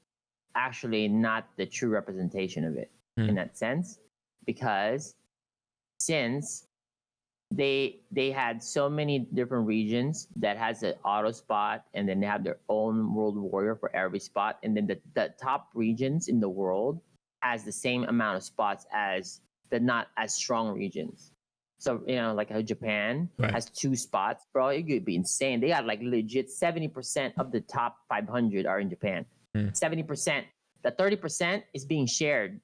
actually not the true representation of it in that sense, because since they had so many different regions that has an auto spot, and then they have their own world warrior for every spot, and then the top regions in the world has the same amount of spots as the not as strong regions. So you know, like how Japan has 2 spots, bro. It could be insane. They got like legit 70% of the top 500 are in Japan. 70%. The 30% is being shared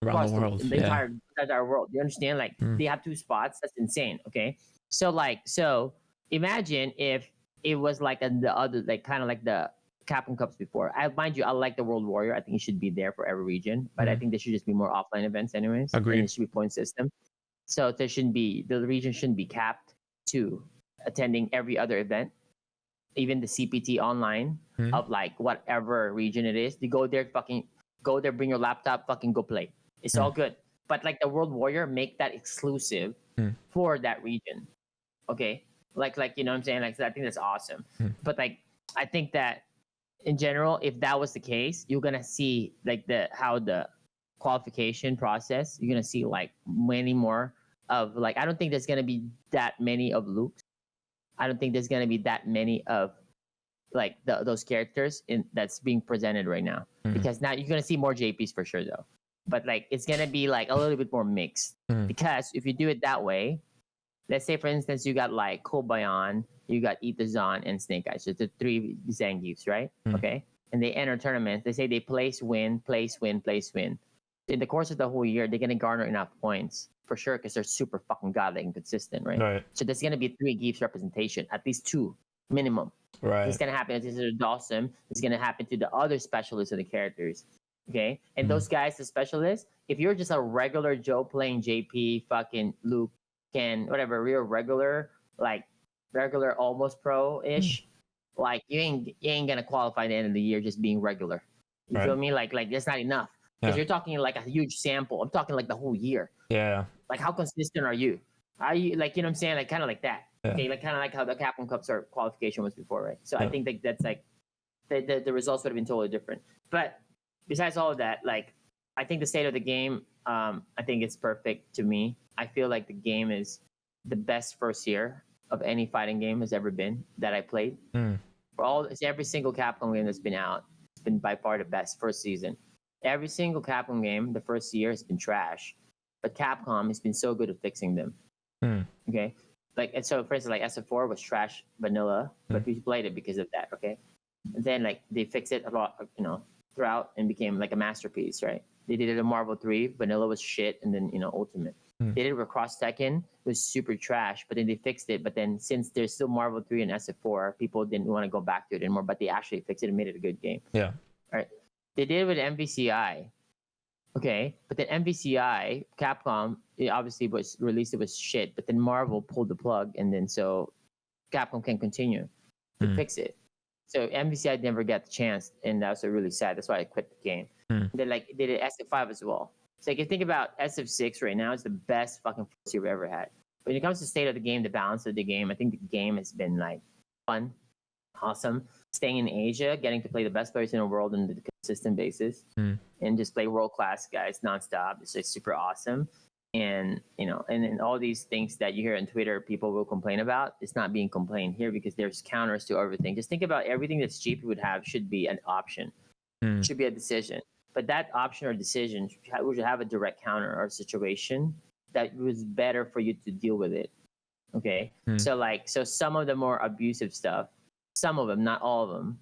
around the world, the entire world. You understand? Like they have 2 spots. That's insane. Okay, so imagine if it was like the other, like kind of like the Capcom Cups before. Mind you, I like the World Warrior. I think it should be there for every region, but I think there should just be more offline events, anyways. Agreed. And it should be point system. So the region shouldn't be capped to attending every other event. even the CPT online of like whatever region it is. You go there, bring your laptop, fucking go play. It's all good. But like the World Warrior, make that exclusive for that region. Okay, like you know what I'm saying? Like, so I think that's awesome. But like, I think that in general, if that was the case, you're gonna see like how the qualification process. You're gonna see like many more of like. I don't think there's gonna be that many of Luke's. I don't think there's gonna be that many of like those characters that's being presented right now. Because now you're gonna see more JPs for sure though. But like it's gonna be like a little bit more mixed. Because if you do it that way, let's say for instance you got like Kobayan, you got Itazan and Snake Eyes. So the 3 Zangiefs, right? Okay. And they enter tournaments. They say they place win. In the course of the whole year, they're gonna garner enough points for sure because they're super fucking godlike and consistent, right? So there's gonna be 3 Geefs representation, at least 2 minimum. Right. It's gonna happen to Dawson. It's gonna happen to the other specialists of the characters. Okay. And those guys, the specialists, if you're just a regular Joe playing JP, fucking Luke, and whatever, real regular, like regular almost pro-ish, like you ain't gonna qualify at the end of the year just being regular. You feel me? Like that's not enough. Because you're talking like a huge sample. I'm talking like the whole year. Yeah. Like how consistent are you? Are you like, you know what I'm saying? Like kind of like that. Yeah. Okay, like kind of like how the Capcom Cup start qualification was before, right? So I think like that's like the results would have been totally different. But besides all of that, like I think the state of the game, I think it's perfect to me. I feel like the game is the best first year of any fighting game has ever been that I played. It's every single Capcom game that's been out, it's been by far the best first season. Every single Capcom game, the first year has been trash, but Capcom has been so good at fixing them. Okay, like and so for instance, like SF4 was trash vanilla, but we played it because of that. Okay, and then like they fixed it a lot, you know, throughout and became like a masterpiece, right? They did it in Marvel 3, vanilla was shit, and then Ultimate. They did it with Cross Tekken, was super trash, but then they fixed it. But then since there's still Marvel 3 and SF4, people didn't want to go back to it anymore. But they actually fixed it and made it a good game. Yeah. All right. They did it with MVCI. Okay, but then MVCI, Capcom, it obviously was released. It was shit, but then Marvel pulled the plug, and then so Capcom can continue to fix it. So MVCI never got the chance, and that was really sad. That's why I quit the game. They did SF5 as well. So like, if you think about SF6 right now, it's the best fucking first year we've ever had. When it comes to state of the game, the balance of the game, I think the game has been like fun, awesome. Staying in Asia, getting to play the best players in the world on a consistent basis, and just play world class guys nonstop. It's just super awesome. And and then all these things that you hear on Twitter, people will complain about. It's not being complained here because there's counters to everything. Just think about everything that GP would have should be an option, should be a decision. But that option or decision would have a direct counter or situation that was better for you to deal with it. Okay, so some of the more abusive stuff, some of them, not all of them,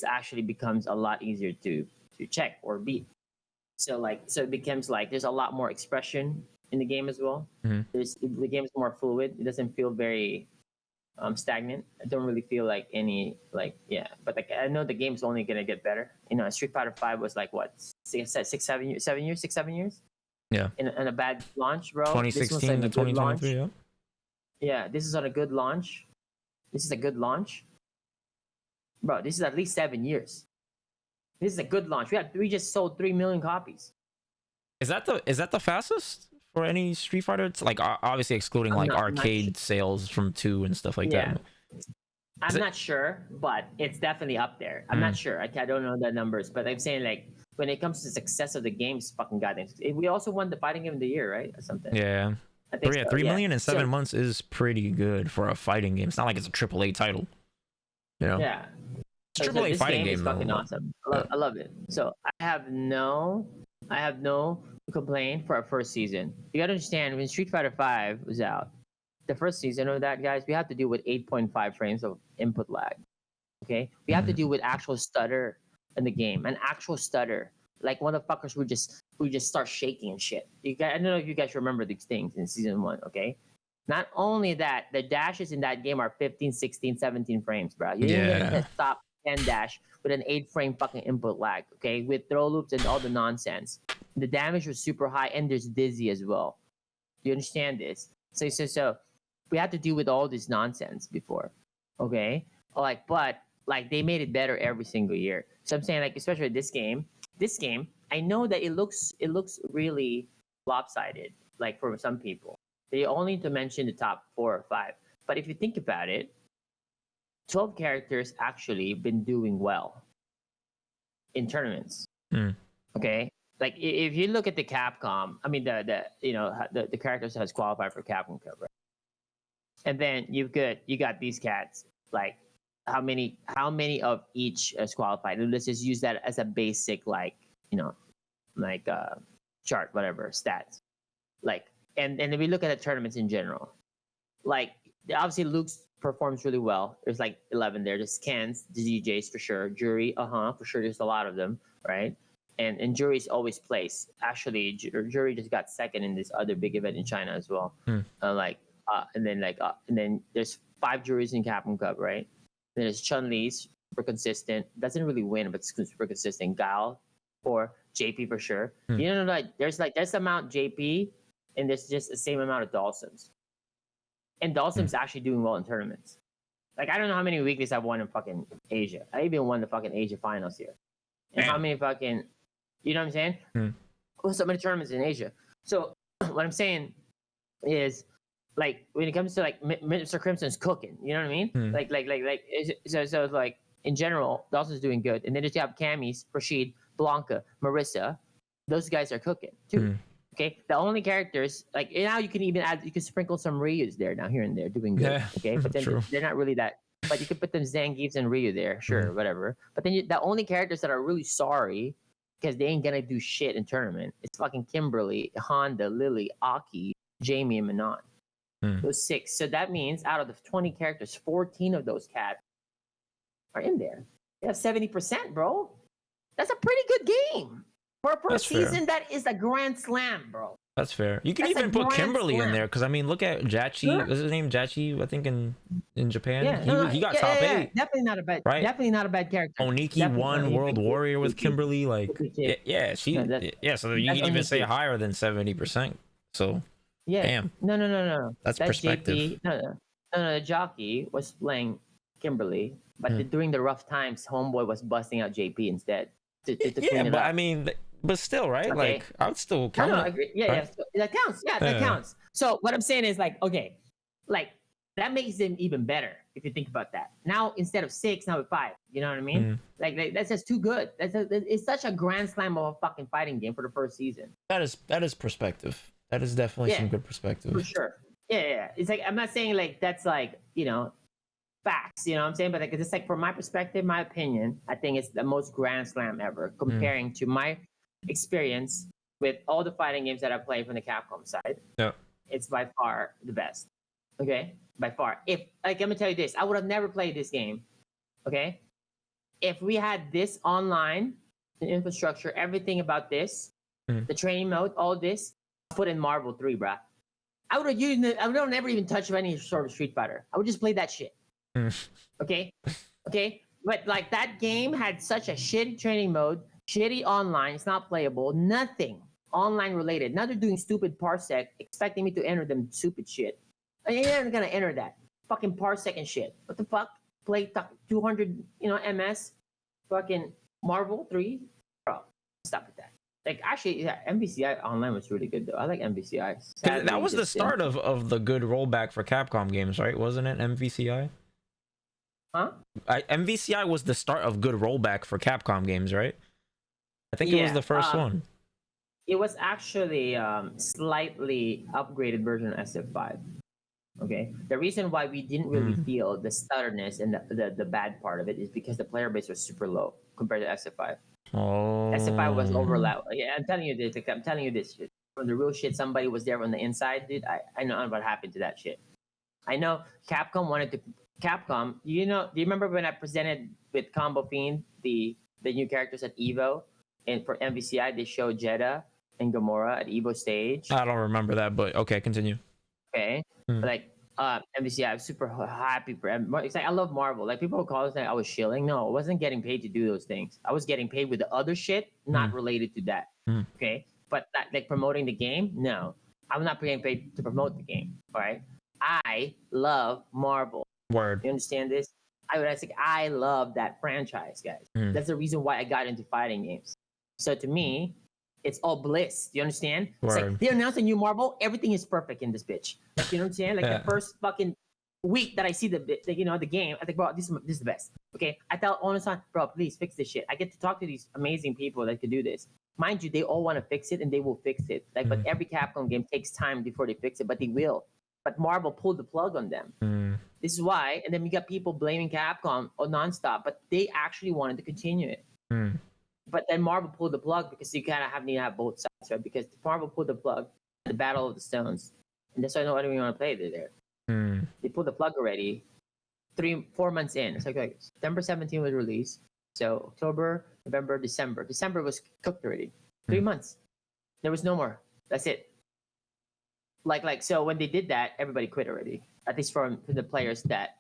actually becomes a lot easier to check or beat. So it becomes like there's a lot more expression in the game as well. The game is more fluid. It doesn't feel very stagnant. I don't really feel like any but like I know the game's only gonna get better. Street Fighter 5 was like what 7 years. Yeah. In a bad launch, bro. 2016 to 2023. Yeah, this is on a good launch. This is a good launch, bro. This is at least 7 years. This is a good launch. We just sold 3 million copies. Is that the fastest for any Street Fighter? It's like obviously excluding arcade sales from 2 and stuff like that. I'm not sure, but it's definitely up there. I'm not sure. I don't know the numbers, but I'm saying like when it comes to the success of the game, it's fucking goddamn. We also won the fighting game of the year, right, or something. Yeah. I think 3 million in 7 months is pretty good for a fighting game. It's not like it's a AAA title. Yeah. It's a AAA fighting game. Is fucking awesome. I love it. So I have no complaint for our first season. You gotta understand when Street Fighter 5 was out, the first season of that, guys, we have to deal with 8.5 frames of input lag. Okay, we have to deal with actual stutter in the game, an actual stutter. Like motherfuckers would just start shaking and shit. I don't know if you guys remember these things in season 1. Okay. Not only that, the dashes in that game are 15, 16, 17 frames, bro. You didn't get the top 10 dash with an 8-frame fucking input lag, okay? With throw loops and all the nonsense. The damage was super high, and there's dizzy as well. Do you understand this? So we had to deal with all this nonsense before. Okay, like but like they made it better every single year. So I'm saying like especially this game, I know that it looks really lopsided. Like for some people, they only to mention the top 4 or 5. But if you think about it, 12 characters actually been doing well in tournaments. Mm. Okay, like if you look at the Capcom, I mean the characters that has qualified for Capcom Cup, right? And then you got these cats. Like how many of each is qualified? And let's just use that as a basic like chart, whatever stats. Like and if we look at the tournaments in general, like obviously Luke's performs really well. There's like 11 there. There's Kens, the DJs for sure. Jury, for sure. There's a lot of them, right? And Jury's always placed. Actually, Jury just got second in this other big event in China as well. And then there's 5 juries in Capcom Cup, right? Then there's Chun Li's super consistent. Doesn't really win, but it's super consistent. Guile or JP for sure. You know, like there's the amount JP, and there's just the same amount of Dawson's. And Dawson's actually doing well in tournaments. Like I don't know how many weeklies I've won in fucking Asia. I even won the fucking Asia finals here. And how many fucking, you know what I'm saying? So many tournaments in Asia. So what I'm saying is, like when it comes to like Mr. Crimson's cooking, you know what I mean? So it's like in general, Dawson's doing good, and then you have Cammy's, Rashid, Blanca, Marissa. Those guys are cooking too. Okay, the only characters like now you can sprinkle some Ryu's there now here and there doing good. Yeah, okay, but then they're not really that. But you could put them Zangiefs and Ryu there, sure, whatever. But then the only characters that are really sorry because they ain't gonna do shit in tournament. It's fucking Kimberly, Honda, Lily, Aki, Jamie, and Manon. Those 6. So that means out of the 20 characters, 14 of those cats are in there. They have 70%, bro. That's a pretty good game. For a season that is a grand slam, bro. That's fair. You can even put Kimberly in there because I mean, look at Jachi. What's his name? Jachi, I think in Japan. Yeah, he got top 8. Definitely not a bad. Right? Definitely not a bad character. Oniki won World Warrior with Kimberly. Like, yeah, she. So you can even say higher than 70%. So. Yeah. Damn. No. That's perspective. JP, no. The jockey was playing Kimberly, but during the rough times, Homeboy was busting out JP instead. To clean it up. I mean, but still, right? Okay. Like, I would still count. I agree. Yeah. So that counts. Yeah, that counts. So what I'm saying is like, okay, like that makes them even better if you think about that. Now instead of 6, now with 5. You know what I mean? Like that's just too good. It's such a grand slam of a fucking fighting game for the first season. That is perspective. That is definitely some good perspective. For sure. Yeah. It's like I'm not saying like that's like, facts, you know what I'm saying? But like it's like from my perspective, my opinion, I think it's the most grand slam ever comparing to my experience with all the fighting games that I played from the Capcom side. Yeah. It's by far the best. Okay? By far. If like I'm gonna tell you this, I would have never played this game. Okay? If we had this online, the infrastructure, everything about this, the training mode, all this, put in Marvel 3, bruh. I would have never even touched any sort of Street Fighter. I would just play that shit. Okay? But like that game had such a shitty training mode, shitty online, it's not playable, nothing online related. Now they're doing stupid parsec, expecting me to enter them stupid shit. I ain't never gonna enter that. Fucking parsec and shit. What the fuck? Play 200, MS, fucking Marvel 3? Bro, stop with that. Like actually, MVCI online was really good though. I like MVCI. That was the start of the good rollback for Capcom games, right? Wasn't it MVCI? Huh? MVCI was the start of good rollback for Capcom games, right? I think it was the first one. It was actually slightly upgraded version of SF5. Okay. The reason why we didn't really feel the stutterness and the bad part of it is because the player base was super low compared to SF5. Oh. SF5 was overlapped. Yeah, I'm telling you this. I'm telling you this shit. From the real shit, somebody was there on the inside, dude. I know what happened to that shit. I know Capcom wanted to. Capcom, do you remember when I presented with Combo Fiend the new characters at Evo, and for MVCI they showed Jeddah and Gamora at Evo stage? I don't remember that, but okay, continue. Okay, like MVCI, I'm super happy for. It's like I love Marvel. Like people call us like I was shilling. No, I wasn't getting paid to do those things. I was getting paid with the other shit, not related to that. Okay, but like promoting the game, no, I'm not getting paid to promote the game. All right, I love Marvel. Word. You understand this? I love that franchise, guys. That's the reason why I got into fighting games. So to me, it's all bliss. Do you understand? It's like they announced a new Marvel, everything is perfect in this bitch. Like, you know what I'm saying? Like the first fucking week that I see the game, I think, bro, this is the best. Okay, I tell all the time, bro, please fix this shit. I get to talk to these amazing people that could do this. Mind you, they all want to fix it and they will fix it. Like, but every Capcom game takes time before they fix it, but they will. But Marvel pulled the plug on them. This is why, and then we got people blaming Capcom nonstop, but they actually wanted to continue it. But then Marvel pulled the plug because you kind of need to have both sides, right? Because Marvel pulled the plug, the Battle of the Stones, and that's why nobody want to play it there. They pulled the plug already. 4 months in, it's like September 17 was released, so October, November, December. December was cooked already. 3 months, there was no more. That's it. Like so when they did that, everybody quit already. At least for the players that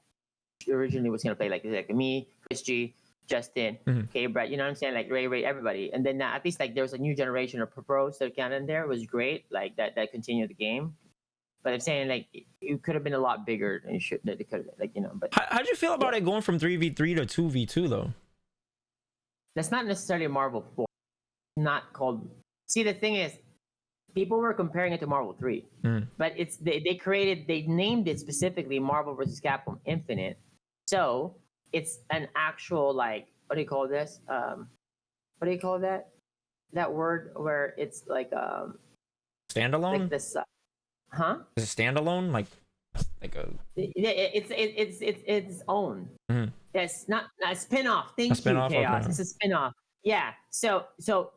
originally was gonna play, like me, Chris G, Justin, okay, Brett. You know what I'm saying? Like Ray, everybody. And then at least like there was a new generation of pros that came in there. It was great. Like that continued the game. But I'm saying like it could have been a lot bigger than it should. That it could have, like, you know. But how'd you feel about it going from 3v3 to 2v2 though? That's not necessarily a Marvel 4. Not called. See, the thing is, people were comparing it to Marvel 3, but it's they named it specifically Marvel vs. Capcom Infinite. So it's an actual, like, what do you call this? What do you call that? That word where it's like standalone. Like this, huh? Is it standalone? Like a. It's its own. It's not a spin-off. Thank you, Chaos. Okay. It's a spin-off. Yeah. So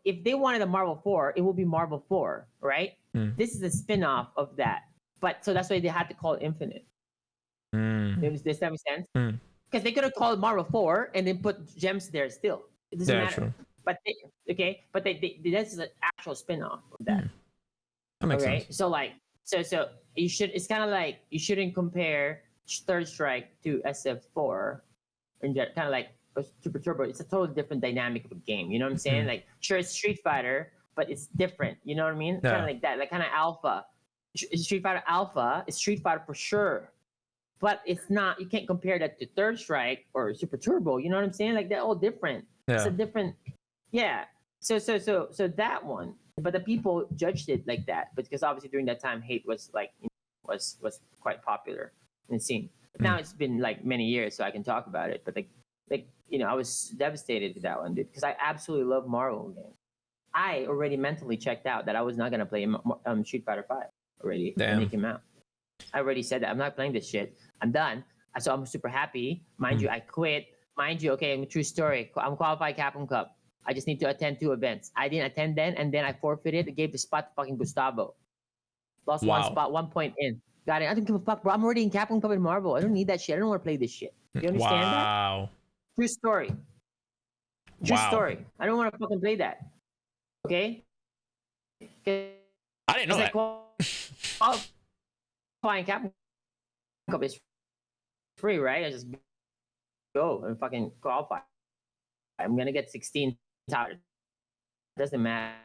if they wanted a Marvel 4, it will be Marvel 4, right? This is a spin-off of that. But so that's why they had to call it Infinite. Does that make sense? Because they could have called Marvel 4 and then put gems there still. It doesn't matter. True. But this is an actual spin-off of that. That makes sense. So like so you should. It's kind of like you shouldn't compare Third Strike to SF4, and kind of like Super Turbo. It's a totally different dynamic of a game. You know what I'm saying? Like, sure, it's Street Fighter, but it's different. You know what I mean? Kind of like that. Like kind of Alpha. Street Fighter Alpha is Street Fighter for sure, but it's not. You can't compare that to Third Strike or Super Turbo. You know what I'm saying? Like, they're all different. It's a different. Yeah. So that one. But the people judged it like that, because obviously during that time, hate was like was quite popular in the scene. Now it's been like many years, so I can talk about it. But like you know, I was devastated to that one, dude, because I absolutely love Marvel games. I already mentally checked out that I was not gonna play Street Fighter 5 already when it came out. I already said that I'm not playing this shit. I'm done. So I'm super happy. Mind you, I quit. Mind you, okay, true story. I'm qualified Capcom Cup. I just need to attend 2 events. I didn't attend then, and then I forfeited. Gave the spot to fucking Gustavo. Lost 1 spot, 1 point in. Got it. I don't give a fuck, bro. I'm already in Capcom Cup and Marvel. I don't need that shit. I don't want to play this shit. You understand that? True story. True story. I don't want to fucking play that. Okay? I didn't know that. Qualifying Capcom Cup is free, right? I just go and fucking qualify. I'm gonna get 16 towers. Doesn't matter.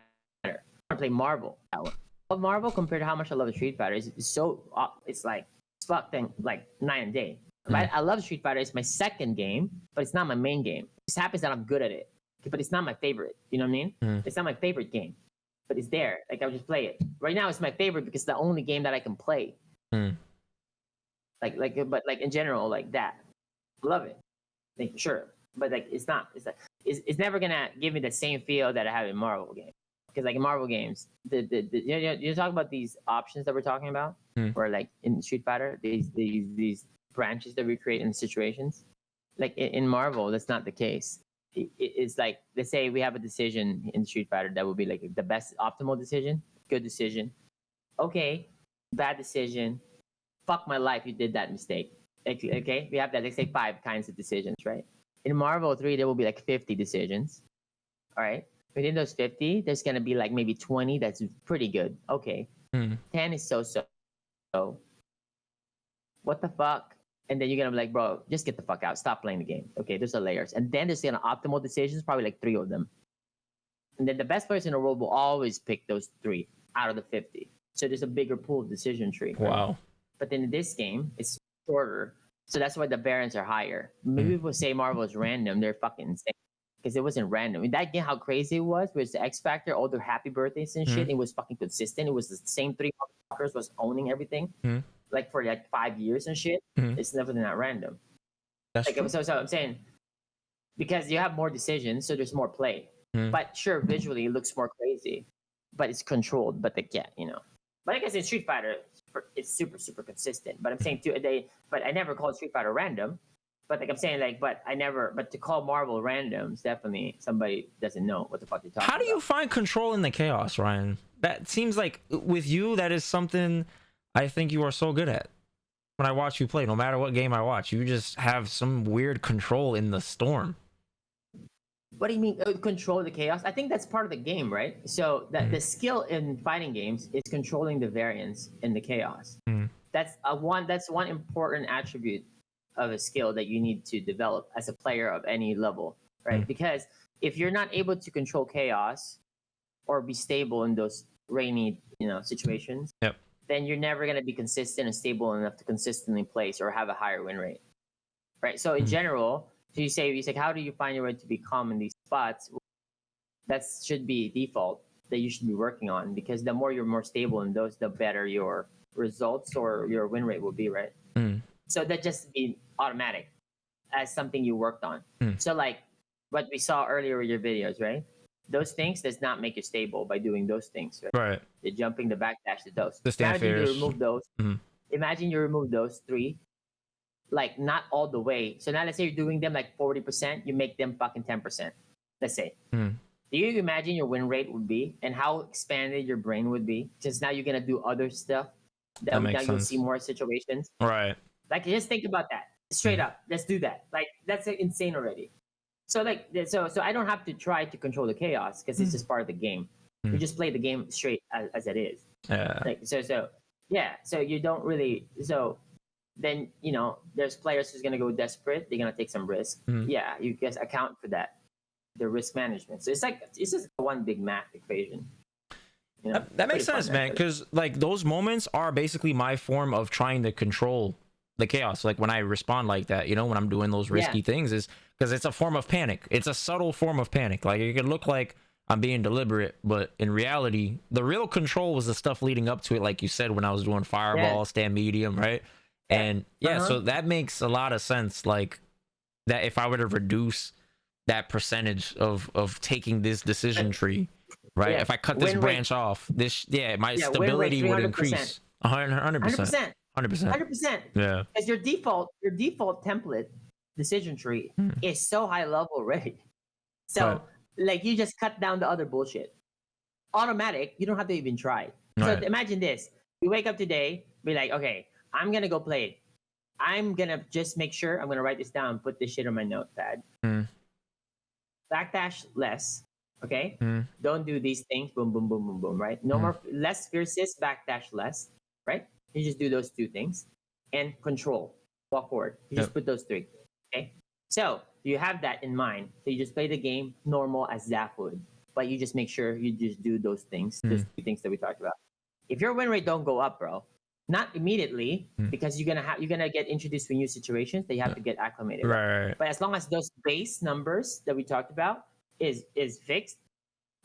I want to play Marvel. I love Marvel compared to how much I love Street Fighter. It's so it's like fucking like night and day. Right? I love Street Fighter. It's my second game, but it's not my main game. It just happens that I'm good at it, but it's not my favorite. You know what I mean? It's not my favorite game, but it's there. Like, I'll just play it. Right now, it's my favorite because it's the only game that I can play. But like in general, like that, love it. Like, sure. But like it's it's never gonna give me the same feel that I have in Marvel games, because like in Marvel games, you talk about these options that we're talking about, or like in Street Fighter, these branches that we create in situations. Like in Marvel, that's not the case. It's like, let's say we have a decision in Street Fighter that would be like the best optimal decision, good decision. Okay, bad decision. Fuck my life, you did that mistake. Okay, we have that. Let's say 5 kinds of decisions, right? In Marvel 3, there will be like 50 decisions. All right. Within those 50, there's going to be like maybe 20 that's pretty good. Okay. 10 is so. What the fuck? And then you're going to be like, bro, just get the fuck out. Stop playing the game. Okay. There's the layers. And then there's optimal decisions, probably like 3 of them. And then the best players in the world will always pick those 3 out of the 50. So there's a bigger pool of decision tree. Right? Wow. But then in this game, it's shorter. So that's why the variants are higher. Maybe people say Marvel is random. They're fucking insane because it wasn't random. In that game, how crazy it was the X Factor, all the happy birthdays and shit. It was fucking consistent. It was the same three motherfuckers was owning everything, like for like 5 years and shit. It's never not random. That's like true. So I'm saying because you have more decisions, so there's more play. But sure, visually it looks more crazy, but it's controlled. But But I guess in Street Fighter, it's super super consistent. But I'm saying but I never called Street Fighter random. But like I'm saying, but to call Marvel randoms, definitely somebody doesn't know what the fuck you're talking about. How do you find control in the chaos, Ryan? That seems like with you, that is something I think you are so good at. When I watch you play, no matter what game I watch, you just have some weird control in the storm. What do you mean control the chaos? I think that's part of the game, right? So that the skill in fighting games is controlling the variance in the chaos. That's one important attribute of a skill that you need to develop as a player of any level, right? Because if you're not able to control chaos or be stable in those rainy, situations, then you're never going to be consistent and stable enough to consistently place or have a higher win rate, right? So in general, so you say, how do you find your way to be calm in these spots? That should be default that you should be working on, because the more you're more stable in those, the better your results or your win rate will be, right? So that just be automatic as something you worked on. So like what we saw earlier with your videos, right? Those things does not make you stable by doing those things, right? Right. The jumping, the backdash, those. The stand Imagine fierce. you remove those. Imagine you remove those three, like not all the way. So now let's say you're doing them like 40%, you make them fucking 10%. Let's say. Do you imagine your win rate would be and how expanded your brain would be? Just now you're gonna do other stuff that now you'll see more situations. Right. Like just think about that. Straight up. Let's do that. Like that's insane already. So like so I don't have to try to control the chaos because it's just part of the game. You just play the game straight as it is. Yeah. Like so you don't really then there's players who's gonna go desperate. They're gonna take some risk. Yeah, you guys account for that. The risk management. So it's just one big math equation. That makes sense, man. Because like those moments are basically my form of trying to control the chaos. Like when I respond like that, when I'm doing those risky things, is because it's a form of panic. It's a subtle form of panic. Like it could look like I'm being deliberate, but in reality, the real control was the stuff leading up to it. Like you said, when I was doing fireball, stand medium, right? And so that makes a lot of sense. Like that if I were to reduce that percentage of taking this decision tree, right? If I cut this branch off, my stability would increase 100%. 100%. Yeah. Because your default template decision tree is so high level already. So like you just cut down the other bullshit. Automatic, you don't have to even try. So imagine this. You wake up today, be like, okay, I'm gonna go play it. I'm gonna just make sure I'm gonna write this down, put this shit on my notepad. Backdash less. Okay? Don't do these things. Boom, boom, boom, boom, boom, right? No more less fierces, backdash less, right? You just do those two things. And control. Walk forward. You just put those three. Okay? So you have that in mind. So you just play the game normal as Zaf would. But you just make sure you just do those things. Those two things that we talked about. If your win rate don't go up, bro, not immediately, because you're gonna get introduced to new situations that you have to get acclimated. Right. But as long as those base numbers that we talked about is fixed,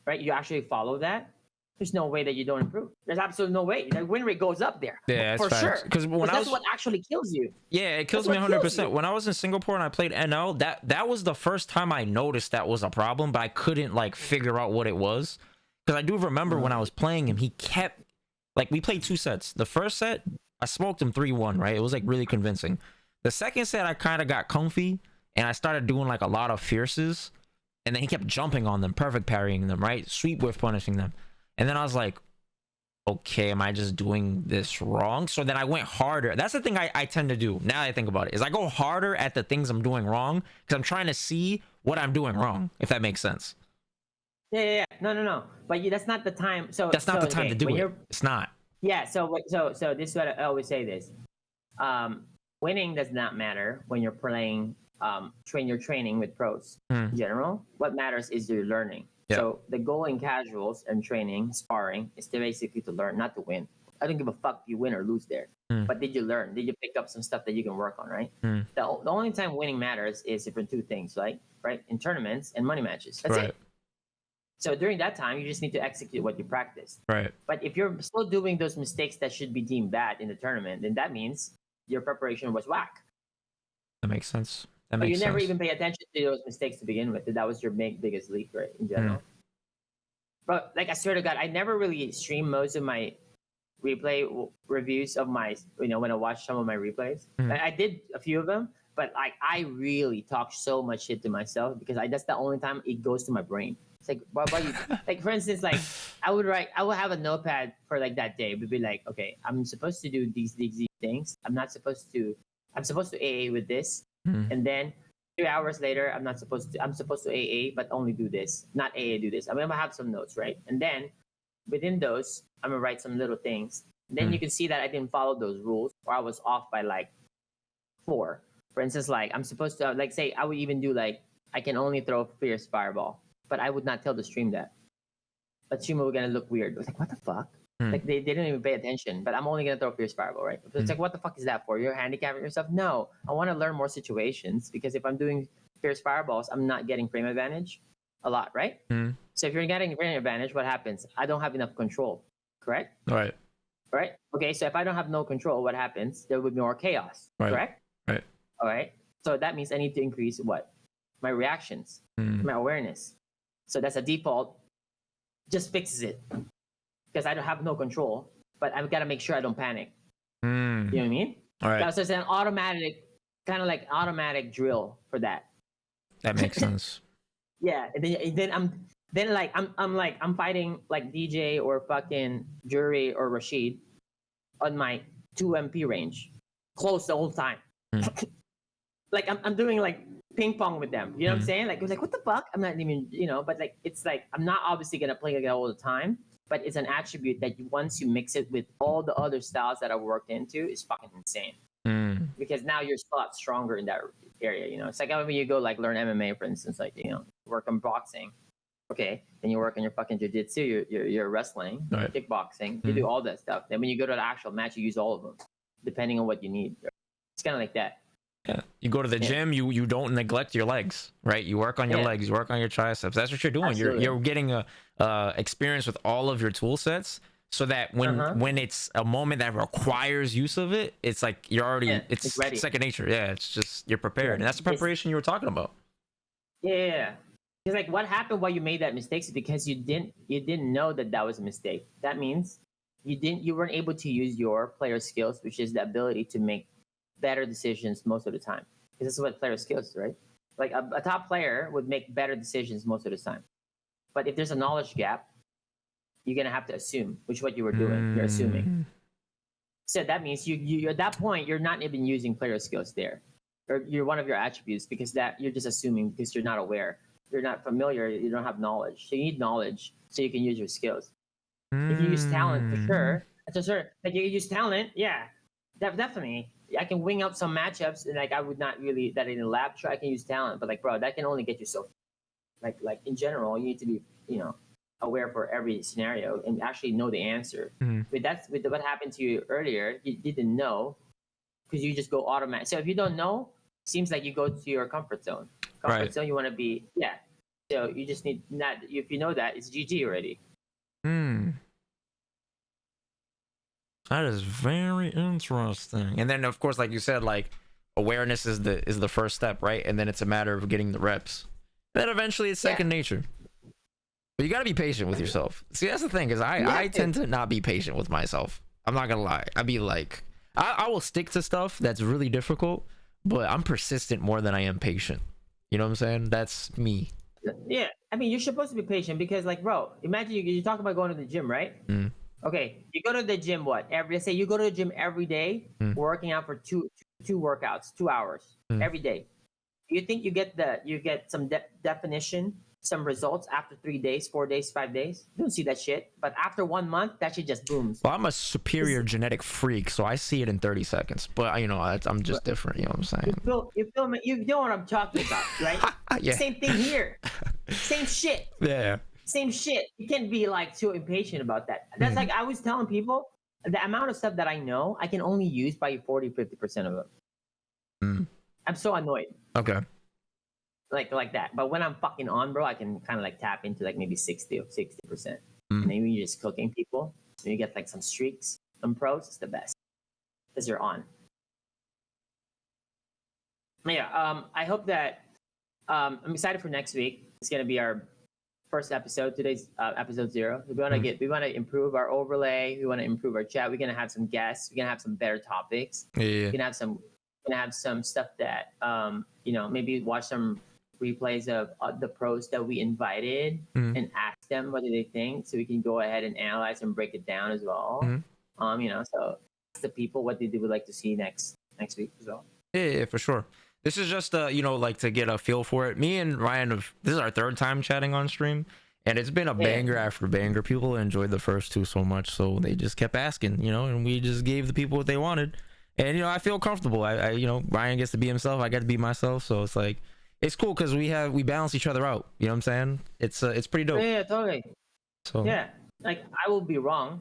right? You actually follow that. There's no way that you don't improve. There's absolutely no way. The win rate goes up there. Yeah, for sure. Because that's what actually kills you. Yeah, it kills me 100%. When I was in Singapore and I played NL, that was the first time I noticed that was a problem, but I couldn't like figure out what it was. Because I do remember when I was playing him, he kept like we played 2 sets. The first set, I smoked him 3-1, right? It was like really convincing. The second set, I kind of got comfy and I started doing like a lot of fierces, and then he kept jumping on them, perfect parrying them, right? Sweep whiff punishing them. And then I was like, okay, am I just doing this wrong? So then I went harder. That's the thing I tend to do now that I think about it, is I go harder at the things I'm doing wrong because I'm trying to see what I'm doing wrong, if that makes sense. Yeah. No. But that's not the time. So that's not the time to do it. It's not. Yeah. So this is what I always say this. Winning does not matter when you're playing, you're training with pros. In general, what matters is you're learning. So the goal in casuals and training, sparring, is to basically to learn, not to win. I don't give a fuck if you win or lose there. But did you learn? Did you pick up some stuff that you can work on, right? The only time winning matters is for two things, right? In tournaments and money matches. That's it. So during that time, you just need to execute what you practiced. Right. But if you're still doing those mistakes that should be deemed bad in the tournament, then that means your preparation was whack. That makes sense. But you never even pay attention to those mistakes to begin with. That was your biggest leak, right? In general. But like, I swear to God, I never really stream most of my replay reviews of my, when I watch some of my replays. I did a few of them, but like, I really talk so much shit to myself because that's the only time it goes to my brain. It's like, why you, like, for instance, like, I would have a notepad for like that day. We'd be like, okay, I'm supposed to do these things. I'm supposed to AA with this. And then 3 hours later, I'm supposed to AA, but only do this, not AA, do this. I'm gonna have some notes, right? And then within those, I'm gonna write some little things. Then you can see that I didn't follow those rules, or I was off by like 4. For instance, like, I'm supposed to, like, say, I would even do like, I can only throw fierce fireball, but I would not tell the stream that. But stream were gonna look weird. I was like, what the fuck? Like, they didn't even pay attention, but I'm only gonna throw fierce fireball, right? It's like, what the fuck is that for? You're handicapping yourself? No, I want to learn more situations, because if I'm doing fierce fireballs, I'm not getting frame advantage a lot, right? So if you're getting frame advantage, what happens? I don't have enough control, correct? Right. Okay, so if I don't have no control, what happens? There would be more chaos, correct? Right. All right. So that means I need to increase what? My reactions, my awareness. So that's a default. Just fixes it. Because I don't have no control, but I've got to make sure I don't panic. You know what I mean? All right. So it's an automatic, kind of like automatic drill for that. That makes sense. Yeah, and then I'm fighting like DJ or fucking Jury or Rashid on my 2 MP range, close the whole time. Like I'm doing like ping pong with them. You know what I'm saying? Like, it was like, what the fuck? I'm not even, but like, it's like, I'm not obviously gonna play like that all the time. But it's an attribute that once you mix it with all the other styles that I worked into, is fucking insane. Because now you're a lot stronger in that area. It's like when you go like learn MMA, for instance, like, work on boxing. Okay, then you work on your fucking jiu-jitsu, you're wrestling, kickboxing, you do all that stuff. Then when you go to the actual match, you use all of them, depending on what you need. It's kind of like that. Yeah, you go to the gym, you don't neglect your legs, right? You work on your legs, you work on your triceps. That's what you're doing. Absolutely. You're getting a experience with all of your tool sets, so that when it's a moment that requires use of it, it's like you're already it's ready. Second nature. Yeah, it's just you're prepared, and that's the preparation you were talking about. Yeah, because like what happened while you made that mistake is because you didn't know that was a mistake. That means you weren't able to use your player skills, which is the ability to make better decisions most of the time, because this is what player skills is, right? Like a top player would make better decisions most of the time, but if there's a knowledge gap, you're gonna have to assume, which is what you were doing. You're assuming. So that means you at that point you're not even using player skills there, or you're one of your attributes, because that you're just assuming because you're not aware, you're not familiar, you don't have knowledge. So you need knowledge so you can use your skills. If you use talent, for sure, like you use talent, definitely. I can wing up some matchups, and like I would not really that in the lab. Sure, I can use talent, but like, bro, that can only get you so. Like in general, you need to be aware for every scenario and actually know the answer. With what happened to you earlier, you didn't know because you just go automatic. So if you don't know, seems like you go to your comfort zone. Zone, you want to be So you just need not. If you know that, it's GG already. That is very interesting. And then, of course, like you said, like awareness is the first step, right? And then it's a matter of getting the reps. Then eventually, it's second nature. But you got to be patient with yourself. See, that's the thing, is I tend to not be patient with myself. I'm not gonna lie. I'd be like, I will stick to stuff that's really difficult, but I'm persistent more than I am patient. You know what I'm saying? That's me. Yeah, I mean, you're supposed to be patient because, like, bro, imagine you talk about going to the gym, right? Okay, you go to the gym. Let's say you go to the gym every day, working out for two workouts, 2 hours every day. Do you think you get some definition, some results after 3 days, 4 days, 5 days? You don't see that shit. But after 1 month, that shit just booms. Well, I'm a superior genetic freak, so I see it in 30 seconds. But I'm just different. You know what I'm saying? You know what I'm talking about, right? Same thing here. Same shit. Yeah. Same shit. You can't be like too impatient about that. That's like I was telling people, the amount of stuff that I know, I can only use by 40-50% of it. I'm so annoyed. Okay. Like that. But when I'm fucking on, bro, I can kind of like tap into like maybe 60 or 60%. And then you're just cooking people, and you get like some streaks, some pros. It's the best because you're on. Yeah. I hope that I'm excited for next week. It's gonna be our first episode. Today's episode 0. We want to improve our overlay. We want to improve our chat. We're gonna have some guests. We're gonna have some better topics. Yeah. We're gonna have some stuff that maybe watch some replays of the pros that we invited and ask them what do they think, so we can go ahead and analyze and break it down as well. So ask the people what they would like to see next week as well. Yeah, for sure. This is just like to get a feel for it. Me and Ryan this is our 3rd time chatting on stream, and it's been a banger after banger. People enjoyed the first 2 so much, so they just kept asking, and we just gave the people what they wanted. And I feel comfortable. I Ryan gets to be himself, I get to be myself, so it's like it's cool because we balance each other out. You know what I'm saying? It's pretty dope. Yeah, totally. So yeah, like I will be wrong.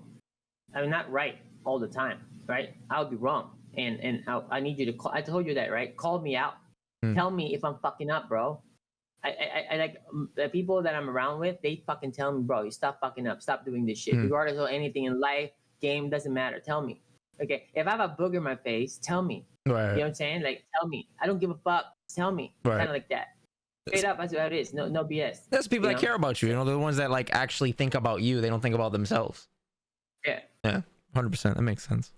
I mean, not right all the time, right? I'll be wrong. And I need you to call. I told you that, right? Call me out. Tell me if I'm fucking up, bro. I like the people that I'm around with. They fucking tell me, bro, you stop fucking up. Stop doing this shit. Regardless of anything in life, game, doesn't matter. Tell me. Okay, if I have a booger in my face, tell me. Right. You know what I'm saying? Like, tell me. I don't give a fuck. Tell me. Right. Kind of like that. Straight up, that's what it is. No BS. There's people that care about you. They're the ones that like actually think about you. They don't think about themselves. Yeah. Yeah. 100%. That makes sense.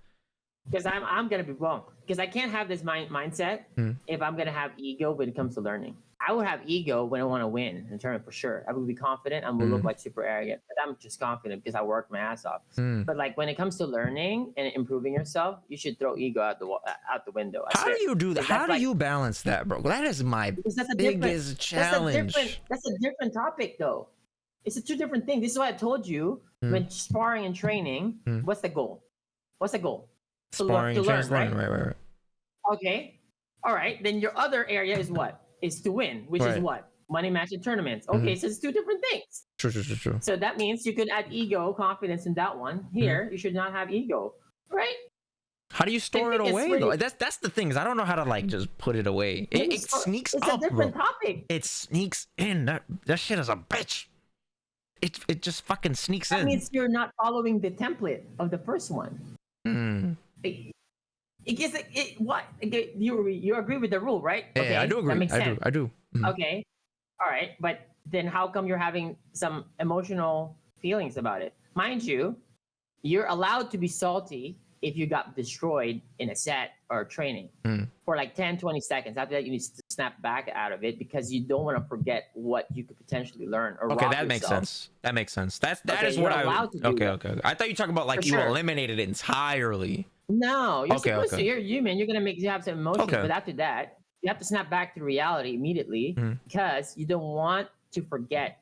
Because I'm gonna be wrong. Because I can't have this mindset if I'm gonna have ego when it comes to learning. I would have ego when I want to win in a tournament for sure. I would be confident. I would look like super arrogant, but I'm just confident because I worked my ass off. But like when it comes to learning and improving yourself, you should throw ego out the window. How do you do that? How do you balance that, bro? That is my biggest challenge. That's a different topic, though. It's 2 different things. This is why I told you when sparring and training. What's the goal? What's the goal? Sparring and learn, right? Right. Okay. All right. Then your other area is what? Is to win, which is what? Money match and tournaments. Okay, so it's 2 different things. True. So that means you could add ego, confidence in that one. Here, you should not have ego, right? How do you store it away though? That's the thing. Is I don't know how to like just put it away. It sneaks up. It's a different bro. topic. It sneaks in. That shit is a bitch. It just fucking sneaks in. That means you're not following the template of the first one. It gets what? You agree with the rule, right? Okay, yeah, I do agree. That makes sense. I do. Okay, all right, but then how come you're having some emotional feelings about it? Mind you, you're allowed to be salty if you got destroyed in a set or training for like 10-20 seconds. After that, you need to snap back out of it because you don't want to forget what you could potentially learn or okay, that makes sense. That makes sense. That is what I allowed to do. Okay. I thought you were talking about like you eliminated it entirely. No, you're supposed to. You're human. You're gonna you have some emotions, but after that, you have to snap back to reality immediately because you don't want to forget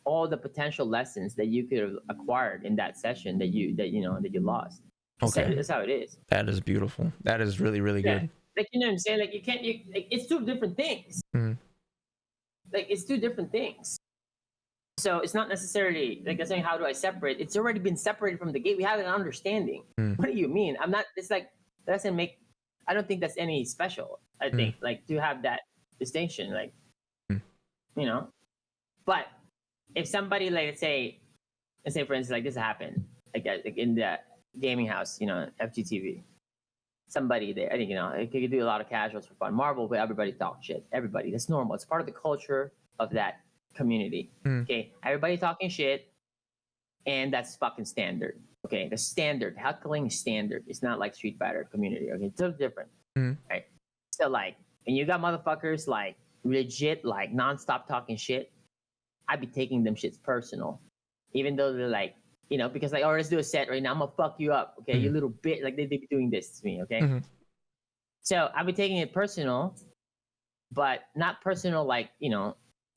all the potential lessons that you could have acquired in that session that you lost. Okay, that's how it is. That is beautiful. That is really good. Like you know what I'm saying? Like you can't. It's 2 different things. Like it's 2 different things. So it's not necessarily like I'm saying, how do I separate? It's already been separated from the gate. We have an understanding. What do you mean? I'm not. It's like that doesn't make. I don't think that's any special. I think like to have that distinction, like But if somebody let's say for instance, like this happened, like in the gaming house, FGTV. Somebody there, I think it could do a lot of casuals for fun. Marvel, but everybody talk shit. Everybody, that's normal. It's part of the culture of that community. Okay, everybody talking shit, and that's fucking standard. Okay, the standard heckling standard. It's not like Street Fighter community. Okay, it's so different. Right. So like, when you got motherfuckers like legit like nonstop talking shit, I'd be taking them shits personal, even though they're like, because like, oh, let's do a set right now. I'm gonna fuck you up. Okay, you little bitch. Like they be doing this to me. Okay. So I'd be taking it personal, but not personal like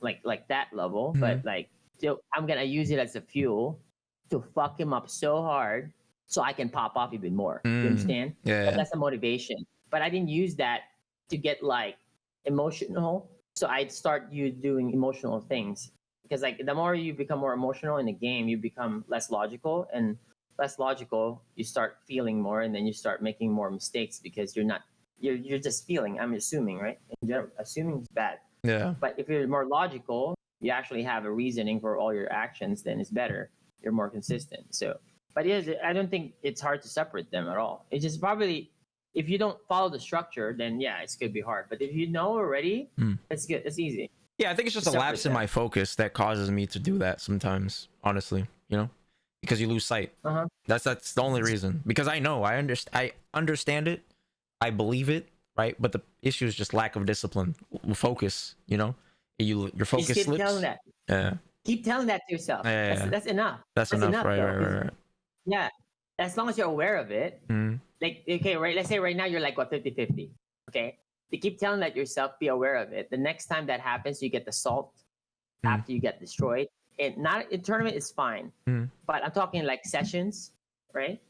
like that level, but like still, I'm gonna use it as a fuel to fuck him up so hard so I can pop off even more. You understand? Yeah. That's the motivation. But I didn't use that to get like emotional. So I'd start you doing emotional things because like the more you become more emotional in the game, you become less logical and less logical, you start feeling more, and then you start making more mistakes because you're just feeling. I'm assuming, right? In general, assuming is bad. Yeah. But if you're more logical, you actually have a reasoning for all your actions, then it's better. You're more consistent. So, but I don't think it's hard to separate them at all. It's just probably if you don't follow the structure, then yeah, it's gonna be hard. But if you know already, it's good. It's easy. Yeah, I think it's just a lapse in my focus that causes me to do that sometimes. Honestly, because you lose sight. That's the only reason. Because I know I understand it, I believe it, right? But the issue is just lack of discipline, focus. Your focus just keep slips. Telling that. Yeah. Keep telling that to yourself. Yeah. That's enough. That's enough. Right. Yeah, as long as you're aware of it. Like, okay, right, let's say right now you're like 50-50. Okay, you keep telling that yourself, be aware of it. The next time that happens, you get the salt after you get destroyed. And not in tournament is fine, but I'm talking like sessions, right?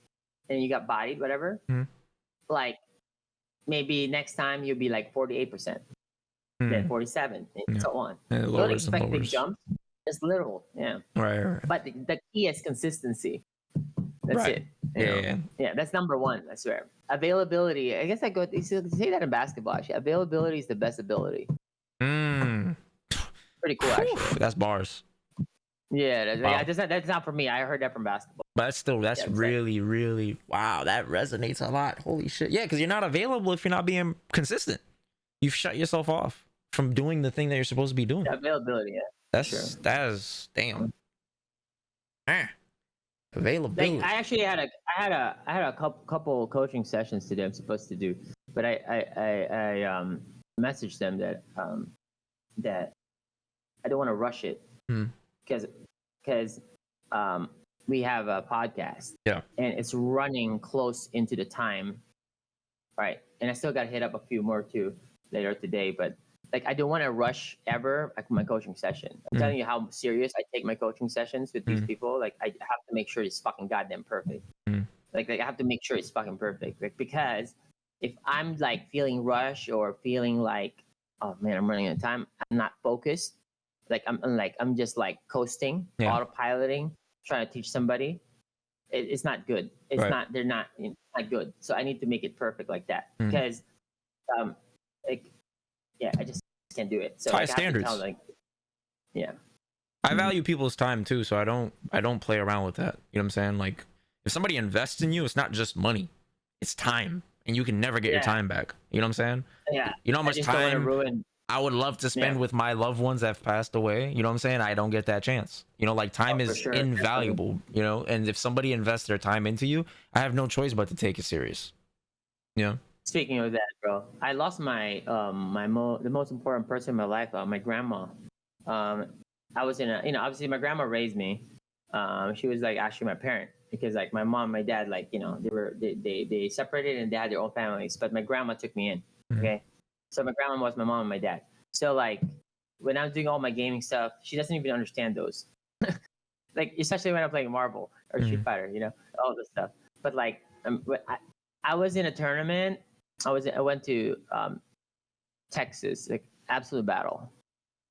And you got bodied, whatever. Like maybe next time you'll be like 48%, then 47, and so on. Don't expect big jumps. Just little, yeah. Right. But the key is consistency. That's it. Yeah, that's number one, I swear. Availability. I guess you say that in basketball, actually. Availability is the best ability. Pretty cool, actually. That's bars. Yeah, that's not for me. I heard that from basketball. But that's really, really, wow, that resonates a lot. Holy shit. Yeah, because you're not available if you're not being consistent. You've shut yourself off from doing the thing that you're supposed to be doing. Availability, yeah. That is damn. Availability. Like, I actually had a couple coaching sessions today I'm supposed to do, but I messaged them that I don't want to rush it because we have a podcast, and it's running close into the time, right? And I still got to hit up a few more too later today, but like I don't want to rush ever like my coaching session. I'm telling you how serious I take my coaching sessions with these people. Like I have to make sure it's fucking goddamn perfect. Like I have to make sure it's fucking perfect. Like, because if I'm like feeling rushed or feeling like, oh man, I'm running out of time, I'm not focused. Like I'm just like coasting, autopiloting, trying to teach somebody. It's not good. It's not. They're not. It's not good. So I need to make it perfect like that because, I just can't do it. So high standards. I value people's time too, so I don't play around with that. You know what I'm saying? Like, if somebody invests in you, it's not just money, it's time, and you can never get your time back. You know what I'm saying? Yeah. You know how much time I would love to spend with my loved ones that have passed away. You know what I'm saying? I don't get that chance. Like time is invaluable. And if somebody invests their time into you, I have no choice but to take it serious. Speaking of that, bro, I lost my the most important person in my life, my grandma. I was in obviously my grandma raised me. She was like actually my parent because like my mom, my dad, like they separated and they had their own families. But my grandma took me in. Okay, so my grandma was my mom and my dad. So like when I'm doing all my gaming stuff, she doesn't even understand those. Like especially when I'm playing Marvel or Street Fighter, all this stuff. But like I was in a tournament. I went to Texas, like absolute battle.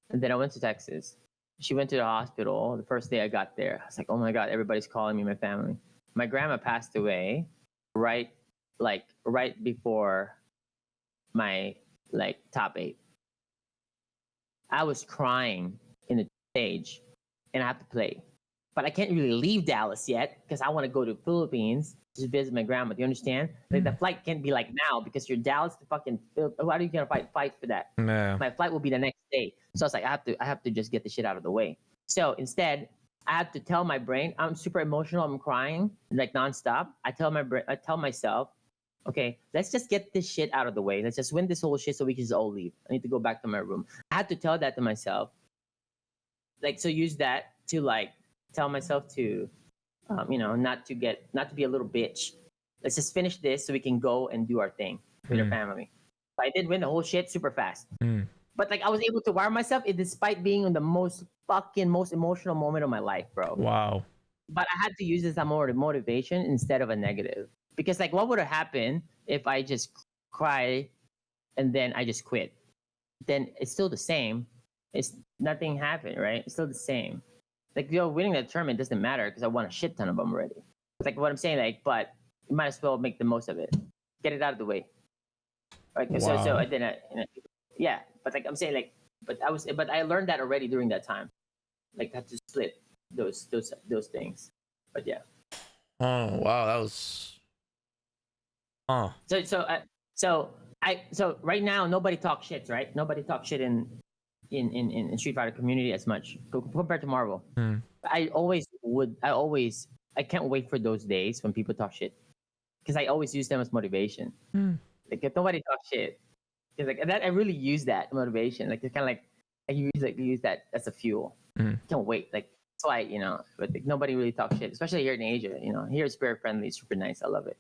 And then I went to Texas. She went to the hospital the first day I got there. I was like, oh my God, everybody's calling me, my family. My grandma passed away right before my top 8. I was crying in the stage and I have to play. But I can't really leave Dallas yet because I want to go to the Philippines to visit my grandma. Do you understand? Like the flight can't be like now because you're Dallas to fucking. Why are you gonna fight for that? Yeah. My flight will be the next day. So I was like, I have to just get the shit out of the way. So instead, I have to tell my brain I'm super emotional. I'm crying like nonstop. I tell myself, okay, let's just get this shit out of the way. Let's just win this whole shit so we can just all leave. I need to go back to my room. I had to tell that to myself. Like, so use that to like tell myself to, not to be a little bitch. Let's just finish this so we can go and do our thing with our family. But I did win the whole shit super fast. But like I was able to wire myself despite being in the most emotional moment of my life, bro. Wow. But I had to use this as more motivation instead of a negative. Because like what would have happened if I just cry and then I just quit? Then it's still the same. It's nothing happened, right? It's still the same. Like winning that tournament doesn't matter because I won a shit ton of them already. like what I'm saying, like, but you might as well make the most of it, get it out of the way. Like, so I didn't, yeah. But like I'm saying, like, but I learned that already during that time, like had to split those things. But yeah. Oh wow, that was. Oh. So right now nobody talks shit, right? Nobody talks shit in Street Fighter community as much compared to Marvel. I can't wait for those days when people talk shit, because I always use them as motivation. Like if nobody talks shit, because like that I really use that motivation. Like it's kind of like I use that as a fuel. Can't wait. Like that's why but like, nobody really talks shit, especially here in Asia. Here it's very friendly, super nice. I love it.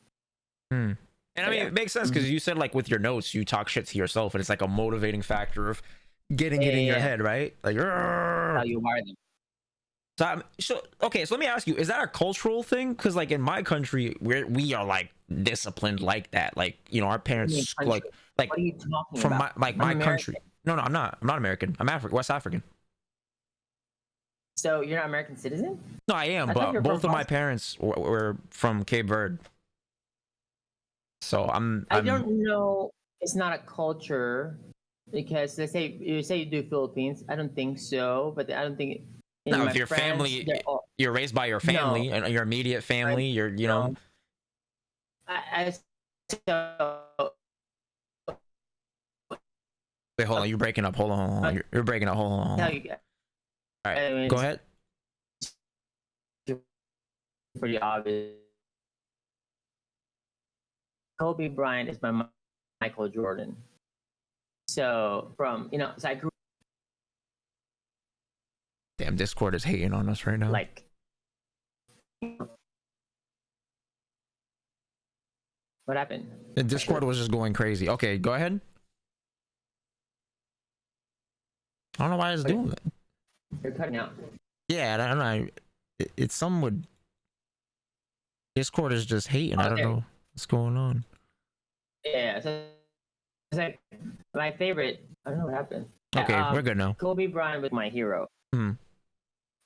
And I mean, it makes sense because you said like with your notes, you talk shit to yourself, and it's like a motivating factor of getting it in your head, right? Like, how you wire them. So let me ask you: is that a cultural thing? Because like in my country, we are like disciplined like that. Like our parents like what are you talking from about? my country. No, I'm not American. I'm West African. So you're not an American citizen? No, I am, but both of my parents were from Cape Verde. So I don't know. It's not a culture, because let's say you do Philippines. I don't think so, but I don't think. No, if your family, you're raised by your family and your immediate family, you're know. Wait, hold on. You're breaking up. Hold on. You're breaking up. Hold on. All right, go ahead. Pretty obvious. Kobe Bryant is my Michael Jordan. So so I grew. Damn, Discord is hating on us right now. Like, what happened? The Discord was just going crazy. Okay, go ahead. I don't know why it's doing that. You're cutting out. Yeah, I don't know. It's some would. Discord is just hating. I don't know what's going on. Yeah, so it's like my favorite. I don't know what happened. Okay, we're good now. Kobe Bryant was my hero.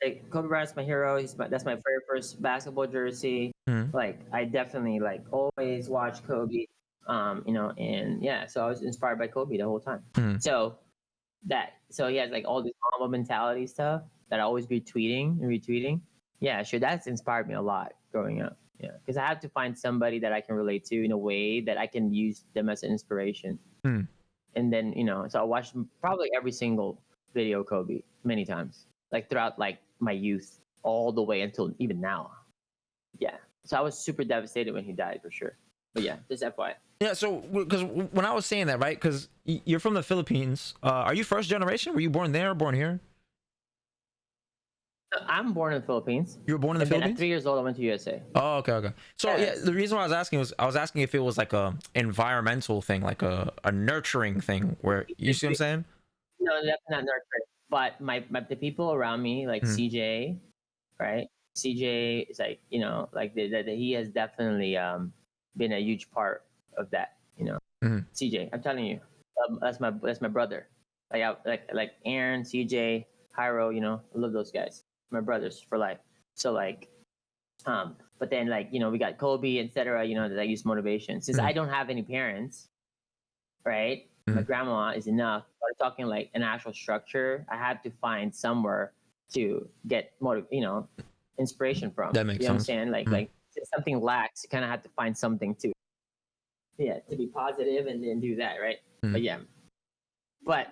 Like, Kobe Bryant's my hero. That's my very first basketball jersey. Like I definitely like always watch Kobe. And yeah, so I was inspired by Kobe the whole time. So he has like all this Mamba mentality stuff that I always be retweeting. Yeah, sure, that's inspired me a lot growing up. Yeah, because I have to find somebody that I can relate to in a way that I can use them as an inspiration. And then so I watched probably every single video of Kobe many times, like throughout like my youth, all the way until even now. Yeah, so I was super devastated when he died, for sure. But yeah, just FYI. Yeah, so because when I was saying that, right? Because you're from the Philippines. Are you first generation? Were you born there or born here? I'm born in the Philippines. You were born in the Philippines? At 3 years old, I went to USA. Oh, okay. So yeah, the reason why I was asking if it was like a environmental thing, like a nurturing thing, where you see what I'm saying? No, that's not nurturing. But the people around me, like CJ, right? CJ is like like he has definitely been a huge part of that. CJ, I'm telling you, that's my brother. Like Aaron, CJ, Hyro, I love those guys. My brothers for life. So like, but then like we got Kobe, etc. That I use motivation. Since I don't have any parents, right? My grandma is enough. But I'm talking like an actual structure. I had to find somewhere to get inspiration from. That makes sense. What I'm saying? Like if something lacks, you kind of have to find something to be positive and then do that, right? But yeah, but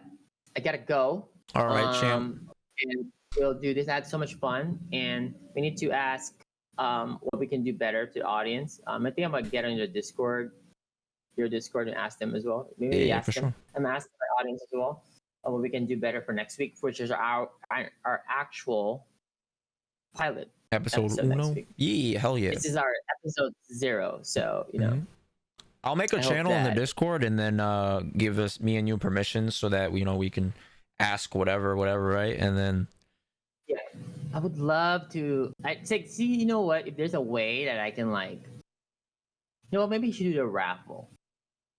I gotta go. All right, champ. And we'll do this. I had so much fun, and we need to ask what we can do better to the audience. I think I'm gonna get on your Discord, and ask them as well. Maybe ask them. Sure. I'm asking our audience as well what we can do better for next week, which is our actual pilot episode uno. Yeah, hell yeah. This is our episode 0, so I'll make a channel in the Discord and then give me and you permission so that we can ask whatever, right? And then yeah, I would love to. I'd say, see, what? If there's a way that I can like, maybe you should do a raffle,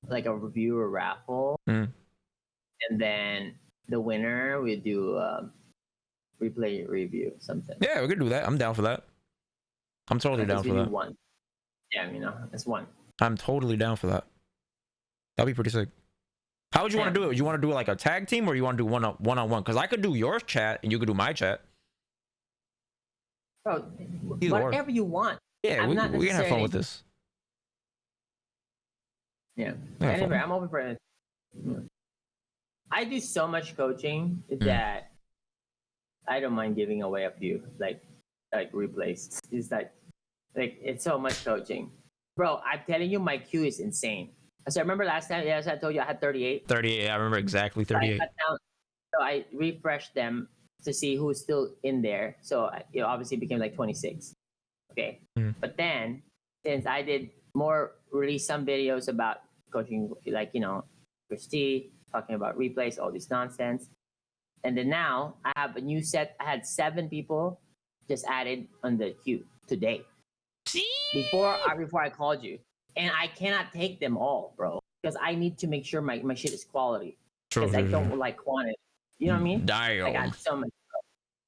like a reviewer raffle, and then the winner we do replay review something. Yeah, we could do that. I'm down for that. I'm totally down for that. One. Yeah, it's one. I'm totally down for that. That'd be pretty sick. How would you want to do it? You want to do it like a tag team, or you want to do one-on-one? Because I could do your chat and you could do my chat. Bro, whatever you want. Yeah, we can have fun with this. Yeah. Anyway, I'm open for it. I do so much coaching that I don't mind giving away a few like replays. It's like it's so much coaching, bro. I'm telling you, my queue is insane. So I remember last time, yes, I told you I had 38. 38. I remember exactly 38. So I refreshed them to see who's still in there. So it obviously became like 26. Okay, but then since I did release some videos about coaching, like Christy talking about replays, all this nonsense, and then now I have a new set. I had 7 people just added on the queue today. Before I called you, and I cannot take them all, bro, because I need to make sure my shit is quality. Because I don't like quantity. You know what I mean? Damn. I got so much,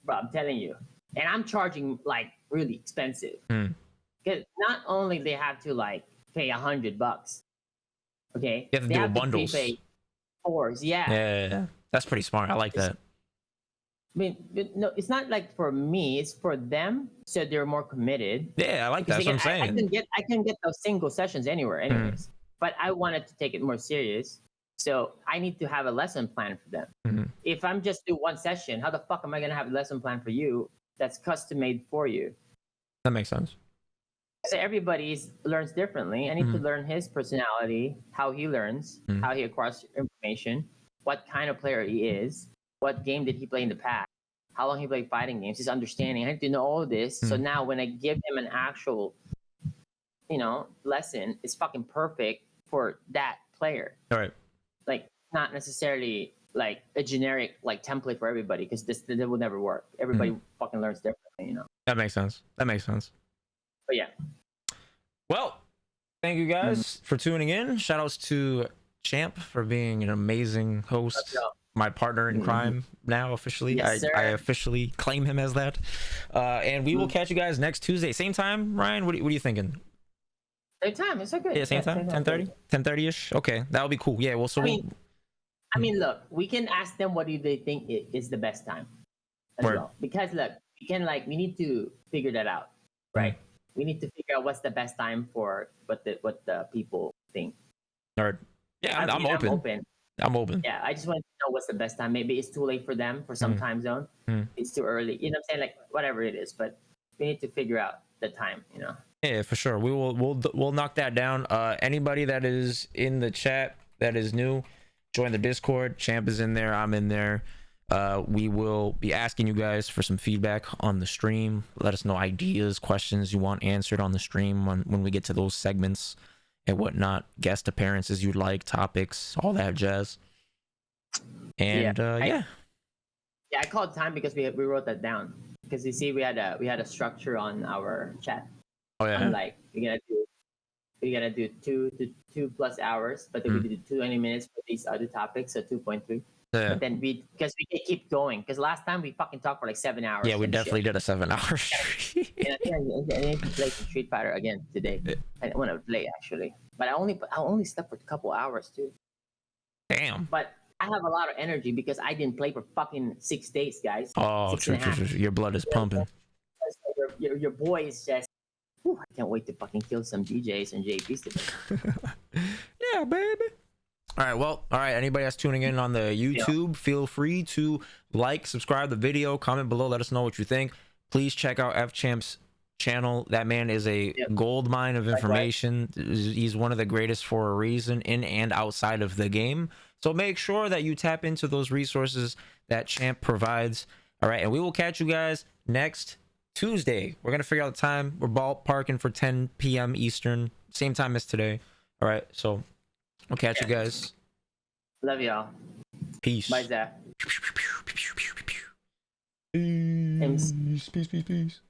bro. I'm telling you, and I'm charging like really expensive. Because not only they have to like pay $100, okay, you have to do bundles. Pay 4s, yeah. That's pretty smart. I like that. I mean, no, it's not like for me. It's for them, so they're more committed. Yeah, I like that. That's what I'm saying. I can get those single sessions anywhere, anyways. But I wanted to take it more serious, so I need to have a lesson plan for them. If I'm just do one session, how the fuck am I gonna have a lesson plan for you that's custom made for you? That makes sense. So everybody learns differently. I need to learn his personality, how he learns, how he acquires information, what kind of player he is, what game did he play in the past, how long he played fighting games, his understanding. I need to know all of this. So now when I give him an actual, lesson, it's fucking perfect for that player. All right. Like not necessarily like a generic like template for everybody, because that will never work. Everybody fucking learns differently, That makes sense. But yeah. Well, thank you guys for tuning in. Shout outs to Champ for being an amazing host. My partner in crime now officially. Yes, I officially claim him as that. And we will catch you guys next Tuesday. Same time, Ryan? What are you thinking? Same time. It's okay. Yeah, same time? 10:30? 10:30-ish? Okay, that would be cool. Yeah, well, so I mean, look, we can ask them what do they think is the best time as well. Because look, we need to figure that out, right? We need to figure out what's the best time for what the people think. All right. Yeah, I'm open. I'm open. Yeah, I just want to know what's the best time. Maybe it's too late for them for some time zone. It's too early. You know what I'm saying? Like whatever it is, but we need to figure out the time. Yeah, for sure. We'll knock that down. Anybody that is in the chat that is new, join the Discord. Champ is in there. I'm in there. We will be asking you guys for some feedback on the stream. Let us know ideas, questions you want answered on the stream when we get to those segments and whatnot, guest appearances you'd like, topics, all that jazz. And I called time because we wrote that down, because you see we had a structure on our chat. Oh yeah. I'm like we're gonna do 2+ hours, but then we did 20 minutes for these other topics, so 2.3. Yeah. But then because we can keep going, because last time we fucking talked for like 7 hours. Yeah, we definitely did a 7-hour stream. I need to play some Street Fighter again today. I want to play actually, but I only slept for a couple hours too. Damn. But I have a lot of energy because I didn't play for fucking 6 days, guys. Oh, true. Your blood is pumping. Your boy is just. Whew, I can't wait to fucking kill some DJs and JPs today. Yeah, baby. All right. Anybody that's tuning in on the YouTube, feel free to like, subscribe the video, comment below, let us know what you think. Please check out Fchamp's channel. That man is a gold mine of information. He's one of the greatest for a reason, in and outside of the game. So make sure that you tap into those resources that Champ provides. All right, and we will catch you guys next Tuesday. We're gonna figure out the time. We're ballparking for 10 p.m. Eastern, same time as today. All right, so we'll catch you guys. Love y'all. Peace. Bye, Zach. Peace.